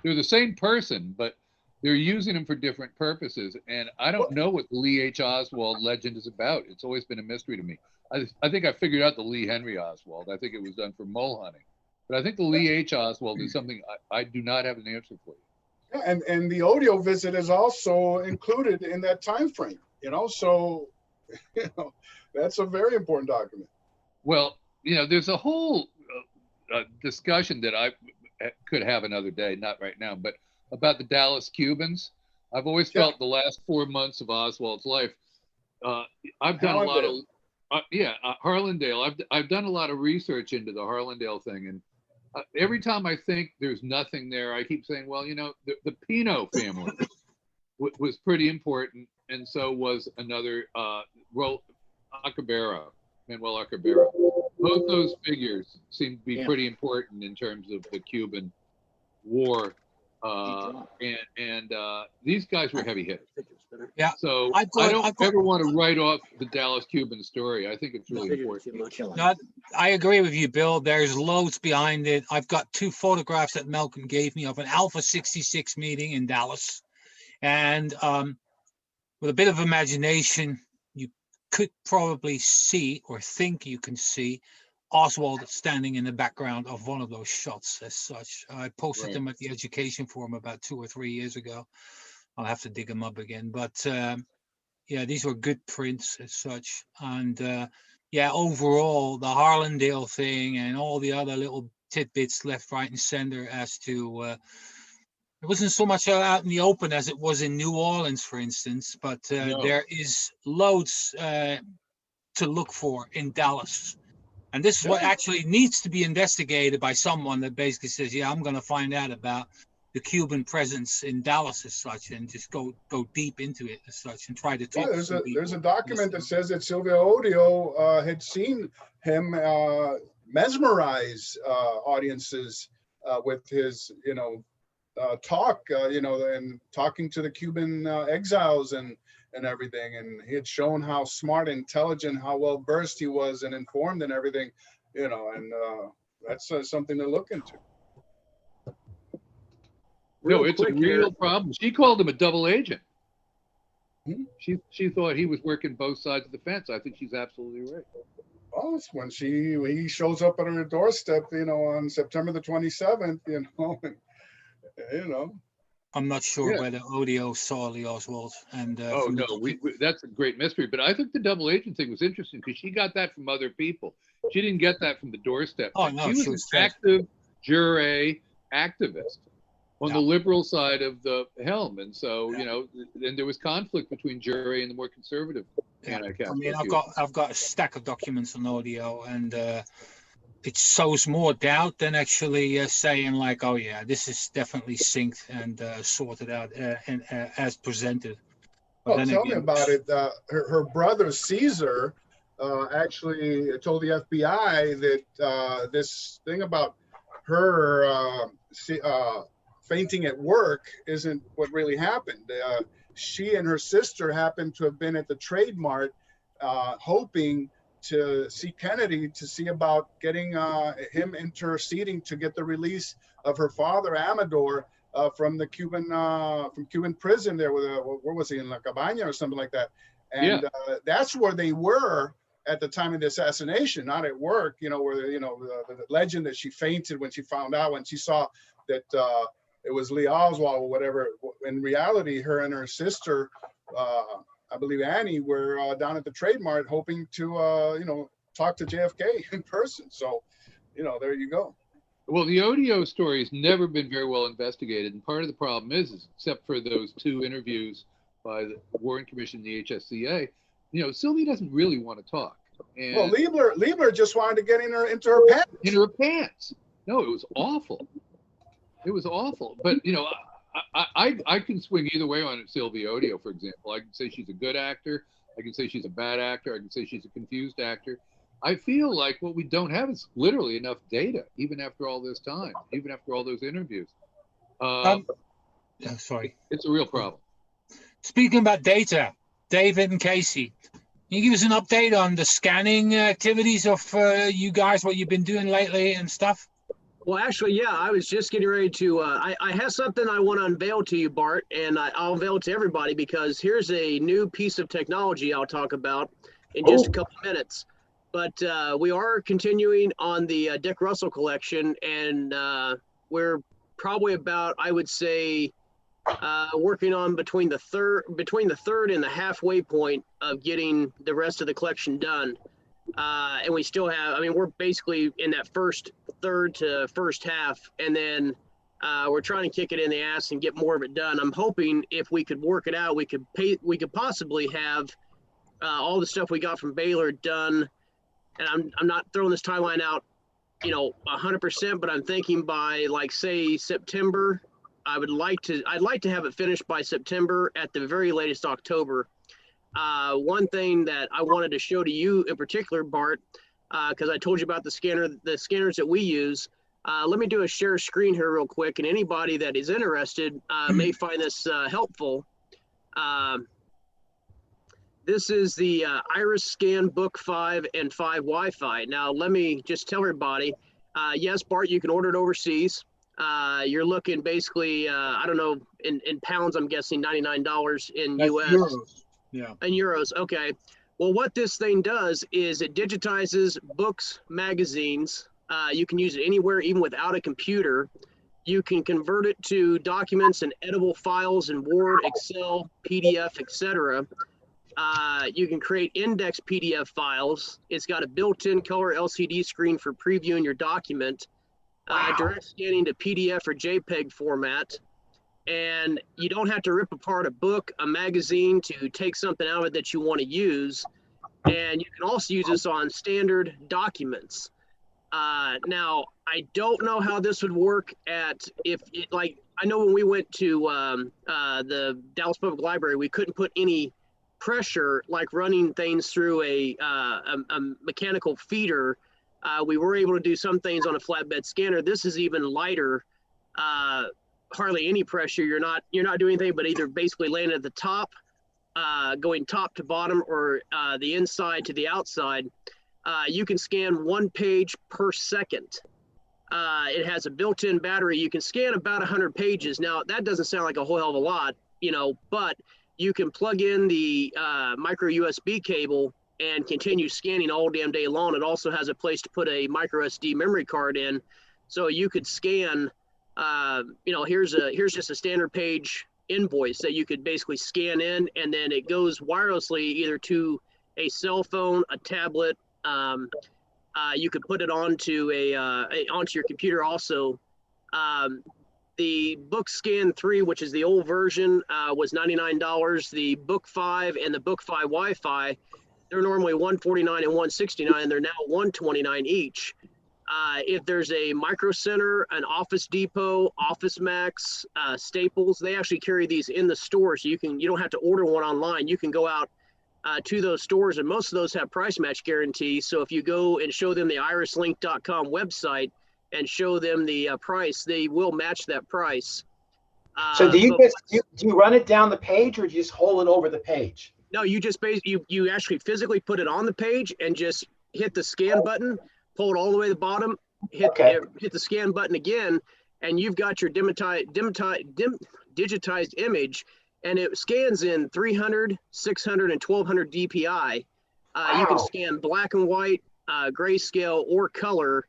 they're the same person, but they're using them for different purposes. And I don't know what the Lee H. Oswald legend is about. It's always been a mystery to me. I think I figured out the Lee Henry Oswald. I think it was done for mole hunting. But I think the Lee H. Oswald is something I do not have an answer for you. Yeah, and the audio visit is also included in that time frame, so that's a very important document. Well, there's a whole discussion that I could have another day, not right now, but about the Dallas Cubans. I've always felt the last 4 months of Oswald's life. I've done a lot of Harlandale. I've done a lot of research into the Harlandale thing, and every time I think there's nothing there, I keep saying, well, the Pino family was pretty important, and so was another Manuel Acabera. Both those figures seem to be pretty important in terms of the Cuban War, and these guys were heavy hitters. Yeah. So I don't ever want to write off the Dallas Cuban story. I think it's really important. No, I agree with you, Bill. There's loads behind it. I've got 2 photographs that Malcolm gave me of an Alpha 66 meeting in Dallas. And with a bit of imagination, you could probably see or think you can see Oswald standing in the background of one of those shots as such. I posted them at the Education Forum about 2 or 3 years ago. I'll have to dig them up again. But these were good prints as such. And overall, the Harlandale thing and all the other little tidbits left, right, and center as to it wasn't so much out in the open as it was in New Orleans, for instance. But there is loads to look for in Dallas. And this is what actually needs to be investigated by someone that basically says, I'm going to find out about the Cuban presence in Dallas as such, and just go deep into it as such, and try to talk. There's a document that says that Silvio Odio had seen him mesmerize audiences with his, talk, and talking to the Cuban exiles and everything, and he had shown how smart, intelligent, how well versed he was and informed and everything, and that's something to look into. No, it's a real problem. She called him a double agent. She thought he was working both sides of the fence. I think she's absolutely right. Well, it's when he shows up at her doorstep, on September the 27th, I'm not sure whether Odio saw Lee Oswald. And that's a great mystery. But I think the double agent thing was interesting because she got that from other people. She didn't get that from the doorstep. Oh, no, she was an active jure activist on the liberal side of the helm, and so and there was conflict between jure and the more conservative anti-Catholic. I mean, I've got a stack of documents on Odio, and it sows more doubt than actually saying like, oh yeah, this is definitely synced and sorted out and as presented. Well, tell me about it. Her brother Caesar actually told the FBI that this thing about her fainting at work isn't what really happened. She and her sister happened to have been at the Trade Mart hoping to see Kennedy to see about getting him interceding to get the release of her father Amador from the Cuban prison there. Where was he, in La Cabana or something like that? And that's where they were at the time of the assassination, not at work. Where the legend that she fainted when she found out, when she saw that it was Lee Oswald or whatever. In reality, her and her sister, I believe Annie, were down at the Trade Mart hoping to, talk to JFK in person. So, there you go. Well, the Odio story has never been very well investigated. And part of the problem is except for those 2 interviews by the Warren Commission and the HSCA, Sylvia doesn't really want to talk. And well, Liebler just wanted to get into her pants. In her pants. No, it was awful. It was awful. But, I can swing either way on Sylvia Odio, for example. I can say she's a good actor. I can say she's a bad actor. I can say she's a confused actor. I feel like what we don't have is literally enough data, even after all this time, even after all those interviews. Sorry. It's a real problem. Speaking about data, David and Casey, can you give us an update on the scanning activities of you guys, what you've been doing lately and stuff? Well, actually, I was just getting ready to, I have something I want to unveil to you, Bart, and I'll unveil it to everybody because here's a new piece of technology I'll talk about in just a couple of minutes. But we are continuing on the Dick Russell collection, and we're probably about, I would say, working on between the third and the halfway point of getting the rest of the collection done. And we still have, I mean, we're basically in that first third to first half, and then we're trying to kick it in the ass and get more of it done. I'm hoping if we could work it out, we could possibly have all the stuff we got from Baylor done. And I'm not throwing this timeline out, 100%, but I'm thinking by, like, say, September. I'd like to have it finished by September, at the very latest October. One thing that I wanted to show to you in particular, Bart, because I told you about the scanners that we use. Let me do a share screen here real quick, and anybody that is interested may find this helpful. This is the Iris Scan Book 5 and 5 Wi-Fi. Now, let me just tell everybody, yes, Bart, you can order it overseas. You're looking basically, I don't know, in pounds, I'm guessing $99 in That's US. euros. Yeah. In euros, okay. Well, what this thing does is it digitizes books, magazines. You can use it anywhere, even without a computer. You can convert it to documents and editable files in Word, Excel, PDF, etc. You can create index PDF files. It's got a built-in color LCD screen for previewing your document. Direct scanning to PDF or JPEG format. And you don't have to rip apart a book, a magazine to take something out of it that you want to use. And you can also use this on standard documents. Now, I don't know how this would work I know when we went to the Dallas Public Library, we couldn't put any pressure, like running things through a mechanical feeder. We were able to do some things on a flatbed scanner. This is even lighter, hardly any pressure. You're not doing anything but either basically laying at the top, going top to bottom, or the inside to the outside. You can scan 1 page per second. It has a built-in battery. You can scan about 100 pages. Now, that doesn't sound like a whole hell of a lot, but you can plug in the micro USB cable and continue scanning all damn day long. It also has a place to put a micro SD memory card in. So you could scan, here's just a standard page invoice that you could basically scan in, and then it goes wirelessly either to a cell phone, a tablet. You could put it onto onto your computer also. The Book Scan 3, which is the old version, was $99. The Book 5 and the Book 5 Wi-Fi, they're normally $149 and $169. They're now $129 each. If there's a Micro Center, an Office Depot, Office Max, Staples, they actually carry these in the store, so you don't have to order one online. You can go out to those stores, and most of those have price match guarantees. So if you go and show them the irislink.com website and show them the price, they will match that price. So do you run it down the page, or do you just hold it over the page? No, you just you actually physically put it on the page and just hit the scan button, pull it all the way to the bottom, hit the scan button again, and you've got your digitized image, and it scans in 300, 600, and 1200 DPI. You can scan black and white, grayscale, or color.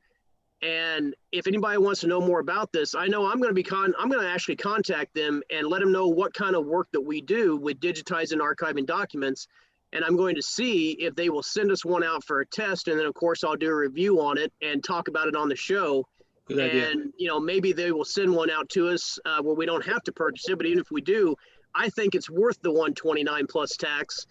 And if anybody wants to know more about this, I know I'm going to actually contact them and let them know what kind of work that we do with digitizing and archiving documents. And I'm going to see if they will send us one out for a test. And then, of course, I'll do a review on it and talk about it on the show. Good idea. And, maybe they will send one out to us where we don't have to purchase it. But even if we do, I think it's worth the $129 plus tax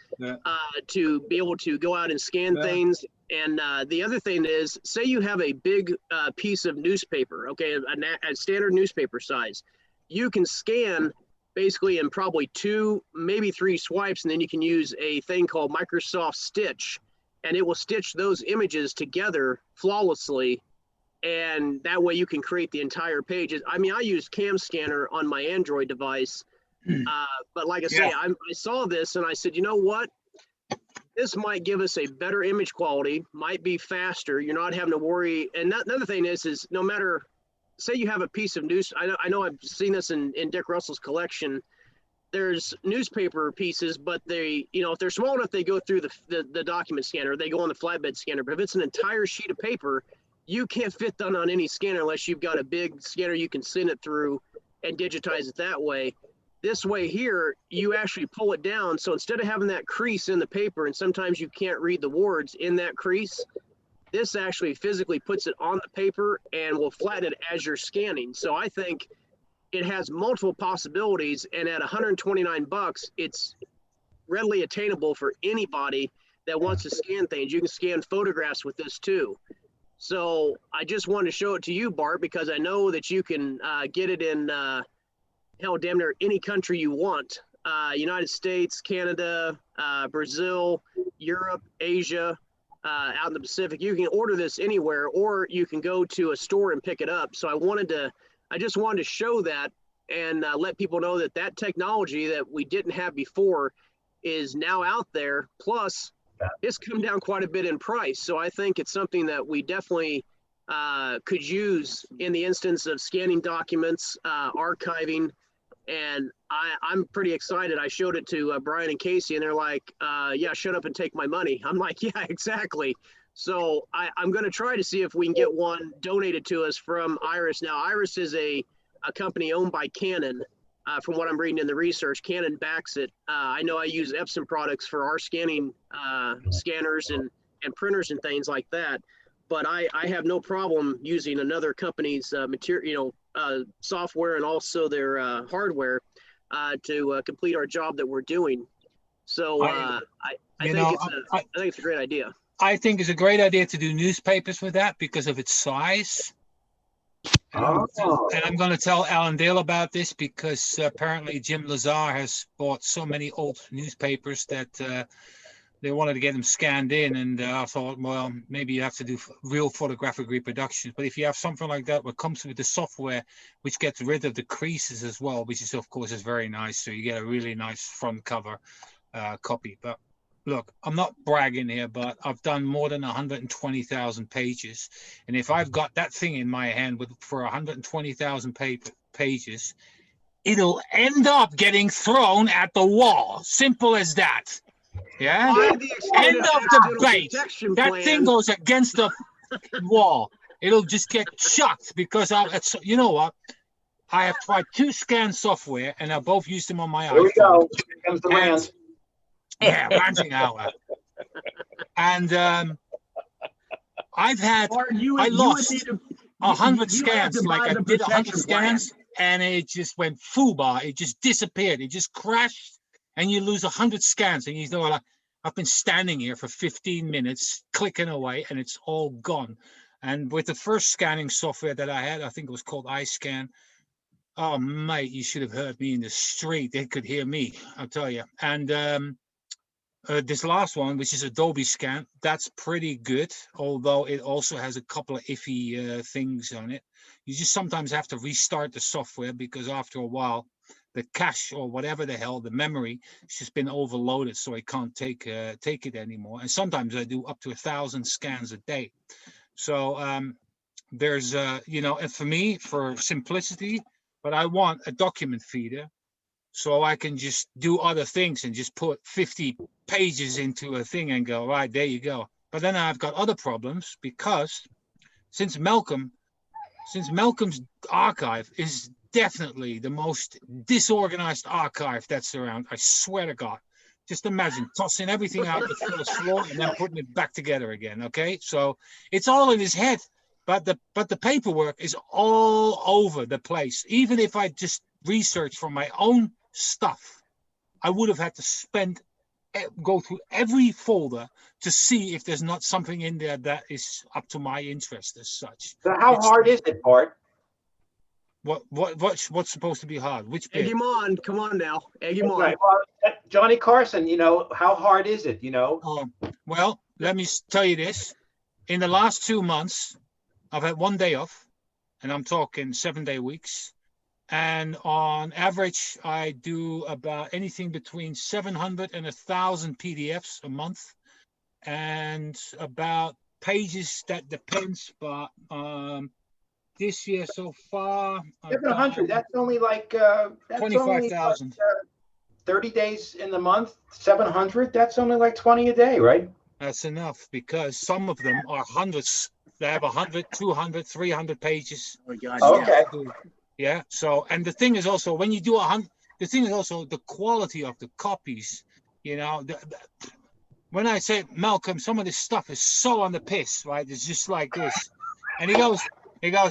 to be able to go out and scan things. And the other thing is, say you have a big piece of newspaper, okay, a standard newspaper size. You can scan basically in probably 2, maybe 3 swipes, and then you can use a thing called Microsoft Stitch, and it will stitch those images together flawlessly. And that way you can create the entire page. I mean, I use Cam Scanner on my Android device. But like I say, I saw this and I said, you know what? This might give us a better image quality, might be faster. You're not having to worry. And another thing is no matter, say you have a piece of news. I know I've seen this in Dick Russell's collection. there's newspaper pieces, but they, you know, if they're small enough, they go through the document scanner, they go on the flatbed scanner. But if it's an entire sheet of paper, you can't fit that on any scanner unless you've got a big scanner you can send it through and digitize it that way. This way here, you actually pull it down. So instead of having that crease in the paper, and sometimes you can't read the words in that crease, this actually physically puts it on the paper and will flatten it as you're scanning. So I think it has multiple possibilities, and at 129 bucks, it's readily attainable for anybody that wants to scan things. You can scan photographs with this too. So I just wanted to show it to you, Bart, because I know that you can get it in hell, damn near any country you want. United States, Canada, Brazil, Europe, Asia, out in the Pacific. You can order this anywhere, or you can go to a store and pick it up. So I just wanted to show that and let people know that that technology that we didn't have before is now out there. Plus, it's come down quite a bit in price. So I think it's something that we definitely could use in the instance of scanning documents, archiving. And I'm pretty excited. I showed it to Brian and Casey, and they're like, yeah, shut up and take my money. I'm like, yeah, exactly. So I'm going to try to see if we can get one donated to us from Iris. Now, Iris is a company owned by Canon. From what I'm reading in the research, Canon backs it. I know I use Epson products for our scanning scanners and printers and things like that. But I have no problem using another company's material, software, and also their hardware to complete our job that we're doing. So I think it's a great idea. I think it's a great idea to do newspapers with that because of its size. And I'm going to tell Alan Dale about this because apparently Jim Lazar has bought so many old newspapers that they wanted to get them scanned in. And I thought, well, maybe you have to do real photographic reproductions. But if you have something like that, what comes with the software, which gets rid of the creases as well, which is, of course, is very nice. So you get a really nice front cover copy. But look, I'm not bragging here, but I've done more than 120,000 pages. And if I've got that thing in my hand for 120,000 pages, it'll end up getting thrown at the wall. Simple as that. Yeah? End of debate. That thing goes against the wall. It'll just get chucked because you know what? I have tried 2 scan software and I both used them on my iPhone. Here we go. Here comes the rant. Yeah, ranting hour. And I've had, I lost 100 scans. Like I did 100 scans and it just went foobar. It just disappeared. It just crashed and you lose 100 scans. And you know, like, I've been standing here for 15 minutes clicking away and it's all gone. And with the first scanning software that I had, I think it was called iScan. Oh, mate, you should have heard me in the street. They could hear me, I'll tell you. And this last one, which is Adobe Scan, that's pretty good, although it also has a couple of iffy things on it. You just sometimes have to restart the software because after a while, the cache or whatever the hell, the memory, has just been overloaded, so I can't take it anymore. And sometimes I do up to 1,000 scans a day. So there's, you know, and for me, for simplicity, but I want a document feeder so I can just do other things and just put 50 pages into a thing and go, right, there you go. But then I've got other problems because since Malcolm's archive is definitely the most disorganized archive that's around, I swear to God. Just imagine tossing everything out the first floor and then putting it back together again, okay? So it's all in his head, but the paperwork is all over the place. Even if I just research from my own stuff, I would have had to go through every folder to see if there's not something in there that is up to my interest as such. So how hard is it, Bart? What's supposed to be hard? Which bit? Egg him on. Come on now. Egg him on. Right. Well, Johnny Carson, you know, how hard is it, you know? Well, let me tell you this. In the last 2 months, I've had 1 day off, and I'm talking 7-day weeks. And on average, I do about anything between 700 and 1,000 PDFs a month. And about pages, that depends, but this year so far, 700. That's only like 25,000. 30 days in the month, 700, that's only like 20 a day, right? That's enough, because some of them are hundreds. They have 100, 200, 300 pages. Oh, God, Okay. Yeah. So, and the thing is also, when you do 100, the thing is also the quality of the copies. You know, when I say, Malcolm, some of this stuff is so on the piss, right? It's just like this. And he goes,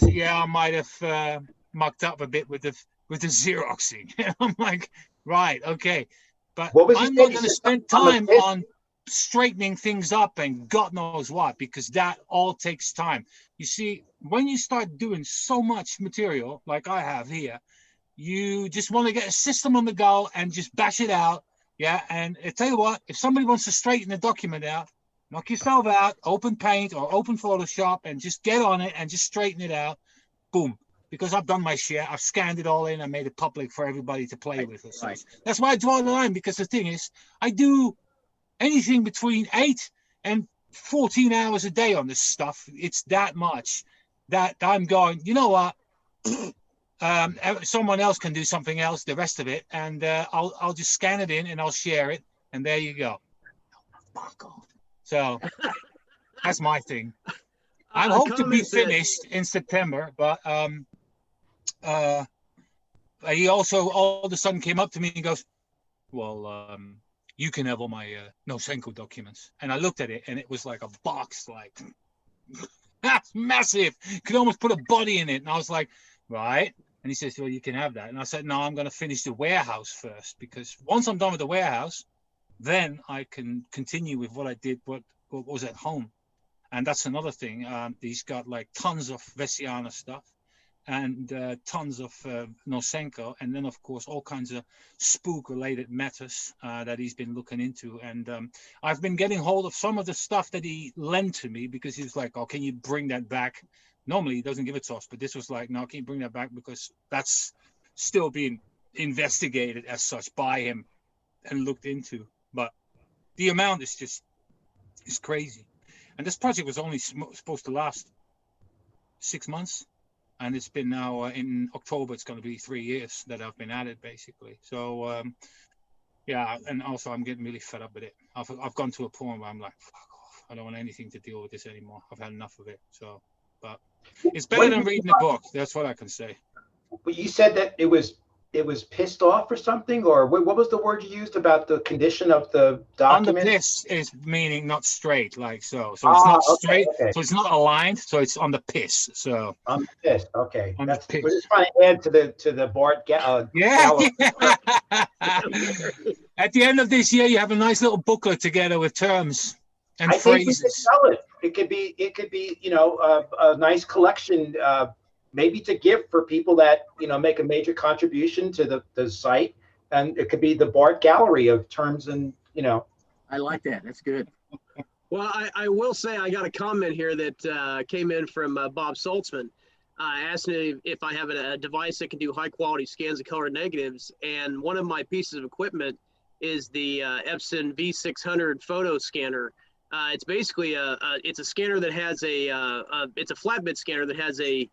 yeah, I might have mucked up a bit with the Xeroxing. I'm like, right, okay. But What was he I'm saying? not going to spend On the time piss? on straightening things up and God knows what, because that all takes time. You see, when you start doing so much material like I have here, you just want to get a system on the go and just bash it out. Yeah. And I tell you what, if somebody wants to straighten the document out, knock yourself out, open Paint or open Photoshop and just get on it and just straighten it out. Boom. Because I've done my share. I've scanned it all in. I made it public for everybody to play with. Right. That's why I draw the line, because the thing is, I do anything between 8 and 14 hours a day on this stuff. It's that much that I'm going, you know what? Someone else can do something else, the rest of it, and I'll just scan it in and I'll share it, and there you go. Fuck off. So that's my thing. I hope to be finished in September, but he also all of a sudden came up to me and goes, well, you can have all my Nosenko documents. And I looked at it and it was like a box, like that's massive. You could almost put a body in it. And I was like, right. And he says, well, you can have that. And I said, no, I'm going to finish the warehouse first, because once I'm done with the warehouse, then I can continue with what I did, what was at home. And that's another thing. He's got like tons of Vesiana stuff and tons of Nosenko. And then, of course, all kinds of spook-related matters that he's been looking into. And I've been getting hold of some of the stuff that he lent to me, because he was like, oh, can you bring that back? Normally, he doesn't give it to us, but this was like, no, can you bring that back? Because that's still being investigated as such by him and looked into. But the amount is crazy. And this project was only supposed to last 6 months. And it's been now in October, it's going to be 3 years that I've been at it, basically. So, yeah, and also I'm getting really fed up with it. I've gone to a point where I'm like, fuck off. I don't want anything to deal with this anymore. I've had enough of it. So, but it's better than reading a book. That's what I can say. But you said that it was pissed off or something, or what was the word you used about the condition of the document? On the piss is meaning not straight, like so. So it's not straight. Okay. So it's not aligned. So it's on the piss. So on the piss. Okay. That's piss. We're just trying to add to the Bart. Yeah. At the end of this year, you have a nice little booklet together with terms and phrases. Think we could sell it. It could be a nice collection. Maybe to give for people that make a major contribution to the site, and it could be the Bart Gallery of terms and I like that. That's good. Well, I will say I got a comment here that came in from Bob Saltzman. Asking if I have a device that can do high quality scans of color negatives, and one of my pieces of equipment is the Epson V600 photo scanner. It's basically it's a scanner that has it's a flatbed scanner that has a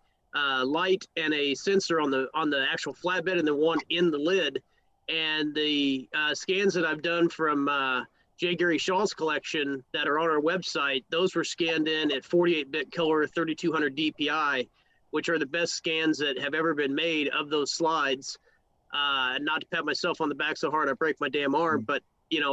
light and a sensor on the actual flatbed, and then one in the lid. And the scans that I've done from J. Gary Shaw's collection that are on our website, those were scanned in at 48-bit color, 3200 DPI, which are the best scans that have ever been made of those slides. Not to pat myself on the back so hard I break my damn arm, but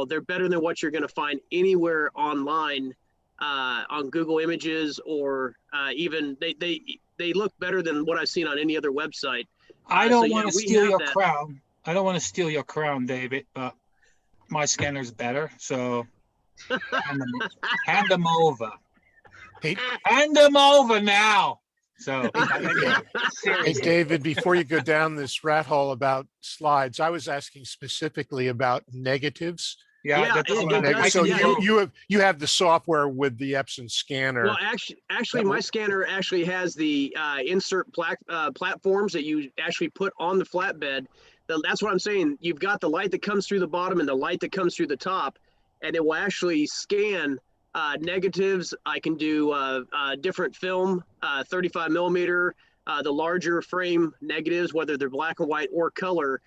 they're better than what you're going to find anywhere online on Google Images, or even they look better than what I've seen on any other website. I don't want to steal your crown. I don't want to steal your crown, David, but my scanner's better. So hand them over. Hand them over now. So, hey, David, before you go down this rat hole about slides, I was asking specifically about negatives. Yeah. So you have the software with the Epson scanner. Well, actually, my scanner actually has the insert platforms that you actually put on the flatbed. That's what I'm saying. You've got the light that comes through the bottom and the light that comes through the top, and it will actually scan negatives. I can do different film, 35 millimeter, the larger frame negatives, whether they're black and white or color.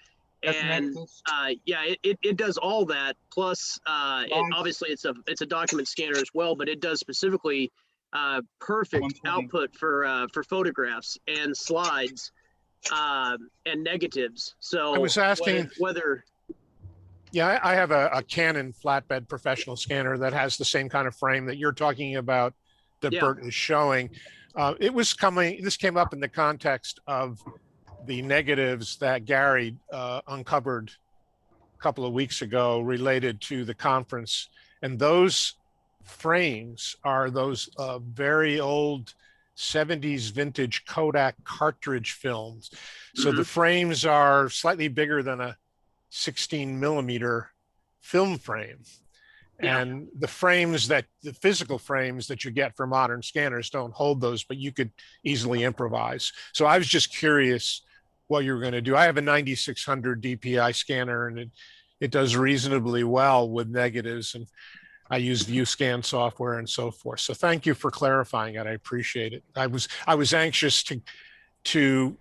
That's And negatives. yeah, it does all that. Plus, Slides. obviously it's a document scanner as well, but it does specifically perfect 120. output for photographs and slides and negatives. So I was asking, whether yeah, I have a Canon flatbed professional scanner that has the same kind of frame that you're talking about that Yeah. Bert is showing. This came up in the context of the negatives that Gary uncovered a couple of weeks ago related to the conference. And those frames are those very old 70s vintage Kodak cartridge films. So the frames are slightly bigger than a 16 millimeter film frame. Yeah. And the physical frames that you get for modern scanners don't hold those, but you could easily improvise. So I was just curious what you were going to do. I have a 9600 DPI scanner, and it does reasonably well with negatives, and I use ViewScan software and so forth. So thank you for clarifying it. I appreciate it. I was anxious to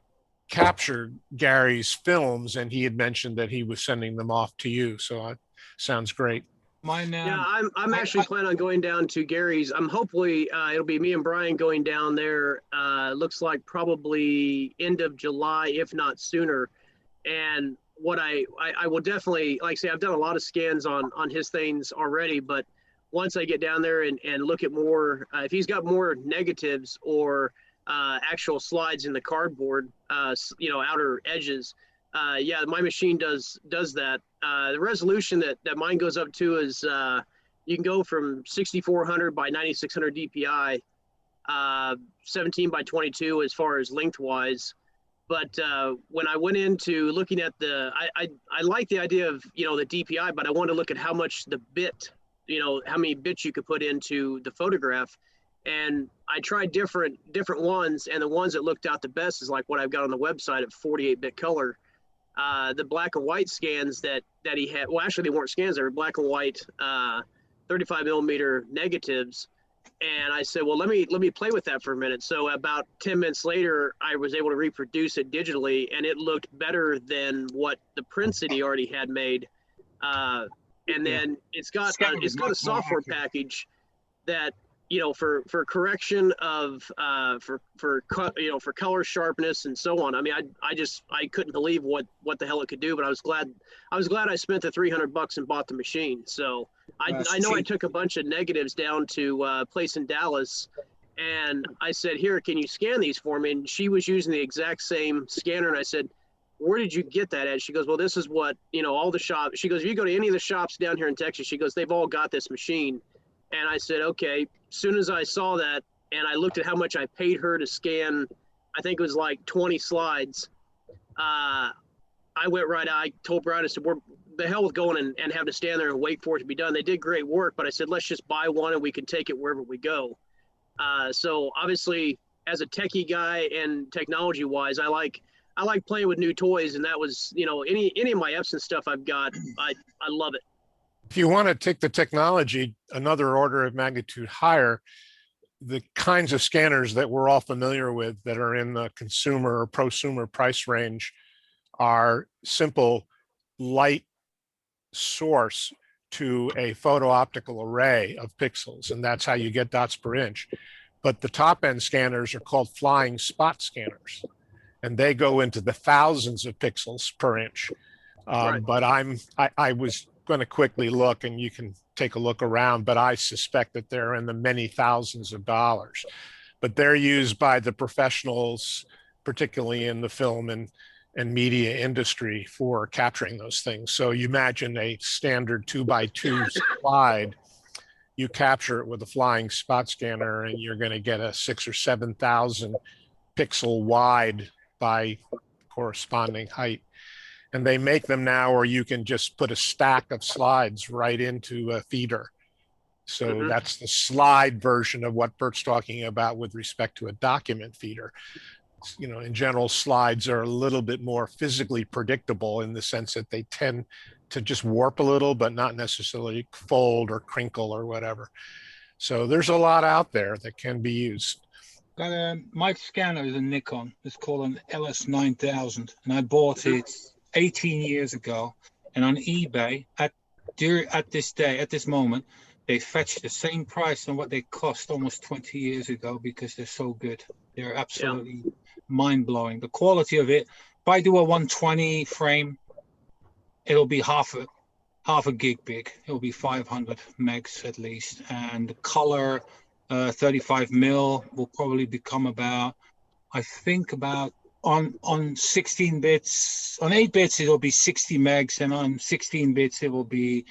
capture Gary's films, and he had mentioned that he was sending them off to you. So it sounds great. Mine. Yeah, I'm actually planning on going down to Gary's. Hopefully it'll be me and Brian going down there. Looks like probably end of July, if not sooner. And what I will definitely, like I say, I've done a lot of scans on his things already, but once I get down there and look at more, if he's got more negatives or actual slides in the cardboard, outer edges, yeah, my machine does that. The resolution that mine goes up to is you can go from 6400 by 9600 DPI, 17 by 22 as far as lengthwise. But when I went into looking at I like the idea of the DPI, but I wanted to look at how much the bit, how many bits you could put into the photograph. And I tried different ones, and the ones that looked out the best is like what I've got on the website at 48-bit color. The black and white scans that he had, well, actually they weren't scans, they were black and white 35 millimeter negatives. And I said, well, let me play with that for a minute. So about 10 minutes later, I was able to reproduce it digitally, and it looked better than what the prints that he already had made. And then it's got a software package that, for correction of for color sharpness and so on. I mean, I couldn't believe what the hell it could do, but I was glad I spent the $300 and bought the machine. So I know I took a bunch of negatives down to a place in Dallas, and I said, here, can you scan these for me? And she was using the exact same scanner, and I said, where did you get that at? She goes, well, this is what, all the shops. She goes, if you go to any of the shops down here in Texas, she goes, they've all got this machine. And I said, okay. As soon as I saw that, and I looked at how much I paid her to scan, I think it was like 20 slides. I told Brian, I said, we're the hell with going and having to stand there and wait for it to be done. They did great work, but I said, let's just buy one and we can take it wherever we go. So obviously, as a techie guy and technology wise, I like playing with new toys, and that was, any of my Epson stuff I've got, I love it. If you want to take the technology another order of magnitude higher, the kinds of scanners that we're all familiar with that are in the consumer or prosumer price range are simple light source to a photo optical array of pixels, and that's how you get dots per inch. But the top end scanners are called flying spot scanners, and they go into the thousands of pixels per inch. Right. But I was going to quickly look, and you can take a look around, but I suspect that they're in the many thousands of dollars. But they're used by the professionals, particularly in the film and media industry, for capturing those things. So you imagine a standard 2x2 slide, you capture it with a flying spot scanner, and you're going to get a 6,000 or 7,000 pixel wide by corresponding height. And they make them now where you can just put a stack of slides right into a feeder. So that's the slide version of what Bert's talking about with respect to a document feeder. In general, slides are a little bit more physically predictable in the sense that they tend to just warp a little, but not necessarily fold or crinkle or whatever. So there's a lot out there that can be used. My scanner is a Nikon. It's called an LS9000, and I bought it 18 years ago, and on eBay at this moment, they fetch the same price than what they cost almost 20 years ago because they're so good. They're absolutely mind-blowing. The quality of it, if I do a 120 frame, it'll be half a gig big. It'll be 500 megs at least. And the color 35 mil will probably become about, I think about on 16 bits, on 8 bits, it'll be 60 megs. And on 16 bits, it will be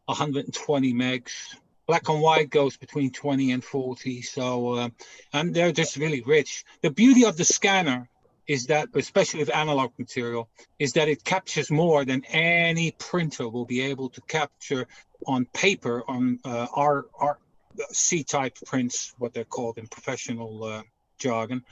120 megs. Black and white goes between 20 and 40. So, and they're just really rich. The beauty of the scanner is that, especially with analog material, is that it captures more than any printer will be able to capture on paper on our C-type prints, what they're called in professional jargon.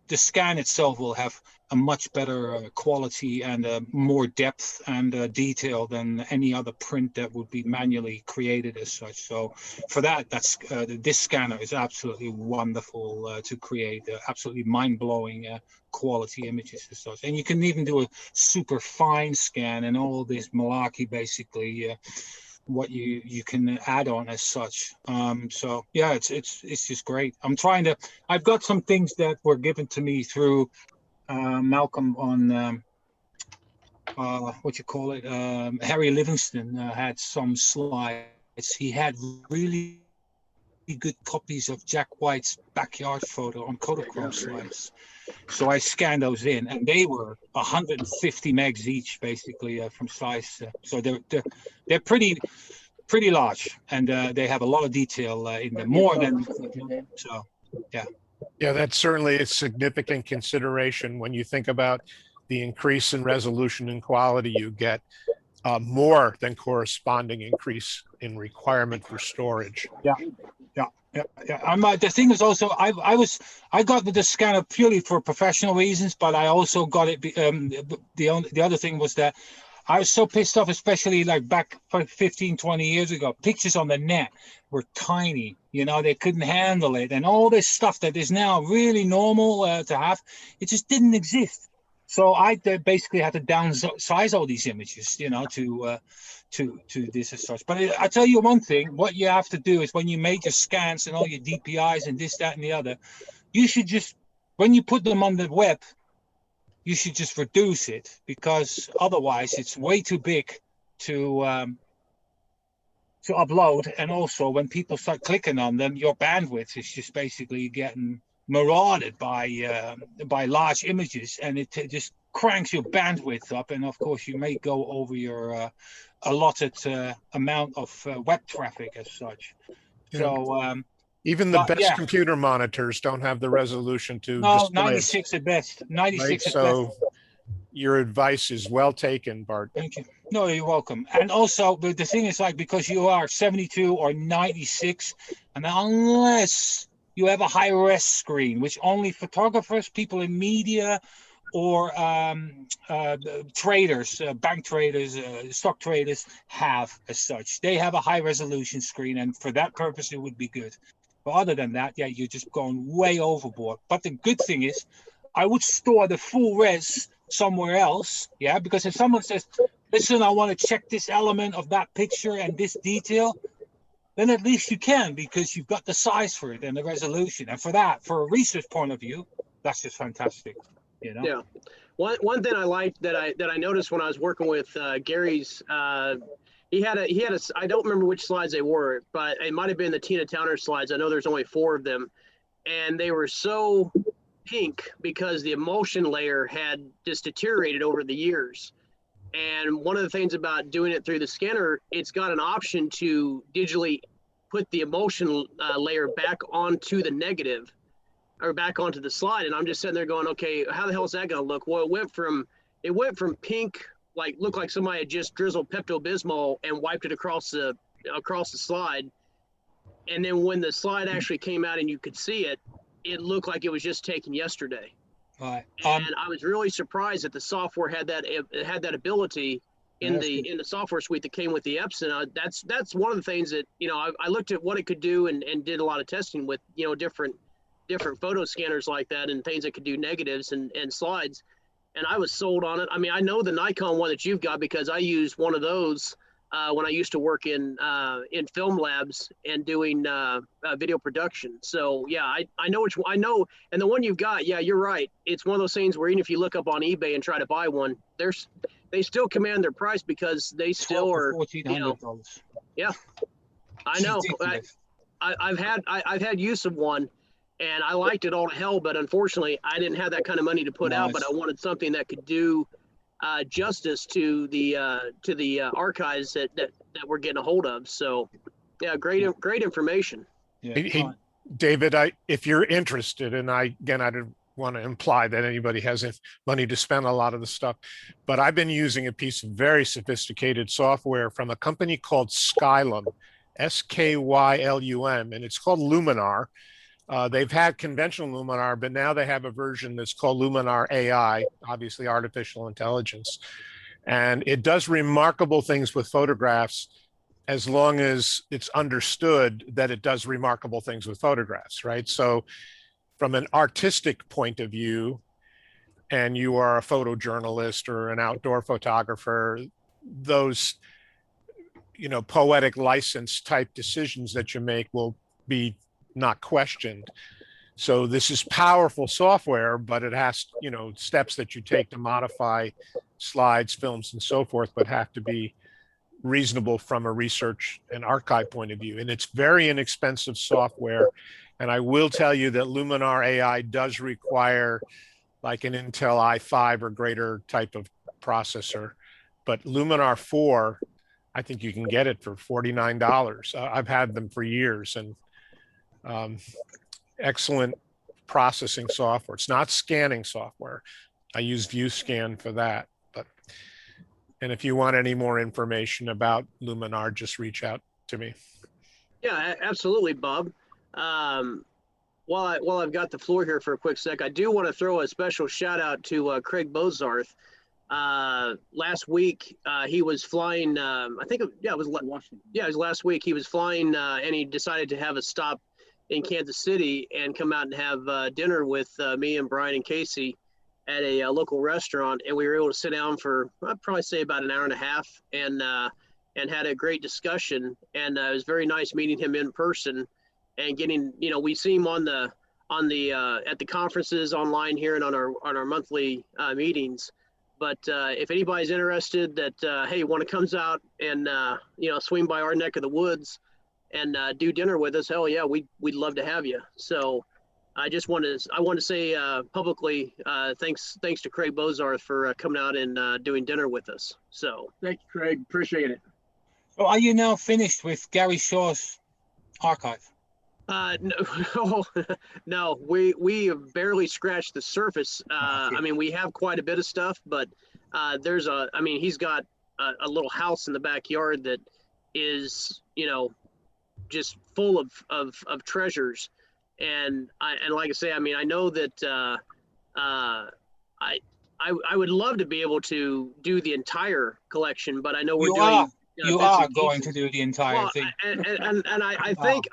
The scan itself will have a much better quality and more depth and detail than any other print that would be manually created as such. So for that, this scanner is absolutely wonderful to create absolutely mind-blowing quality images as such. And you can even do a super fine scan and all this malarkey, basically. What you can add on as such. So yeah, it's just great. I've got some things that were given to me through Malcolm on Harry Livingston had some slides. He had really good copies of Jack White's backyard photo on Kodachrome slides. So I scanned those in, and they were 150 megs each, basically, from size. So they're pretty large, and they have a lot of detail in them, more than so. Yeah. Yeah, that's certainly a significant consideration when you think about the increase in resolution and quality you get, more than corresponding increase in requirement for storage. Yeah. The thing is also, I got the scanner purely for professional reasons, but I also got it. The other thing was that I was so pissed off, especially like back 15, 20 years ago. Pictures on the net were tiny, they couldn't handle it, and all this stuff that is now really normal to have, it just didn't exist. So I basically had to downsize all these images, to this as such. But I tell you one thing, what you have to do is when you make your scans and all your DPIs and this, that, and the other, you should just, when you put them on the web, you should just reduce it, because otherwise it's way too big to upload. And also when people start clicking on them, your bandwidth is just basically getting marauded by large images, and it just cranks your bandwidth up. And of course you may go over your allotted amount of web traffic as such. So even the best computer monitors don't have the resolution to display 96 at best. 96 right? at So best. your advice is well taken, Bart. Thank you. No, you're welcome. And also, but the thing is, like, because you are 72 or 96, and unless you have a high-res screen, which only photographers, people in media, or traders, bank traders, stock traders have as such. They have a high-resolution screen, and for that purpose, it would be good. But other than that, yeah, you're just going way overboard. But the good thing is, I would store the full res somewhere else, yeah, because if someone says, listen, I want to check this element of that picture and this detail, then at least you can, because you've got the size for it and the resolution. And for a research point of view, that's just fantastic, Yeah. One thing I liked that I noticed when I was working with Gary's, he had a I don't remember which slides they were, but it might have been the Tina Towner slides. I know there's only 4 of them, and they were so pink because the emulsion layer had just deteriorated over the years. And one of the things about doing it through the scanner, it's got an option to digitally put the emulsion layer back onto the negative, or back onto the slide. And I'm just sitting there going, okay, how the hell is that going to look? Well, it went from pink, like looked like somebody had just drizzled Pepto-Bismol and wiped it across the slide. And then when the slide actually came out and you could see it, it looked like it was just taken yesterday. Right. And I was really surprised that the software had that ability in the software suite that came with the Epson. That's one of the things that, I looked at what it could do and did a lot of testing with, different photo scanners like that and things that could do negatives and slides. and I was sold on it. I mean, I know the Nikon one that you've got because I used one of those when I used to work in film labs and doing video production. So yeah, I know which one, I know, and the one you've got, yeah, you're right. It's one of those things where even if you look up on eBay and try to buy one, they still command their price because they still are, you know, $1,400. yeah, I know. I've had use of one, and I liked it all to hell, but unfortunately, I didn't have that kind of money to put out. But I wanted something that could do justice to the archives that we're getting a hold of. So, yeah, great information. Yeah. Hey, David, if you're interested, and I didn't want to imply that anybody has money to spend a lot of the stuff, but I've been using a piece of very sophisticated software from a company called Skylum, Skylum, and it's called Luminar. They've had conventional Luminar, but now they have a version that's called Luminar AI, obviously artificial intelligence. And it does remarkable things with photographs as long as it's understood that it does remarkable things with photographs, right? So from an artistic point of view, and you are a photojournalist or an outdoor photographer, those, you know, poetic license type decisions that you make will be not questioned. So this is powerful software, but it has, you know, steps that you take to modify slides, films, and so forth, but have to be reasonable from a research and archive point of view. And it's very inexpensive software. And I will tell you that Luminar AI does require like an Intel i5 or greater type of processor, but Luminar 4, I think you can get it for $49. I've had them for years, and excellent processing software. It's not scanning software. I use ViewScan for that. And if you want any more information about Luminar, just reach out to me. Yeah, absolutely, Bob. While I've got the floor here for a quick sec, I do want to throw a special shout out to Craig Bozarth. Last week he was flying. I think it was Washington. Yeah, it was last week. He was flying, and he decided to have a stop in Kansas City and come out and have dinner with me and Brian and Casey at a local restaurant, and we were able to sit down for I'd probably say about an hour and a half, and had a great discussion. And it was very nice meeting him in person and getting, you know, we see him on the at the conferences online here and on our monthly meetings. But if anybody's interested that hey, want to comes out and you know, swing by our neck of the woods and do dinner with us, hell yeah, we'd love to have you. So I want to say publicly thanks to Craig Bozarth for coming out and doing dinner with us. So thank you, Craig. Appreciate it. So are you now finished with Gary Shaw's archive? No, we have barely scratched the surface. I mean, we have quite a bit of stuff, but I mean, he's got a little house in the backyard that is, you know, just full of treasures. And like I say, I mean, I know that I would love to be able to do the entire collection, but I know we're doing. You are going to do the entire thing. And I think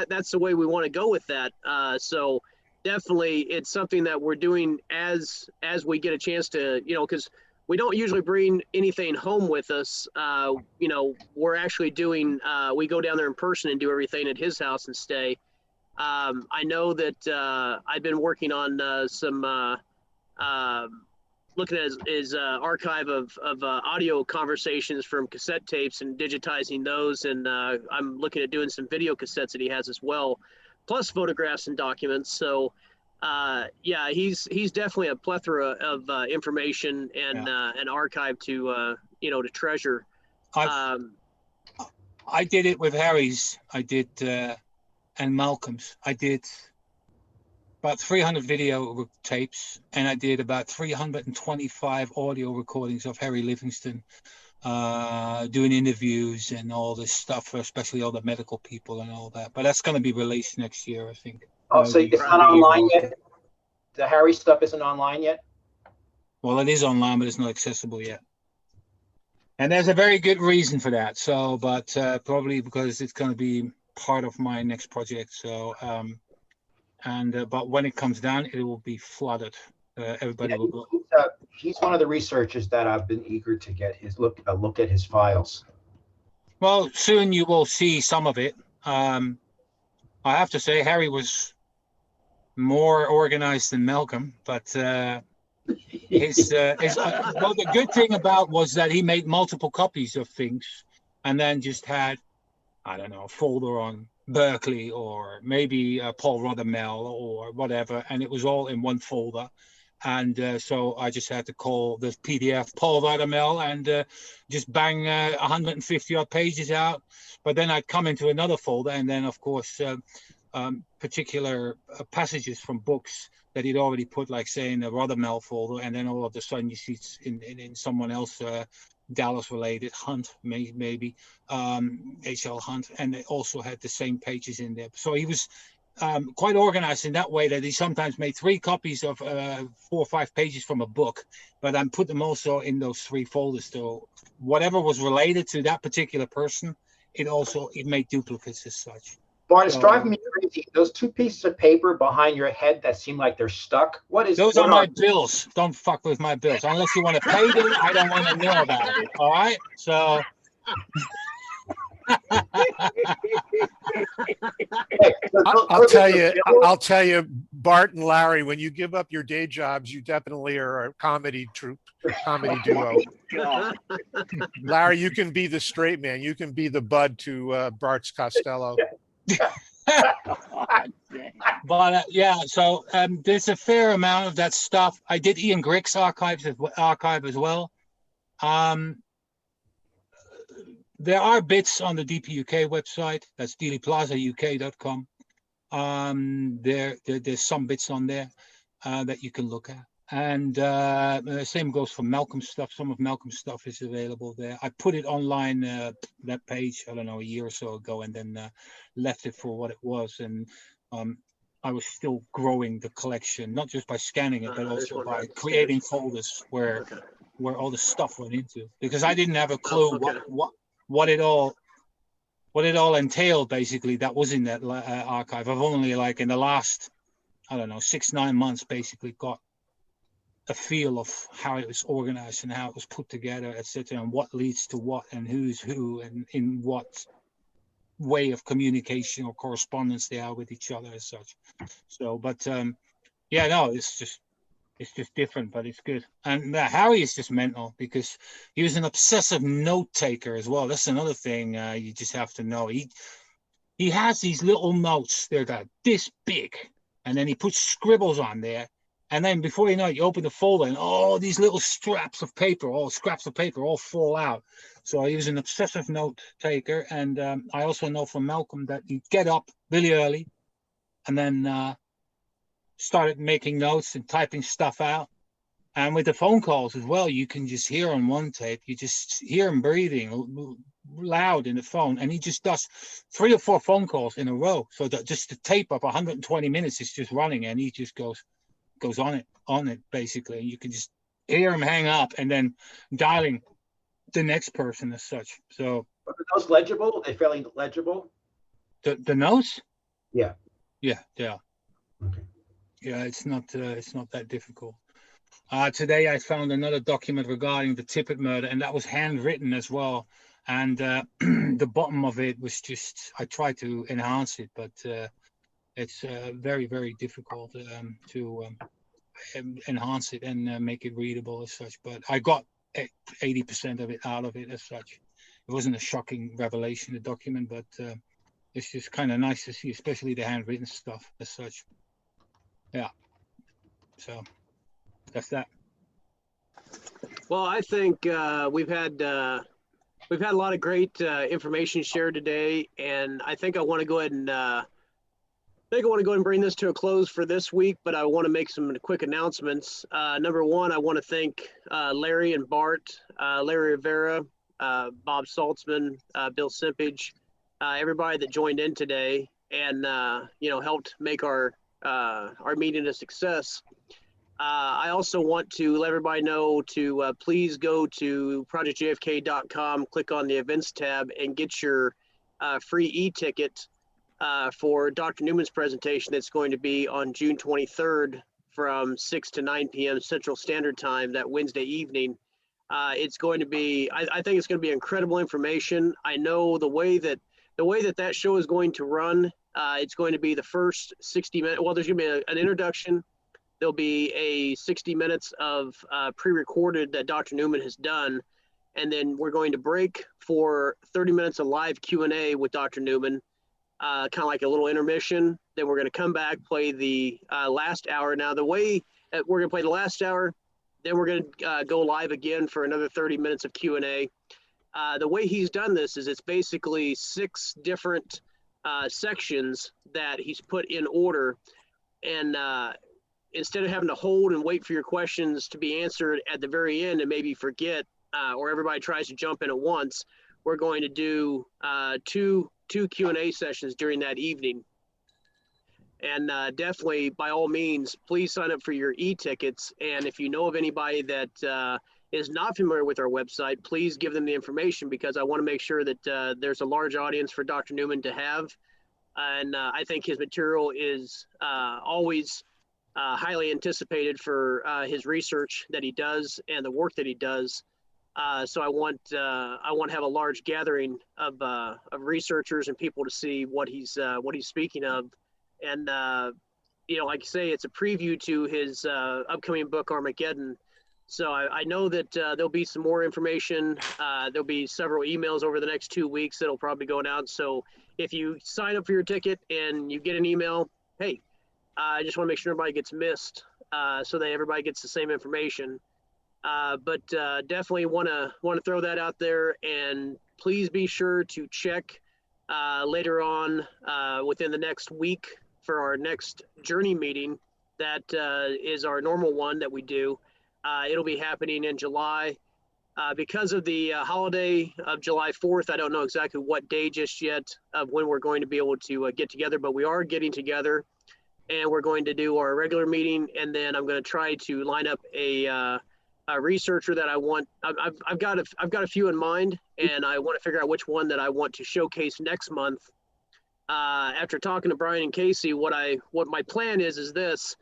that's the way we want to go with that. So definitely it's something that we're doing as we get a chance to, you know, because we don't usually bring anything home with us. You know, we're actually doing, we go down there in person and do everything at his house and stay. I know that I've been working on some looking at his archive of audio conversations from cassette tapes and digitizing those, and I'm looking at doing some video cassettes that he has as well, plus photographs and documents. So yeah, he's definitely a plethora of information and an archive to you know, to treasure. I did it with Harry's. I did and Malcolm's. I did about 300 video tapes, and I did about 325 audio recordings of Harry Livingston, doing interviews and all this stuff, especially all the medical people and all that. But that's going to be released next year, I think. Oh, so it's not online yet? The Harry stuff isn't online yet? Well, it is online, but it's not accessible yet. And there's a very good reason for that. So, but probably because it's going to be part of my next project. So, but when it comes down, it will be flooded. everybody will go. He's one of the researchers that I've been eager to get his look at his files. Well, soon you will see some of it. I have to say, Harry was more organized than Malcolm, but well, the good thing about was that he made multiple copies of things, and then just had, I don't know, a folder on Berkeley or maybe Paul Rodamel or whatever, and it was all in one folder. And so I just had to call the PDF Paul Rodamel and just bang 150 odd pages out. But then I'd come into another folder, and then of course particular passages from books that he'd already put, like say in the Rodamel folder, and then all of a sudden you see in someone else, Dallas related, Hunt maybe, H.L. Hunt, and they also had the same pages in there. So he was quite organized in that way, that he sometimes made 3 copies of 4 or 5 pages from a book, but then put them also in those 3 folders. So whatever was related to that particular person, it made duplicates as such. Bart, it's driving me crazy. Those 2 pieces of paper behind your head that seem like they're stuck. Those are my bills. Don't fuck with my bills. Unless you want to pay them, I don't want to know about it. All right? So I'll tell you, Bart and Larry, when you give up your day jobs, you definitely are a comedy duo. Larry, you can be the straight man. You can be the Bud to Bart's Costello. But yeah, so there's a fair amount of that stuff. I did Ian Grigg's archive as well. There are bits on the DPUK website. That's dealeyplazauk.com. There's some bits on there that you can look at. And the same goes for Malcolm's stuff. Some of Malcolm's stuff is available there. I put it online, that page, I don't know, a year or so ago, and then left it for what it was. And I was still growing the collection, not just by scanning it, but also by creating folders where all the stuff went into. Because I didn't have a clue what it all entailed, basically, that was in that archive. I've only, like, in the last, I don't know, 6-9 months, basically got a feel of how it was organized and how it was put together, etc., and what leads to what and who's who and in what way of communication or correspondence they are with each other as such. So, but yeah, no, it's just different, but it's good. And Harry is just mental because he was an obsessive note taker as well. That's another thing you just have to know. He has these little notes, they're this big, and then he puts scribbles on there. And then before you know it, you open the folder and all these little scraps of paper all fall out. So he was an obsessive note taker. And I also know from Malcolm that he'd get up really early and then started making notes and typing stuff out. And with the phone calls as well, you can just hear on one tape, you just hear him breathing loud in the phone. And he just does 3 or 4 phone calls in a row. So that just the tape of 120 minutes is just running, and he just goes on it basically. You can just hear him hang up and then dialing the next person as such. So are those legible? Are they fairly legible? The notes? Yeah. Okay. Yeah, it's not that difficult. Today I found another document regarding the Tippett murder, and that was handwritten as well. And the bottom of it was just, I tried to enhance it, but it's very, very difficult to enhance it and make it readable as such. But I got 80% of it out of it as such. It wasn't a shocking revelation, the document, but it's just kind of nice to see, especially the handwritten stuff as such. Yeah. So that's that. Well, I think we've had a lot of great information shared today, and I think I want to go ahead and bring this to a close for this week, but I want to make some quick announcements. Number one, I want to thank Larry and Bart, Larry Rivera, Bob Saltzman, Bill Simpage, everybody that joined in today and helped make our meeting a success. I also want to let everybody know to please go to projectjfk.com, click on the events tab, and get your free e-ticket for Dr. Newman's presentation that's going to be on June 23rd from 6 to 9 p.m. Central Standard Time that Wednesday evening. It's going to be, I think it's going to be incredible information. I know the way that that show is going to run, it's going to be the first 60 minutes. Well, there's going to be an introduction. There'll be a 60 minutes of pre-recorded that Dr. Newman has done. And then we're going to break for 30 minutes of live Q&A with Dr. Newman, kind of like a little intermission. Then we're going to come back, play the last hour. Now, the way that we're going to play the last hour, then we're going to go live again for another 30 minutes of Q&A. The way he's done this is it's basically 6 different sections that he's put in order. And instead of having to hold and wait for your questions to be answered at the very end and maybe forget, or everybody tries to jump in at once, we're going to do two Q&A sessions during that evening. And definitely, by all means, please sign up for your e-tickets. And if you know of anybody that is not familiar with our website, please give them the information, because I want to make sure that there's a large audience for Dr. Newman to have. And I think his material is always highly anticipated for his research that he does and the work that he does. So I want to have a large gathering of researchers and people to see what he's speaking of. And like you say, it's a preview to his upcoming book, Armageddon. So I know that there'll be some more information. There'll be several emails over the next 2 weeks that'll probably go out. So if you sign up for your ticket and you get an email, hey, I just want to make sure nobody gets missed, so that everybody gets the same information. But definitely want to throw that out there, and please be sure to check later on within the next week for our next journey meeting. That is our normal one that we do. It'll be happening in July. Because of the holiday of July 4th, I don't know exactly what day just yet of when we're going to be able to get together, but we are getting together, and we're going to do our regular meeting, and then I'm going to try to line up a researcher that I want. I've got a few in mind, and I want to figure out which one that I want to showcase next month. After talking to Brian and Casey, what my plan is this.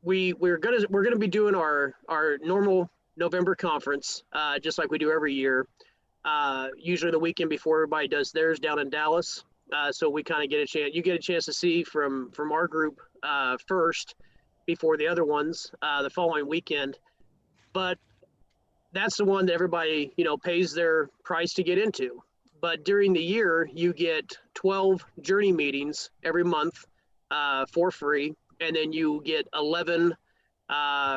We're gonna be doing our normal November conference, just like we do every year. Usually the weekend before everybody does theirs down in Dallas. So we kind of get a chance. You get a chance to see from our group first before the other ones the following weekend. But that's the one that everybody pays their price to get into. But during the year, you get 12 journey meetings every month for free. And then you get 11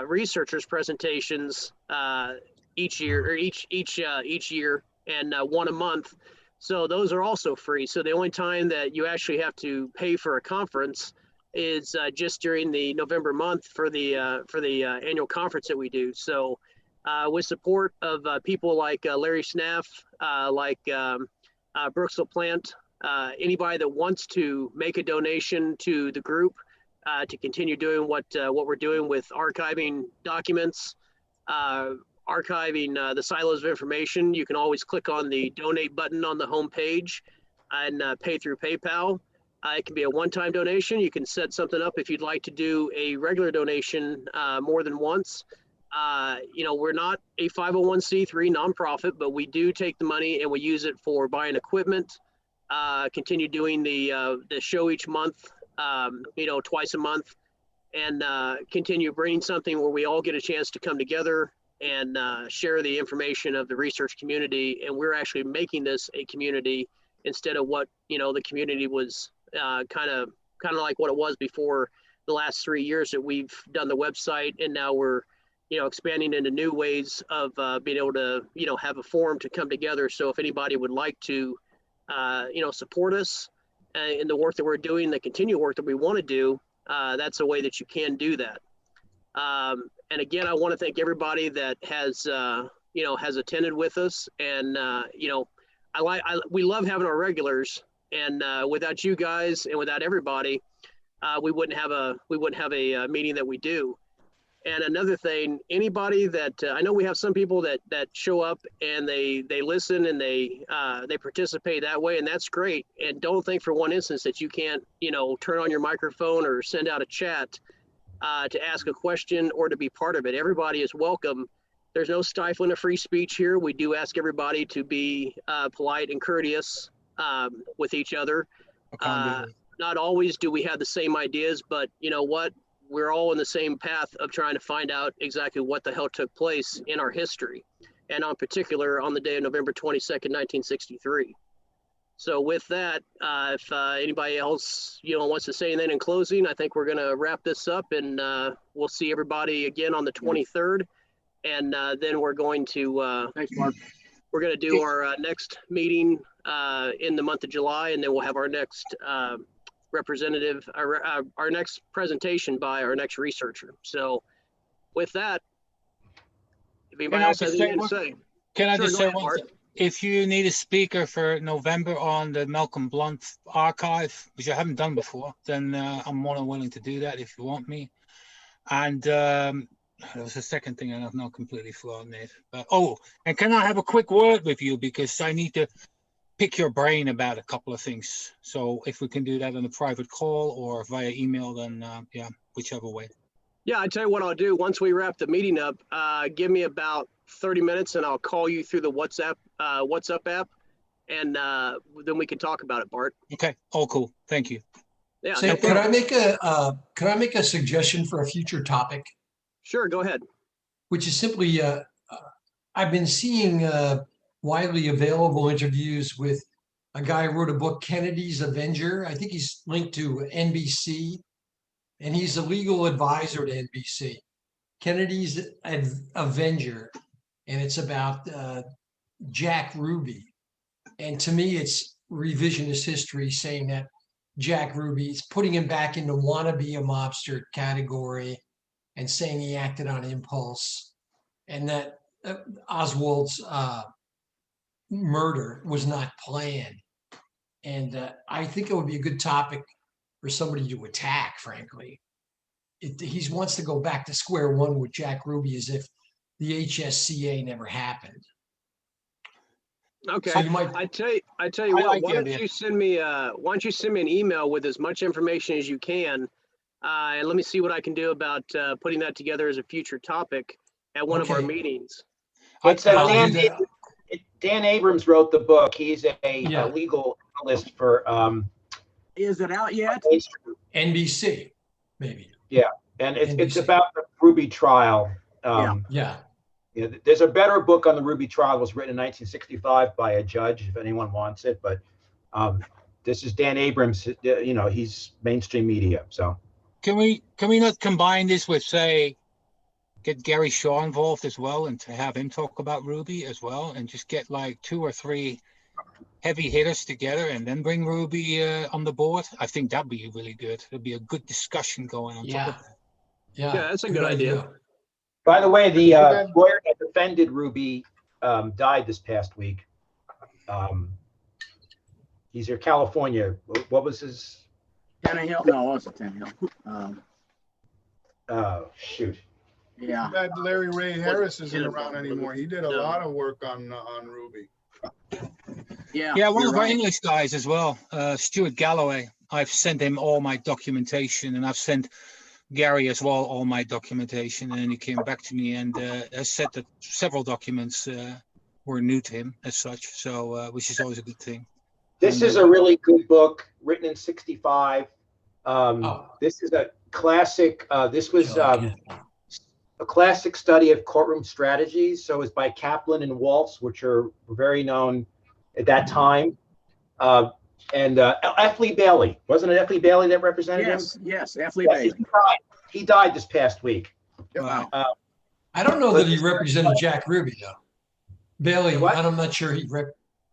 researchers presentations each year, or each year, and one a month. So those are also free. So the only time that you actually have to pay for a conference is just during the November month for the annual conference that we do. So with support of people like Larry Snaff, like Brooks LaPlante, anybody that wants to make a donation to the group, to continue doing what we're doing with archiving documents, archiving the silos of information, you can always click on the donate button on the home page and pay through PayPal. It can be a one-time donation. You can set something up if you'd like to do a regular donation more than once. We're not a 501c3 nonprofit, but we do take the money and we use it for buying equipment, continue doing the show each month, twice a month, and continue bringing something where we all get a chance to come together and share the information of the research community. And we're actually making this a community instead of what the community was kind of like what it was before the last 3 years that we've done the website, and now we're expanding into new ways of being able to have a forum to come together. So if anybody would like to support us in the work that we're doing, the continued work that we want to do, that's a way that you can do that. And again, I want to thank everybody that has attended with us. And we love having our regulars. And without you guys and without everybody, we wouldn't have a meeting that we do. And another thing, anybody that I know we have some people that show up and they listen and they participate that way, and that's great. And don't think for one instance that you can't, you know, turn on your microphone or send out a chat to ask a question or to be part of it. Everybody is welcome. There's no stifling of free speech here. We do ask everybody to be polite and courteous with each other. Not always do we have the same ideas, but you know what? We're all in the same path of trying to find out exactly what the hell took place in our history, and on particular on the day of November 22nd, 1963. So with that, if anybody else, you know, wants to say anything in closing, I think we're going to wrap this up, and we'll see everybody again on the 23rd. And then we're going to Thanks, Mark. we're going to do our next meeting in the month of July, and then we'll have our next representative, our next presentation by our next researcher. So with that, if anybody else has anything to say. Can I Sure, just go say ahead, one Bart. thing? If you need a speaker for November on the Malcolm Blunt archive, which I haven't done before, then I'm more than willing to do that if you want me. And there was a second thing, and I've now completely forgotten it. Oh, and can I have a quick word with you, because I need to pick your brain about a couple of things. So if we can do that on a private call or via email, then yeah, whichever way. Yeah, I tell you what I'll do. Once we wrap the meeting up, give me about 30 minutes, and I'll call you through the WhatsApp app, and then we can talk about it, Bart. Okay, all cool. Thank you. Yeah. Say, No could problem. I make a suggestion for a future topic, Sure, go ahead. which is simply I've been seeing widely available interviews with a guy who wrote a book, Kennedy's Avenger. I think he's linked to NBC, and he's a legal advisor to NBC. Kennedy's Avenger, and it's about Jack Ruby. And to me, it's revisionist history saying that Jack Ruby is putting him back into wannabe a mobster category and saying he acted on impulse, and that Oswald's murder was not planned. And I think it would be a good topic for somebody to attack, frankly. He wants to go back to square one with Jack Ruby as if the HSCA never happened. Okay. So you might, I tell you what, like why the don't idea. you send me an email with as much information as you can, and let me see what I can do about putting that together as a future topic at one of our Okay. meetings. It's I'll Dan, do that. Dan Abrams wrote the book. He's a Yeah. legal analyst for Is it out yet? NBC, maybe. and it's NBC. about the Ruby trial. Yeah. Yeah, there's a better book on the Ruby trial. It was written in 1965 by a judge, if anyone wants it. But this is Dan Abrams. You know, he's mainstream media. So Can we not combine this with, say, get Gary Shaw involved as well, and to have him talk about Ruby as well, and just get like 2 or 3 heavy hitters together and then bring Ruby on the board? I think that'd be really good. There'd be a good discussion going on top of that. Yeah. Yeah, that's a good idea. by the way, the lawyer that defended Ruby died this past week. He's here, California. What was his? Tannehill? No, it wasn't Tannehill. Oh, shoot. Yeah. That Larry Ray Harris isn't around anymore. He did a lot of work on Ruby. Yeah. Yeah, one you're of our right. English guys as well, Stuart Galloway. I've sent him all my documentation, and I've sent Gary as well all my documentation, and he came back to me and has said that several documents were new to him as such, so which is always a good thing. This And, is a really good book written in 65. Oh. This is a classic. This was a classic study of courtroom strategies. So it's by Kaplan and Waltz, which are very known at that time. And F. Lee Bailey. Wasn't it F. Lee Bailey that represented him? Yes, F. Lee Yes, Bailey. he died this past week. wow. I don't know that he represented Jack Ruby though. Bailey, What? I'm not sure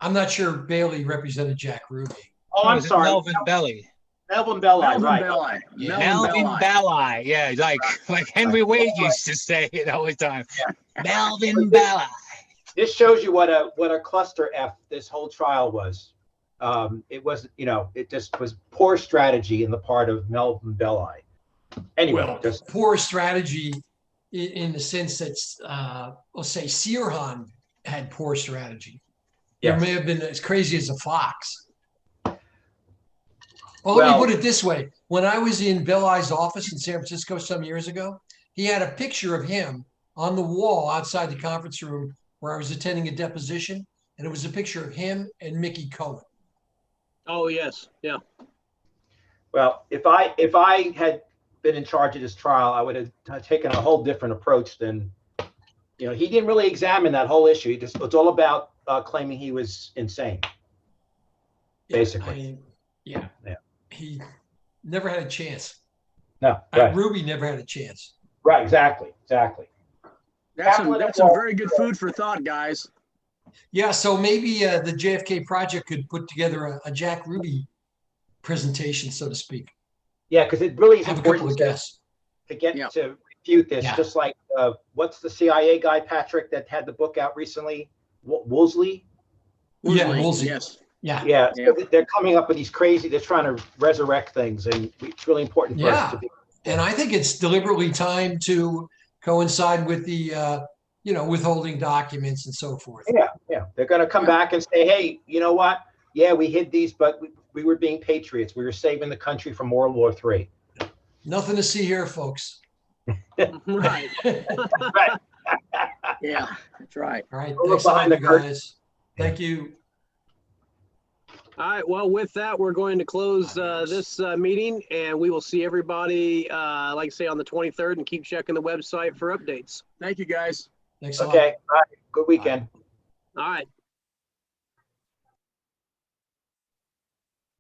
I'm not sure Bailey represented Jack Ruby. Oh, I'm Was it sorry. Melvin Belli. Melvin Belli, Melvin right. Belli. Yeah. Melvin Belli. Belli. Yeah, like Henry Wade used to say it all the time. Melvin Belli. This shows you what a cluster F this whole trial was. It was, it just was poor strategy in the part of Melvin Belli. Anyway, Well, poor strategy in the sense that, let's say Sirhan had poor strategy. Yes. There may have been as crazy as a fox. Well, Well- let me put it this way. When I was in Bill Eye's office in San Francisco some years ago, he had a picture of him on the wall outside the conference room where I was attending a deposition, and it was a picture of him and Mickey Cohen. Oh, yes. Yeah. Well, if I had been in charge of this trial, I would have taken a whole different approach than, you know, he didn't really examine that whole issue. It's all about claiming he was insane. Basically. Yeah. Yeah. He never had a chance. No, right. Ruby never had a chance. Right, exactly. That's Kaplan some and very good food for thought, guys. Yeah, so maybe the JFK project could put together a Jack Ruby presentation, so to speak. Yeah, because it really is Have a couple of important guests. to get Yeah. to refute this. Yeah. Just like what's the CIA guy, Patrick, that had the book out recently? Woolsey? Yeah, Woolsey, Woolsey. yes. Yeah. Yeah, Yeah. so they're coming up with these crazy. They're trying to resurrect things, and it's really important for us to be. And I think it's deliberately timed to coincide with the, withholding documents and so forth. Yeah. They're going to come back and say, hey, you know what? Yeah, we hid these, but we were being patriots. We were saving the country from World War III. Nothing to see here, folks. Right. Right. Yeah, that's right. All right. We'll Thanks look a lot, behind you the curtain. guys. Thank you. All right. Well, with that, we're going to close this meeting, and we will see everybody, like I say, on the 23rd, and keep checking the website for updates. Thanut you, guys. Thanks a lot. Okay. All right. Good weekend. All right.